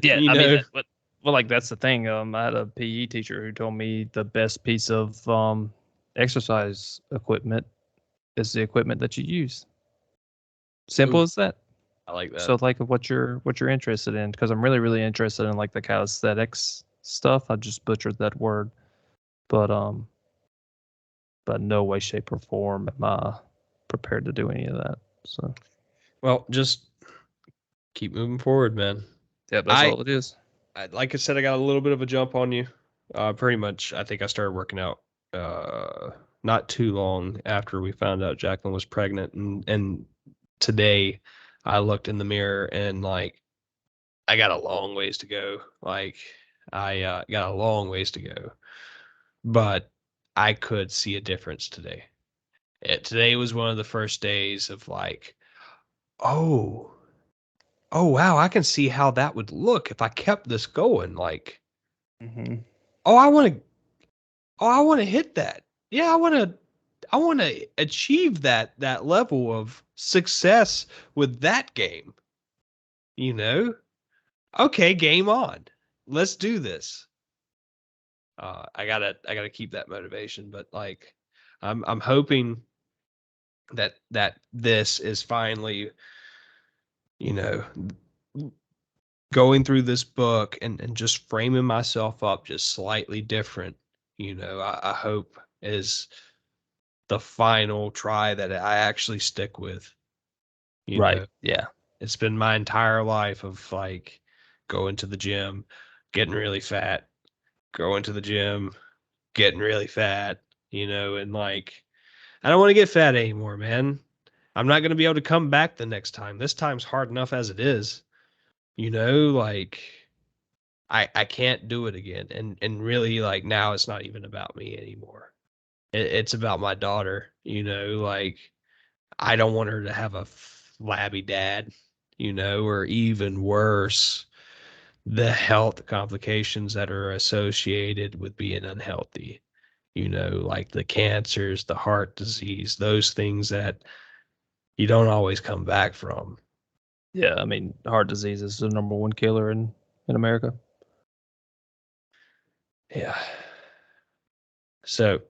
yeah, you I mean, know? well, like that's the thing. I had a PE teacher who told me the best piece of exercise equipment is the equipment that you use. Simple Ooh, as that. I like that. So like what you're interested in, because I'm really interested in like the calisthenics stuff. I just butchered that word, but no way, shape, or form am I prepared to do any of that. So Well, just keep moving forward, man. yeah, that's I, all it is. like I said, I got a little bit of a jump on you. Pretty much, I think I started working out not too long after we found out Jacqueline was pregnant, and today I looked in the mirror and like I got a long ways to go. Like I got a long ways to go, but I could see a difference today. Today was one of the first days of like, oh, oh wow, I can see how that would look if I kept this going. Like, Hmm. oh, I want to hit that. Yeah, I want to achieve that level of success with that game. You know? Okay, game on. Let's do this. I gotta keep that motivation, but like, I'm hoping that this is finally, you know, going through this book and just framing myself up just slightly different. I hope is the final try that I actually stick with. You Right. know, Yeah. it's been my entire life of like going to the gym, getting really fat, going to the gym, getting really fat, and like I don't want to get fat anymore, man. I'm not going to be able to come back the next time. This time's hard enough as it is. Like I can't do it again. And really like now it's not even about me anymore. It's about my daughter, like I don't want her to have a flabby dad, or even worse, the health complications that are associated with being unhealthy, like the cancers, the heart disease, those things that you don't always come back from. Yeah. I mean, heart disease is the number one killer in America. Yeah. So,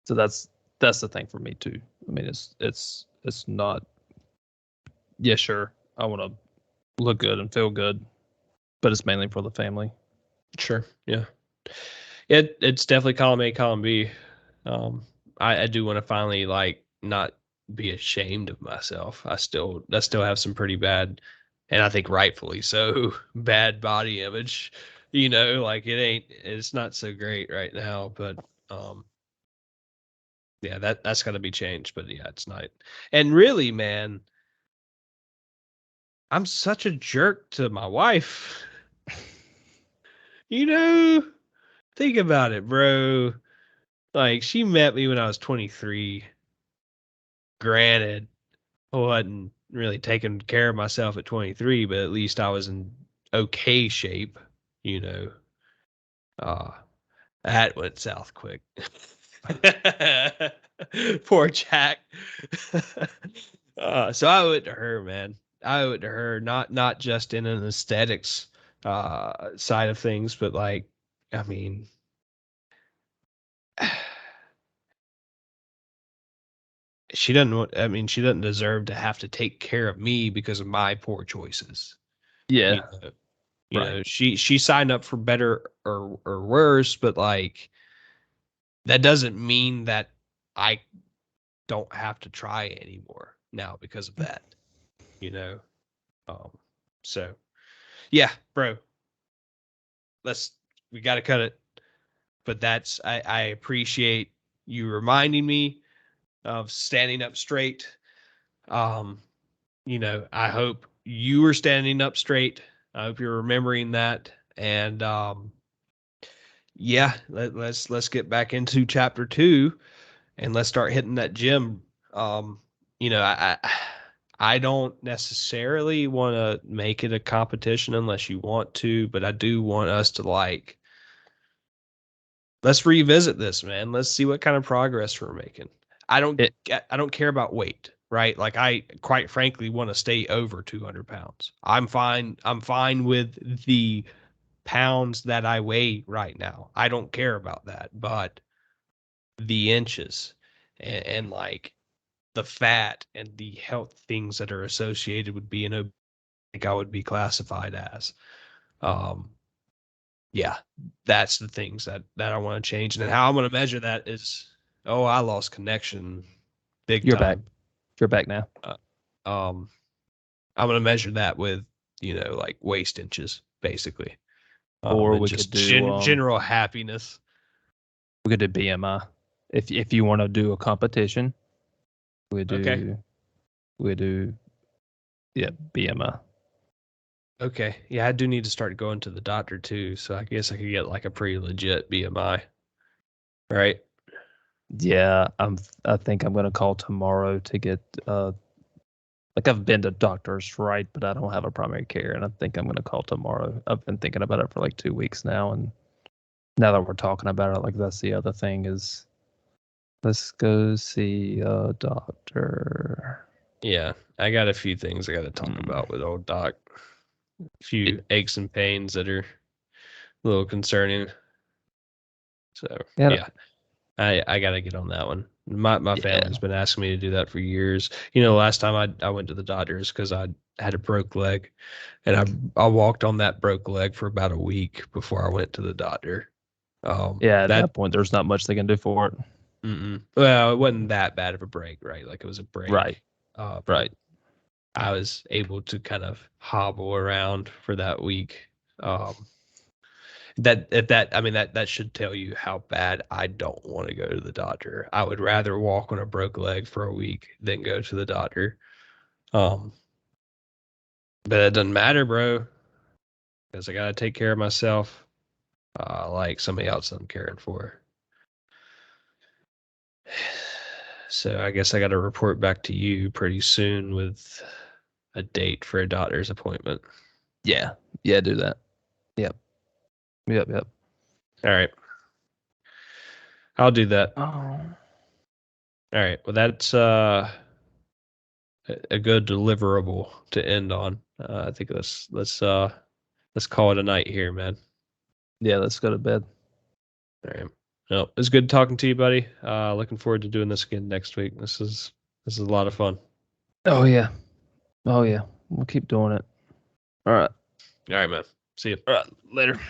So that's the thing for me too. I mean, it's not. Yeah, sure. I want to look good and feel good, but it's mainly for the family. sure. Yeah. It's definitely column A, column B. Um, I do want to finally like not be ashamed of myself. I still have some pretty bad, and I think rightfully so, bad body image. Like it's not so great right now, but um, yeah, that's got to be changed. But yeah, it's not. And really, man, I'm such a jerk to my wife. You know, think about it, bro. Like she met me when I was 23. Granted, I wasn't really taking care of myself at 23, but at least I was in okay shape, you know. Uh, that went south quick. Poor Jack. So I owe it to her, man. I owe it to her, not just in an aesthetics side of things, but like, I mean, she doesn't deserve to have to take care of me because of my poor choices. You Yeah. know, Right. she signed up for better or worse, but like that doesn't mean that I don't have to try anymore now because of that, you know. Um, so yeah, bro, we got to cut it. But I appreciate you reminding me of standing up straight. You know, I hope you are standing up straight. I hope you're remembering that. And yeah, let's get back into chapter 2 and let's start hitting that gym. You know, I don't necessarily want to make it a competition unless you want to, but I do want us to like let's revisit this, man. Let's see what kind of progress we're making. I don't care about weight, right? Like I quite frankly want to stay over 200 pounds. I'm fine. I'm fine with the pounds that I weigh right now. I don't care about that, but the inches and like the fat and the health things that are associated with being obese, I think I would be classified as. Um, yeah, that's the things that I want to change. And then how I'm going to measure that is, oh, I lost connection big You're time. back. You're back now. I'm going to measure that with, you know, like waist inches, basically. Or And we just could do general happiness. we could do BMI. If you want to do a competition, we Okay. do yeah, BMI. Okay. Yeah, I do need to start going to the doctor too. So I guess I could get like a pretty legit BMI. Right. Yeah, I think I'm gonna call tomorrow to get like I've been to doctors, right, but I don't have a primary care, and I think I'm gonna call tomorrow. I've been thinking about it for like 2 weeks now, and now that we're talking about it, like that's the other thing is let's go see a doctor. Yeah. I got a few things I got to talk about with old Doc. A few aches and pains that are a little concerning. So Yeah, yeah, I got to get on that one. My yeah, family's been asking me to do that for years. You know, last time I went to the doctors because I had a broke leg, and I walked on that broke leg for about a week before I went to the doctor. yeah. At That that point, there's not much they can do for it. well, it wasn't that bad of a break, right? Like it was a Right, break, but right. I was able to kind of hobble around for that week. Um, I mean that should tell you how bad I don't want to go to the doctor. I would rather walk on a broke leg for a week than go to the doctor. Um, but it doesn't matter, bro, because I gotta take care of myself, like somebody else I'm caring for. So I guess I got to report back to you pretty soon with a date for a doctor's appointment. Yeah, yeah. Do that. Yep, yep. All right, I'll do that. Oh, All right, well that's a good deliverable to end on. I think let's call it a night here, man. yeah. Let's go to bed. All right. Well, it's good talking to you, buddy. Looking forward to doing this again next week. This is a lot of fun. Oh yeah, oh yeah. We'll keep doing it. All right, All right, man. See you. all right. Later.